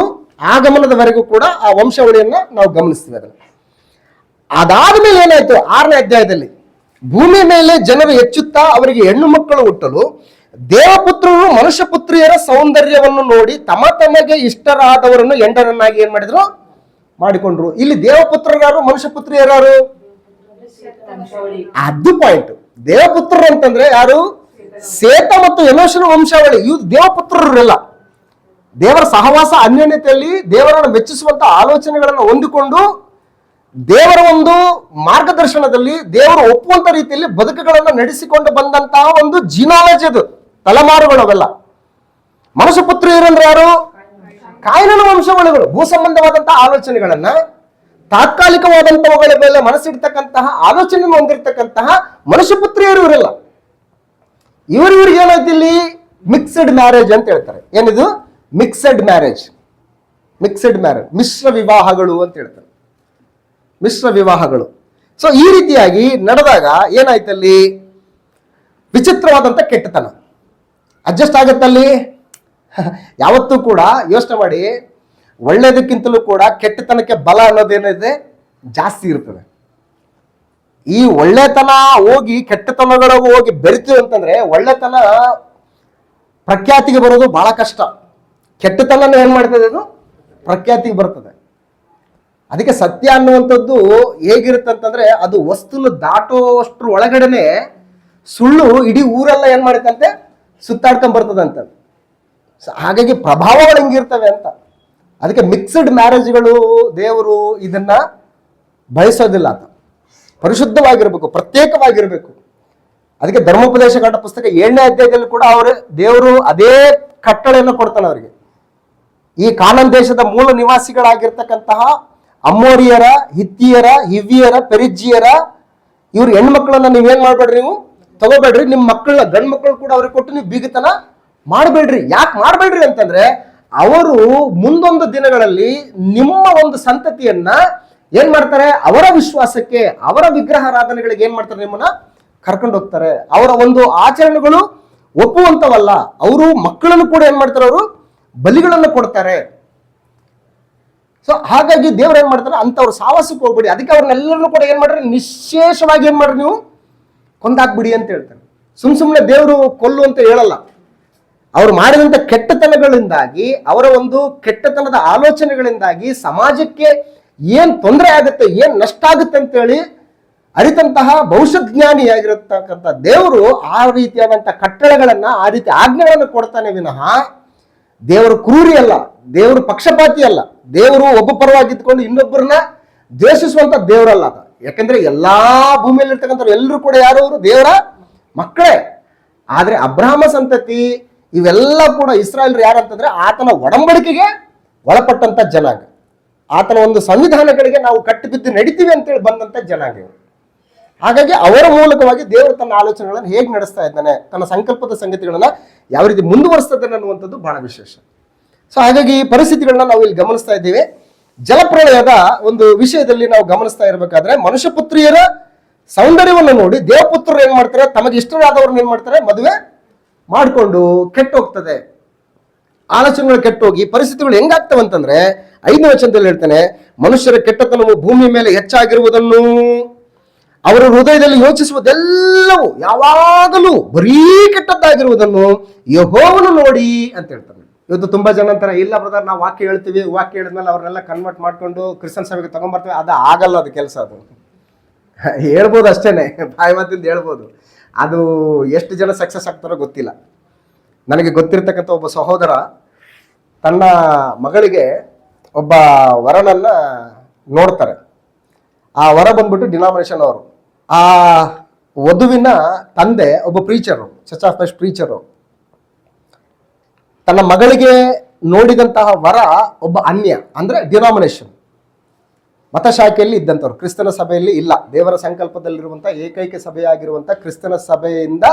ಆಗಮನದವರೆಗೂ ಕೂಡ ಆ ವಂಶಾವಳಿಯನ್ನ ನಾವು ಗಮನಿಸ್ತೀವಿ. ಅದಾದ್ಮೇಲೆ ಏನಾಯ್ತು? 6ನೇ ಅಧ್ಯಾಯದಲ್ಲಿ ಭೂಮಿ ಮೇಲೆ ಜನರು ಹೆಚ್ಚುತ್ತಾ ಅವರಿಗೆ ಹೆಣ್ಣು ಮಕ್ಕಳು ಹುಟ್ಟಲು ದೇವಪುತ್ರರು ಮನುಷ್ಯ ಪುತ್ರಿಯರ ಸೌಂದರ್ಯವನ್ನು ನೋಡಿ ತಮಗೆ ಇಷ್ಟರಾದವರನ್ನು ಹೆಂಡರನ್ನಾಗಿ ಏನ್ ಮಾಡಿದ್ರು? ಮಾಡಿಕೊಂಡ್ರು. ಇಲ್ಲಿ ದೇವಪುತ್ರರಾರು, ಮನುಷ್ಯ ಪುತ್ರಿಯರಾರು? ಅದು ಪಾಯಿಂಟ್. ದೇವಪುತ್ರರು ಅಂತಂದ್ರೆ ಯಾರು? ಸೇತ ಮತ್ತು ಎನೋಷನ ವಂಶಾವಳಿ. ಇವು ದೇವಪುತ್ರರೆಲ್ಲ ದೇವರ ಸಹವಾಸ ಅನ್ಯೋನ್ಯತೆಯಲ್ಲಿ ದೇವರನ್ನು ಮೆಚ್ಚಿಸುವಂತ ಆಲೋಚನೆಗಳನ್ನು ಹೊಂದಿಕೊಂಡು ದೇವರ ಒಂದು ಮಾರ್ಗದರ್ಶನದಲ್ಲಿ ದೇವರು ಒಪ್ಪುವಂತ ರೀತಿಯಲ್ಲಿ ಬದುಕುಗಳನ್ನು ನಡೆಸಿಕೊಂಡು ಬಂದಂತಹ ಒಂದು ಜಿನಾಲಜಿ ಅದು, ತಲೆಮಾರುಗಳವೆಲ್ಲ. ಮನುಷ್ಯ ಪುತ್ರಿಯರು ಅಂದ್ರೆ ಯಾರು? ಕಾಯಿನನ ವಂಶಾವಳಿಗಳು. ಭೂ ಸಂಬಂಧವಾದಂತಹ ಆಲೋಚನೆಗಳನ್ನ, ತಾತ್ಕಾಲಿಕವಾದಂತವುಗಳ ಮೇಲೆ ಮನಸ್ಸಿಡ್ತಕ್ಕಂತಹ ಆಲೋಚನೆ ಹೊಂದಿರತಕ್ಕಂತಹ ಮನುಷ್ಯ ಪುತ್ರಿಯರು ಇವರೆಲ್ಲ. ಇವ್ರಿಗೆ ಏನಾಯ್ತು ಇಲ್ಲಿ? ಮಿಕ್ಸ್ಡ್ ಮ್ಯಾರೇಜ್ ಅಂತ ಹೇಳ್ತಾರೆ. ಏನಿದು? Mixed marriage. ಮಿಶ್ರ ವಿವಾಹಗಳು ಅಂತ ಹೇಳ್ತಾರೆ. ಮಿಶ್ರ ವಿವಾಹಗಳು. ಸೊ ಈ ರೀತಿಯಾಗಿ ನಡೆದಾಗ ಏನಾಯ್ತಲ್ಲಿ? ವಿಚಿತ್ರವಾದಂತ ಕೆಟ್ಟತನ ಅಡ್ಜಸ್ಟ್ ಆಗತ್ತಲ್ಲಿ. ಯಾವತ್ತೂ ಕೂಡ ಯೋಚನೆ ಮಾಡಿ, ಒಳ್ಳೇದಕ್ಕಿಂತಲೂ ಕೂಡ ಕೆಟ್ಟತನಕ್ಕೆ ಬಲ ಅನ್ನೋದೇನಿದೆ ಜಾಸ್ತಿ ಇರ್ತದೆ. ಈ ಒಳ್ಳೆತನ ಹೋಗಿ ಕೆಟ್ಟತನಗಳಿಗೆ ಹೋಗಿ ಬೆರಿತೀವಿ ಅಂತಂದ್ರೆ ಒಳ್ಳೆತನ ಪ್ರಖ್ಯಾತಿಗೆ ಬರೋದು ಬಹಳ ಕಷ್ಟ. ಕೆಟ್ಟತನ ಏನ್ ಮಾಡ್ತದೆ? ಅದು ಪ್ರಖ್ಯಾತಿಗೆ ಬರ್ತದೆ. ಅದಕ್ಕೆ ಸತ್ಯ ಅನ್ನುವಂಥದ್ದು ಹೇಗಿರುತ್ತಂತಂದ್ರೆ ಅದು ವಸ್ತುನ ದಾಟೋಷ್ಟ್ರ ಒಳಗಡೆನೆ ಸುಳ್ಳು ಇಡೀ ಊರೆಲ್ಲ ಏನ್ ಮಾಡುತ್ತಂತೆ ಸುತ್ತಾಡ್ಕೊಂಡ್ ಬರ್ತದಂತ. ಹಾಗಾಗಿ ಪ್ರಭಾವಗಳು ಹೆಂಗಿರ್ತವೆ ಅಂತ. ಅದಕ್ಕೆ ಮಿಕ್ಸ್ಡ್ ಮ್ಯಾರೇಜ್ಗಳು ದೇವರು ಇದನ್ನ ಬಯಸೋದಿಲ್ಲ ಅಂತ. ಪರಿಶುದ್ಧವಾಗಿರ್ಬೇಕು, ಪ್ರತ್ಯೇಕವಾಗಿರ್ಬೇಕು. ಅದಕ್ಕೆ ಧರ್ಮೋಪದೇಶ ಕಾಂಡ ಪುಸ್ತಕ 7ನೇ ಅಧ್ಯಾಯದಲ್ಲಿ ಕೂಡ ದೇವರು ಅದೇ ಕಟ್ಟಳೆಯನ್ನು ಕೊಡ್ತಾನೆ ಅವರಿಗೆ. ಈ ಕಾನಾನ್ ದೇಶದ ಮೂಲ ನಿವಾಸಿಗಳಾಗಿರ್ತಕ್ಕಂತಹ ಅಮ್ಮೋರಿಯರ, ಹಿತ್ತಿಯರ, ಹಿವ್ವಿಯರ, ಪೆರಿಜ್ಜಿಯರ ಇವ್ರ ಹೆಣ್ಮಕ್ಳನ್ನ ನೀವೇನ್ ಮಾಡ್ಬೇಡ್ರಿ, ನೀವು ತಗೋಬೇಡ್ರಿ. ನಿಮ್ಮ ಮಕ್ಕಳನ್ನ, ಗಂಡ್ ಮಕ್ಕಳು ಕೂಡ ಅವ್ರಿಗೆ ಕೊಟ್ಟು ನೀವು ಬೀಗತನ ಮಾಡಬೇಡ್ರಿ. ಯಾಕೆ ಮಾಡಬೇಡ್ರಿ ಅಂತಂದ್ರೆ ಅವರು ಮುಂದೊಂದು ದಿನಗಳಲ್ಲಿ ನಿಮ್ಮ ಒಂದು ಸಂತತಿಯನ್ನ ಏನ್ ಮಾಡ್ತಾರೆ? ಅವರ ವಿಶ್ವಾಸಕ್ಕೆ, ಅವರ ವಿಗ್ರಹಾರಾಧನೆಗಳಿಗೆ ಏನ್ ಮಾಡ್ತಾರೆ? ನಿಮ್ಮನ್ನ ಕರ್ಕೊಂಡು ಹೋಗ್ತಾರೆ. ಅವರ ಒಂದು ಆಚರಣೆಗಳು ಒಪ್ಪುವಂತವಲ್ಲ. ಅವರು ಮಕ್ಕಳನ್ನು ಕೂಡ ಏನ್ ಮಾಡ್ತಾರೆ? ಅವರು ಬಲಿಗಳನ್ನು ಕೊಡ್ತಾರೆ. ಸೊ ಹಾಗಾಗಿ ದೇವ್ರು ಏನ್ ಮಾಡ್ತಾರೆ? ಅಂತವ್ರು ಸಾಹಸಕ್ಕೆ ಹೋಗ್ಬಿಡಿ. ಅದಕ್ಕೆ ಅವ್ರನ್ನೆಲ್ಲರನ್ನು ಕೂಡ ಏನ್ ಮಾಡ್ರಿ? ನಿಶೇಷವಾಗಿ ಏನ್ ಮಾಡ್ರಿ? ನೀವು ಕೊಂದಾಕ್ಬಿಡಿ ಅಂತ ಹೇಳ್ತಾರೆ. ಸುಮ್ಮನೆ ದೇವರು ಕೊಲ್ಲು ಅಂತ ಹೇಳಲ್ಲ. ಅವ್ರು ಮಾಡಿದಂತ ಕೆಟ್ಟತನಗಳಿಂದಾಗಿ, ಅವರ ಒಂದು ಕೆಟ್ಟತನದ ಆಲೋಚನೆಗಳಿಂದಾಗಿ ಸಮಾಜಕ್ಕೆ ಏನ್ ತೊಂದರೆ ಆಗುತ್ತೆ, ಏನ್ ನಷ್ಟ ಆಗುತ್ತೆ ಅಂತೇಳಿ ಅರಿತಂತಹ ಭವಿಷ್ಯಜ್ಞಾನಿಯಾಗಿರತಕ್ಕಂಥ ದೇವರು ಆ ರೀತಿಯಾದಂಥ ಕಟ್ಟಳೆಗಳನ್ನ, ಆ ರೀತಿ ಆಜ್ಞೆಗಳನ್ನು ಕೊಡ್ತಾನೆ ವಿನಃ ದೇವರು ಕ್ರೂರಿ ಅಲ್ಲ, ದೇವರು ಪಕ್ಷಪಾತಿ ಅಲ್ಲ. ದೇವರು ಒಬ್ಬ ಪರವಾಗಿದ್ದುಕೊಂಡು ಇನ್ನೊಬ್ಬರನ್ನ ದ್ವೇಷಿಸುವಂತ ದೇವರಲ್ಲ. ಯಾಕಂದ್ರೆ ಎಲ್ಲಾ ಭೂಮಿಯಲ್ಲಿ ಇರ್ತಕ್ಕಂಥವ್ರು ಎಲ್ಲರೂ ಕೂಡ ಯಾರು? ಅವರು ದೇವರ ಮಕ್ಕಳೇ. ಆದ್ರೆ ಅಬ್ರಹಾಮ ಸಂತತಿ ಇವೆಲ್ಲ ಕೂಡ ಇಸ್ರಾಯೇಲ್ರು ಯಾರಂತಂದ್ರೆ ಆತನ ಒಡಂಬಡಿಕೆಗೆ ಒಳಪಟ್ಟಂತ ಜನಾಂಗ, ಆತನ ಒಂದು ಸಂವಿಧಾನಗಳಿಗೆ ನಾವು ಕಟ್ಟಿಬಿದ್ದು ನಡಿತೀವಿ ಅಂತೇಳಿ ಬಂದಂತ ಜನಾಂಗ ಇವರು. ಹಾಗಾಗಿ ಅವರ ಮೂಲಕವಾಗಿ ದೇವರು ತನ್ನ ಆಲೋಚನೆಗಳನ್ನು ಹೇಗೆ ನಡೆಸ್ತಾ ಇದ್ದಾನೆ, ತನ್ನ ಸಂಕಲ್ಪದ ಸಂಗತಿಗಳನ್ನ ಯಾವ ರೀತಿ ಮುಂದುವರಿಸ್ತದೆ ಅನ್ನುವಂಥದ್ದು ಬಹಳ ವಿಶೇಷ. ಸೊ ಹಾಗಾಗಿ ಈ ಪರಿಸ್ಥಿತಿಗಳನ್ನ ನಾವು ಇಲ್ಲಿ ಗಮನಿಸ್ತಾ ಇದ್ದೀವಿ. ಜಲಪ್ರಳಯದ ಒಂದು ವಿಷಯದಲ್ಲಿ ನಾವು ಗಮನಿಸ್ತಾ ಇರಬೇಕಾದ್ರೆ ಮನುಷ್ಯ ಪುತ್ರಿಯರ ಸೌಂದರ್ಯವನ್ನು ನೋಡಿ ದೇವಪುತ್ರರು ಏನ್ ಮಾಡ್ತಾರೆ? ತಮಗೆ ಇಷ್ಟರಾದವ್ರನ್ನ ಏನ್ ಮಾಡ್ತಾರೆ? ಮದುವೆ ಮಾಡಿಕೊಂಡು ಕೆಟ್ಟು ಹೋಗ್ತದೆ. ಆಲೋಚನೆಗಳು ಕೆಟ್ಟೋಗಿ ಪರಿಸ್ಥಿತಿಗಳು ಹೆಂಗಾಗ್ತವೆ ಅಂತಂದ್ರೆ 5ನೇ ವಚನದಲ್ಲಿ ಹೇಳ್ತಾನೆ, ಮನುಷ್ಯರ ಕೆಟ್ಟತನವು ಭೂಮಿ ಮೇಲೆ ಹೆಚ್ಚಾಗಿರುವುದನ್ನು, ಅವರ ಹೃದಯದಲ್ಲಿ ಯೋಚಿಸುವುದೆಲ್ಲವೂ ಯಾವಾಗಲೂ ಬರೀ ಕೆಟ್ಟದ್ದಾಗಿರುವುದನ್ನು ಯೆಹೋವನು ನೋಡಿ ಅಂತ ಹೇಳ್ತಾನೆ. ಇವತ್ತು ತುಂಬಾ ಜನ ಅಂತಾರೆ, ಇಲ್ಲ ಬ್ರದರ್ ನಾವು ವಾಕ್ಯ ಹೇಳ್ತೀವಿ, ವಾಕ್ಯ ಹೇಳಿದ್ಮೇಲೆ ಅವ್ರನ್ನೆಲ್ಲ ಕನ್ವರ್ಟ್ ಮಾಡ್ಕೊಂಡು ಕ್ರಿಶ್ಚಿಯನ್ ಸಭೆಗೆ ತಗೊಂಡ್ಬರ್ತೀವಿ. ಅದು ಆಗಲ್ಲ, ಅದು ಕೆಲಸ. ಅದು ಹೇಳ್ಬೋದು ಅಷ್ಟೇನೆ, ಬಾಯಿ ಮಾತಿಂದ ಹೇಳ್ಬೋದು. ಅದು ಎಷ್ಟು ಜನ ಸಕ್ಸಸ್ ಆಗ್ತಾರೋ ಗೊತ್ತಿಲ್ಲ. ನನಗೆ ಗೊತ್ತಿರ್ತಕ್ಕಂಥ ಒಬ್ಬ ಸಹೋದರ ತನ್ನ ಮಗಳಿಗೆ ಒಬ್ಬ ವರನನ್ನ ನೋಡ್ತಾರೆ. ಆ ವರ ಬಂದ್ಬಿಟ್ಟು ಡಿನಾಮಿನೇಷನ್ ಅವರು. ಆ ವಧುವಿನ ತಂದೆ ಒಬ್ಬ ಪ್ರೀಚರು, ಚರ್ಚ್ ಆಫ್ ಕ್ರೈಸ್ಟ್ ಪ್ರೀಚರು. ತನ್ನ ಮಗಳಿಗೆ ನೋಡಿದಂತಹ ವರ ಒಬ್ಬ ಅನ್ಯ, ಅಂದ್ರೆ ಡಿನಾಮಿನೇಷನ್, ಮತಶಾಖೆಯಲ್ಲಿ ಇದ್ದಂಥವ್ರು, ಕ್ರಿಸ್ತನ ಸಭೆಯಲ್ಲಿ ಇಲ್ಲ. ದೇವರ ಸಂಕಲ್ಪದಲ್ಲಿರುವಂತಹ ಏಕೈಕ ಸಭೆಯಾಗಿರುವಂತಹ ಕ್ರಿಸ್ತನ ಸಭೆಯಿಂದ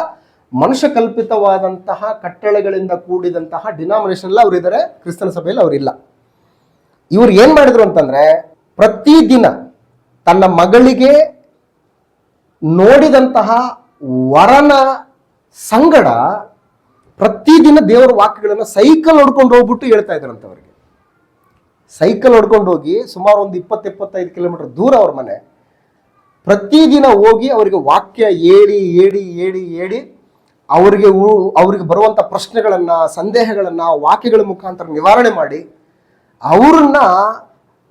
ಮನುಷ್ಯ ಕಲ್ಪಿತವಾದಂತಹ ಕಟ್ಟಳೆಗಳಿಂದ ಕೂಡಿದಂತಹ ಡಿನಾಮಿನೇಷನ್ ಎಲ್ಲ ಅವರಿದ್ದಾರೆ, ಕ್ರಿಸ್ತನ ಸಭೆಯಲ್ಲಿ ಅವರಿಲ್ಲ. ಇವ್ರು ಏನ್ ಮಾಡಿದ್ರು ಅಂತಂದ್ರೆ ಪ್ರತಿದಿನ ತನ್ನ ಮಗಳಿಗೆ ನೋಡಿದಂತಹ ವರನ ಸಂಗಡ ಪ್ರತಿದಿನ ದೇವರ ವಾಕ್ಯಗಳನ್ನ ಸೈಕಲ್ ಹೊಡ್ಕೊಂಡು ಹೋಗ್ಬಿಟ್ಟು ಹೇಳ್ತಾ ಇದ್ರಂತ. ಅವರಿಗೆ ಸೈಕಲ್ ಹೊಡ್ಕೊಂಡು ಹೋಗಿ ಸುಮಾರು ಒಂದು 20-25 ಕಿಲೋಮೀಟರ್ ದೂರ ಅವ್ರ ಮನೆ, ಪ್ರತಿದಿನ ಹೋಗಿ ಅವರಿಗೆ ವಾಕ್ಯ ಹೇಳಿ ಹೇಳಿ ಹೇಳಿ ಹೇಳಿ ಅವರಿಗೆ ಬರುವಂತ ಪ್ರಶ್ನೆಗಳನ್ನ, ಸಂದೇಹಗಳನ್ನ ವಾಕ್ಯಗಳ ಮುಖಾಂತರ ನಿವಾರಣೆ ಮಾಡಿ ಅವ್ರನ್ನ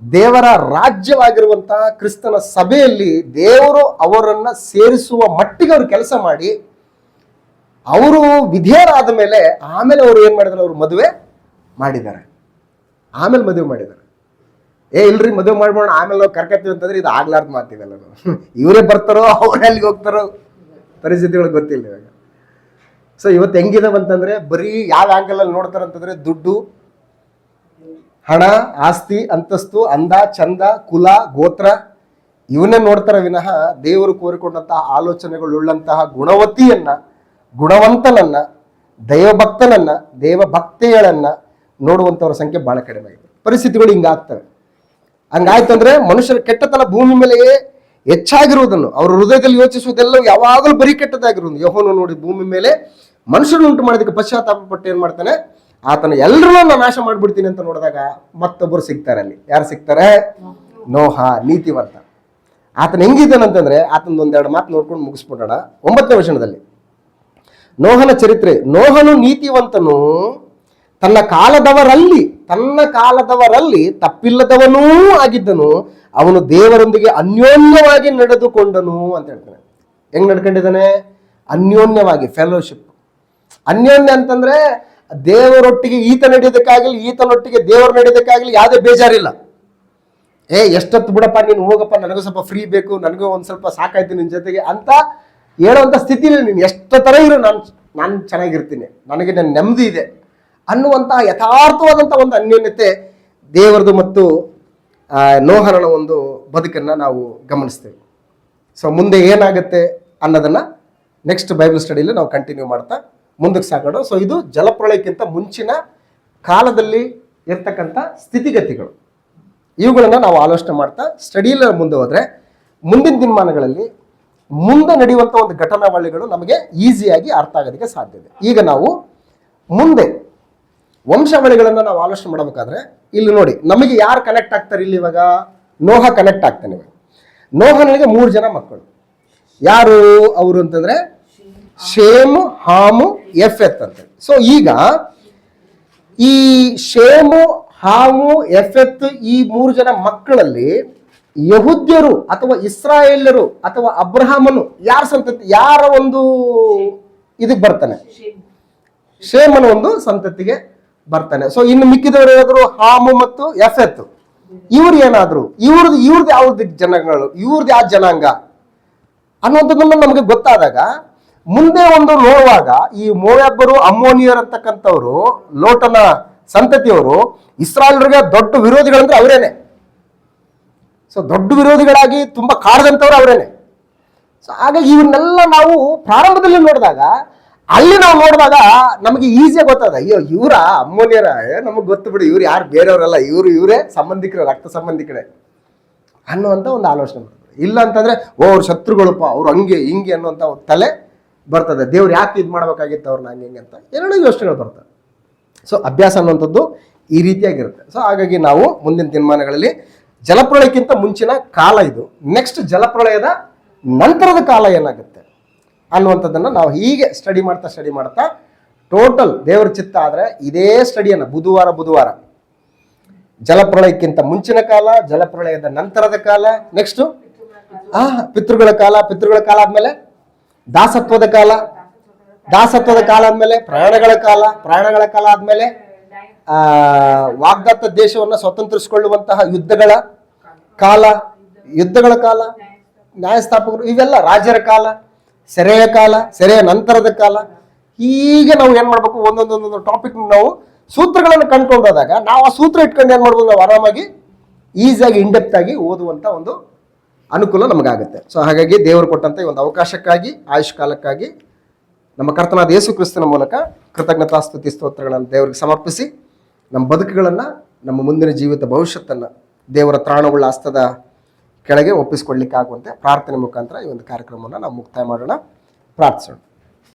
ದೇವರ ರಾಜ್ಯವಾಗಿರುವಂತಹ ಕ್ರಿಸ್ತನ ಸಭೆಯಲ್ಲಿ ದೇವರು ಅವರನ್ನ ಸೇರಿಸುವ ಮಟ್ಟಿಗೆ ಅವರು ಕೆಲಸ ಮಾಡಿ ಅವರು ವಿಧೇಯರಾದ ಮೇಲೆ ಆಮೇಲೆ ಅವರು ಏನ್ ಮಾಡಿದ್ರು, ಅವರು ಮದುವೆ ಮಾಡಿದ್ದಾರೆ. ಆಮೇಲೆ ಮದುವೆ ಮಾಡಿದ್ದಾರೆ. ಇಲ್ರಿ ಮದುವೆ ಮಾಡ್ಬೋಣ ಆಮೇಲೆ ನಾವು ಕರ್ಕತ್ತೀವಿ ಅಂತಂದ್ರೆ ಇದು ಆಗ್ಲಾರ್ದು ಮಾತಿವೆಲ್ಲ. ಇವರೇ ಬರ್ತಾರೋ ಅವ್ರ ಎಲ್ಲಿಗೆ ಹೋಗ್ತಾರೋ ಪರಿಸ್ಥಿತಿಗಳು ಗೊತ್ತಿಲ್ಲ ಇವಾಗ. ಸೊ ಇವತ್ತು ಹೆಂಗಿದಾವಂತಂದ್ರೆ ಬರೀ ಯಾವ ಆಂಗಲ್ ಅಲ್ಲಿ ನೋಡ್ತಾರಂತಂದ್ರೆ ದುಡ್ಡು, ಹಣ, ಆಸ್ತಿ, ಅಂತಸ್ತು, ಅಂದ, ಚಂದ, ಕುಲ, ಗೋತ್ರ ಇವನ್ನೇ ನೋಡ್ತಾರ ವಿನಃ ದೇವರು ಕೋರಿಕೊಂಡಂತಹ ಆಲೋಚನೆಗಳುಳ್ಳಂತಹ ಗುಣವತಿಯನ್ನ, ಗುಣವಂತನನ್ನ, ದೈವಭಕ್ತನನ್ನ, ದೇವಭಕ್ತೆಗಳನ್ನ ನೋಡುವಂಥವ್ರ ಸಂಖ್ಯೆ ಬಹಳ ಕಡಿಮೆ ಆಗಿದೆ. ಪರಿಸ್ಥಿತಿಗಳು ಹಿಂಗಾಗ್ತವೆ. ಹಂಗಾಯ್ತಂದ್ರೆ ಮನುಷ್ಯರ ಕೆಟ್ಟತನ ಭೂಮಿ ಮೇಲೆಯೇ ಹೆಚ್ಚಾಗಿರುವುದನ್ನು, ಅವರು ಹೃದಯದಲ್ಲಿ ಯೋಚಿಸುವುದೆಲ್ಲ ಯಾವಾಗಲೂ ಬರೀ ಕೆಟ್ಟದಾಗಿರುವುದು. ಯೆಹೋವನು ನೋಡಿ ಭೂಮಿ ಮೇಲೆ ಮನುಷ್ಯರನ್ನು ಉಂಟು ಮಾಡೋದಕ್ಕೆ ಪಶ್ಚಾತ್ತಾಪ ಪಟ್ಟು ಏನ್ ಮಾಡ್ತಾನೆ, ಆತನ ಎಲ್ಲರನ್ನೂ ನಾನು ನಾಶ ಮಾಡ್ಬಿಡ್ತೀನಿ ಅಂತ ನೋಡಿದಾಗ ಮತ್ತೊಬ್ಬರು ಸಿಗ್ತಾರೆ. ಅಲ್ಲಿ ಯಾರು ಸಿಗ್ತಾರೆ? ನೋಹ, ನೀತಿವಂತ. ಆತನ ಹೆಂಗಿದ್ದಾನಂತಂದ್ರೆ ಆತನ ಒಂದೆರಡು ಮಾತು ನೋಡ್ಕೊಂಡು ಮುಗಿಸ್ಬಿಡೋಣ. 9ನೇ ವಚನದಲ್ಲಿ ನೋಹನ ಚರಿತ್ರೆ. ನೋಹನು ನೀತಿವಂತನು, ತನ್ನ ಕಾಲದವರಲ್ಲಿ ತಪ್ಪಿಲ್ಲದವನೂ ಆಗಿದ್ದನು, ಅವನು ದೇವರೊಂದಿಗೆ ಅನ್ಯೋನ್ಯವಾಗಿ ನಡೆದುಕೊಂಡನು ಅಂತ ಹೇಳ್ತಾನೆ. ಹೆಂಗ್ ನಡ್ಕೊಂಡಿದ್ದಾನೆ? ಅನ್ಯೋನ್ಯವಾಗಿ, ಫೆಲೋಶಿಪ್. ಅನ್ಯೋನ್ಯ ಅಂತಂದ್ರೆ ದೇವರೊಟ್ಟಿಗೆ ಈತ ನಡೆಯೋದಕ್ಕಾಗಲಿ, ಈತನೊಟ್ಟಿಗೆ ದೇವರು ನಡೆಯೋದಕ್ಕಾಗಲಿ ಯಾವುದೇ ಬೇಜಾರಿಲ್ಲ. ಎಷ್ಟೊತ್ತು ಬಿಡಪ್ಪ ನೀನು ಹೋಗಪ್ಪ, ನನಗೂ ಸ್ವಲ್ಪ ಫ್ರೀ ಬೇಕು, ನನಗೂ ಒಂದು ಸ್ವಲ್ಪ ಸಾಕಾಯ್ತು ನಿನ್ನ ಜೊತೆಗೆ ಅಂತ ಹೇಳುವಂಥ ಸ್ಥಿತಿಲಿ ನೀನು ಎಷ್ಟು ಥರ ಇರು, ನಾನು ಚೆನ್ನಾಗಿರ್ತೀನಿ, ನನಗೆ ನನ್ನ ನೆಮ್ಮದಿ ಇದೆ ಅನ್ನುವಂತಹ ಯಥಾರ್ಥವಾದಂಥ ಒಂದು ಅನ್ಯೋನ್ಯತೆ ದೇವರದು ಮತ್ತು ನೋಹನ ಒಂದು ಬದುಕನ್ನು ನಾವು ಗಮನಿಸ್ತೇವೆ. ಸೊ ಮುಂದೆ ಏನಾಗುತ್ತೆ ಅನ್ನೋದನ್ನು ನೆಕ್ಸ್ಟ್ ಬೈಬಲ್ ಸ್ಟಡಿಯಲ್ಲಿ ನಾವು ಕಂಟಿನ್ಯೂ ಮಾಡ್ತಾ ಮುಂದಕ್ಕೆ ಸಾಗೋಣ. ಸೊ ಇದು ಜಲಪ್ರಳಯಕ್ಕಿಂತ ಮುಂಚಿನ ಕಾಲದಲ್ಲಿ ಇರ್ತಕ್ಕಂಥ ಸ್ಥಿತಿಗತಿಗಳು, ಇವುಗಳನ್ನು ನಾವು ಆಲೋಚನೆ ಮಾಡ್ತಾ ಸ್ಟಡಿಯಲ್ಲಿ ಮುಂದೆ ಹೋದರೆ ಮುಂದಿನ ದಿನಮಾನಗಳಲ್ಲಿ ಮುಂದೆ ನಡೆಯುವಂಥ ಒಂದು ಘಟನಾವಳಿಗಳು ನಮಗೆ ಈಸಿಯಾಗಿ ಅರ್ಥ ಆಗೋದಕ್ಕೆ ಸಾಧ್ಯ ಇದೆ. ಈಗ ನಾವು ಮುಂದೆ ವಂಶಾವಳಿಗಳನ್ನು ನಾವು ಆಲೋಚನೆ ಮಾಡಬೇಕಾದ್ರೆ ಇಲ್ಲಿ ನೋಡಿ, ನಮಗೆ ಯಾರು ಕನೆಕ್ಟ್ ಆಗ್ತಾರೆ ಇಲ್ಲಿ? ಇವಾಗ ನೋಹ ಕನೆಕ್ಟ್ ಆಗ್ತಾನೆ. ಇವಾಗ ನೋಹನಿಗೆ 3 ಜನ ಮಕ್ಕಳು. ಯಾರು ಅವರು ಅಂತಂದ್ರೆ ಶೇಮು, ಹಾಮು, ಯಫೆತ್ ಅಂತ. ಸೊ ಈಗ ಈ ಶೇಮು, ಹಾಮು, ಯಫೆತ್ ಈ 3 ಜನ ಮಕ್ಕಳಲ್ಲಿ ಯಹೂದ್ಯರು ಅಥವಾ ಇಸ್ರಾಯೇಲ್ಯರು ಅಥವಾ ಅಬ್ರಹಾಮನು ಯಾರ ಸಂತತಿ, ಯಾರ ಒಂದು ಇದಕ್ಕೆ ಬರ್ತಾನೆ? ಶೇಮನ ಒಂದು ಸಂತತಿಗೆ ಬರ್ತಾನೆ. ಸೊ ಇನ್ನು ಮಿಕ್ಕಿದವರು ಏನಾದ್ರು ಹಾಮು ಮತ್ತು ಯಫೆತ್, ಇವ್ರು ಏನಾದ್ರು ಇವ್ರದ್ದು ಯಾವ್ದು ಜನಗಳು, ಇವ್ರದ್ದು ಯಾವ ಜನಾಂಗ ಅನ್ನುವಂಥದ್ದನ್ನು ನಮಗೆ ಗೊತ್ತಾದಾಗ ಮುಂದೆ ಒಂದು ನೋಡುವಾಗ ಈ ಮೋಯಾಬರು, ಅಮ್ಮೋನಿಯರ್ ಅಂತಕ್ಕಂಥವ್ರು, ಲೋಟನ ಸಂತತಿಯವರು ಇಸ್ರಾಯೇಲ್ರಿಗೆ ದೊಡ್ಡ ವಿರೋಧಿಗಳಂದ್ರೆ ಅವರೇನೆ. ಸೊ ದೊಡ್ಡ ವಿರೋಧಿಗಳಾಗಿ ತುಂಬಾ ಕಾಡದಂಥವ್ರು ಅವರೇನೆ. ಸೊ ಹಾಗಾಗಿ ಇವನ್ನೆಲ್ಲ ನಾವು ಪ್ರಾರಂಭದಲ್ಲಿ ನೋಡಿದಾಗ, ಅಲ್ಲಿ ನಾವು ನೋಡಿದಾಗ ನಮಗೆ ಈಸಿಯಾಗಿ ಗೊತ್ತಾದ, ಅಯ್ಯೋ ಇವರ ಅಮ್ಮೋನಿಯರ, ನಮಗೆ ಗೊತ್ತು ಬಿಡಿ, ಇವ್ರು ಯಾರು ಬೇರೆಯವರಲ್ಲ, ಇವರೇ ಸಂಬಂಧಿಕರೇ, ರಕ್ತ ಸಂಬಂಧಿಕರೇ ಅನ್ನುವಂಥ ಒಂದು ಆಲೋಚನೆ ಬರ್ತದೆ. ಇಲ್ಲ ಅಂತಂದ್ರೆ ಅವ್ರ ಶತ್ರುಗಳಪ್ಪ, ಅವ್ರು ಹಂಗೆ ಹಿಂಗೆ ಅನ್ನುವಂಥ ತಲೆ ಬರ್ತದೆ. ದೇವ್ರು ಯಾಕೆ ಇದು ಮಾಡ್ಬೇಕಾಗಿತ್ತು ಅವ್ರನ್ನ ಹಂಗೆ ಅಂತ ಏನೇನೋ ಯೋಚನೆಗಳು ಬರ್ತದೆ. ಸೊ ಅಭ್ಯಾಸ ಅನ್ನುವಂಥದ್ದು ಈ ರೀತಿಯಾಗಿರುತ್ತೆ. ಸೊ ಹಾಗಾಗಿ ನಾವು ಮುಂದಿನ ದಿನಮಾನಗಳಲ್ಲಿ ಜಲಪ್ರಳಯಕ್ಕಿಂತ ಮುಂಚಿನ ಕಾಲ ಇದು, ನೆಕ್ಸ್ಟ್ ಜಲಪ್ರಳಯದ ನಂತರದ ಕಾಲ ಏನಾಗುತ್ತೆ ಅನ್ನುವಂಥದ್ದನ್ನು ನಾವು ಹೀಗೆ ಸ್ಟಡಿ ಮಾಡ್ತಾ ಟೋಟಲ್ ದೇವರ ಚಿತ್ತ ಆದರೆ ಇದೇ ಸ್ಟಡಿಯನ್ನು ಬುಧವಾರ ಜಲಪ್ರಳಯಕ್ಕಿಂತ ಮುಂಚಿನ ಕಾಲ, ಜಲಪ್ರಳಯದ ನಂತರದ ಕಾಲ, ನೆಕ್ಸ್ಟು ಪಿತೃಗಳ ಕಾಲ ಆದ್ಮೇಲೆ ದಾಸತ್ವದ ಕಾಲ ಆದ್ಮೇಲೆ ಪ್ರಯಾಣಗಳ ಕಾಲ ಆದ್ಮೇಲೆ ವಾಗ್ದತ್ತ ದೇಶವನ್ನು ಸ್ವತಂತ್ರಿಸಿಕೊಳ್ಳುವಂತಹ ಯುದ್ಧಗಳ ಕಾಲ, ನ್ಯಾಯಸ್ಥಾಪಕರು, ಇವೆಲ್ಲ ರಾಜರ ಕಾಲ, ಸೆರೆಯ ನಂತರದ ಕಾಲ. ಹೀಗೆ ನಾವು ಏನ್ ಮಾಡ್ಬೇಕು, ಒಂದೊಂದೊಂದೊಂದು ಟಾಪಿಕ್ ನಾವು ಸೂತ್ರಗಳನ್ನು ಕಂಡುಕೊಂಡಾಗ ನಾವು ಆ ಸೂತ್ರ ಇಟ್ಕೊಂಡು ಏನ್ ಮಾಡ್ಬೋದು, ನಾವು ಆರಾಮಾಗಿ ಈಸಿಯಾಗಿ ಇಂಡೆಪ್ತ್ ಆಗಿ ಓದುವಂತ ಒಂದು ಅನುಕೂಲ ನಮಗಾಗುತ್ತೆ. ಸೊ ಹಾಗಾಗಿ ದೇವರು ಕೊಟ್ಟಂತ ಈ ಒಂದು ಅವಕಾಶಕ್ಕಾಗಿ, ಆಯುಷ್ ಕಾಲಕ್ಕಾಗಿ ನಮ್ಮ ಕರ್ತನಾದ ಯೇಸು ಕ್ರಿಸ್ತನ ಮೂಲಕ ಕೃತಜ್ಞತಾ ಸ್ತುತಿ ಸ್ತೋತ್ರಗಳನ್ನು ದೇವರಿಗೆ ಸಮರ್ಪಿಸಿ ನಮ್ಮ ಬದುಕುಗಳನ್ನು, ನಮ್ಮ ಮುಂದಿನ ಜೀವಿತ ಭವಿಷ್ಯತ್ತನ್ನು ದೇವರ ತ್ರಾಣವುಳ್ಳ ಹಸ್ತದ ಕೆಳಗೆ ಒಪ್ಪಿಸಿಕೊಳ್ಳಿಕ್ಕಾಗುವಂತೆ ಪ್ರಾರ್ಥನೆ ಮುಖಾಂತರ ಈ ಒಂದು ಕಾರ್ಯಕ್ರಮವನ್ನು ನಾವು ಮುಕ್ತಾಯ ಮಾಡೋಣ. ಪ್ರಾರ್ಥಿಸೋಣ.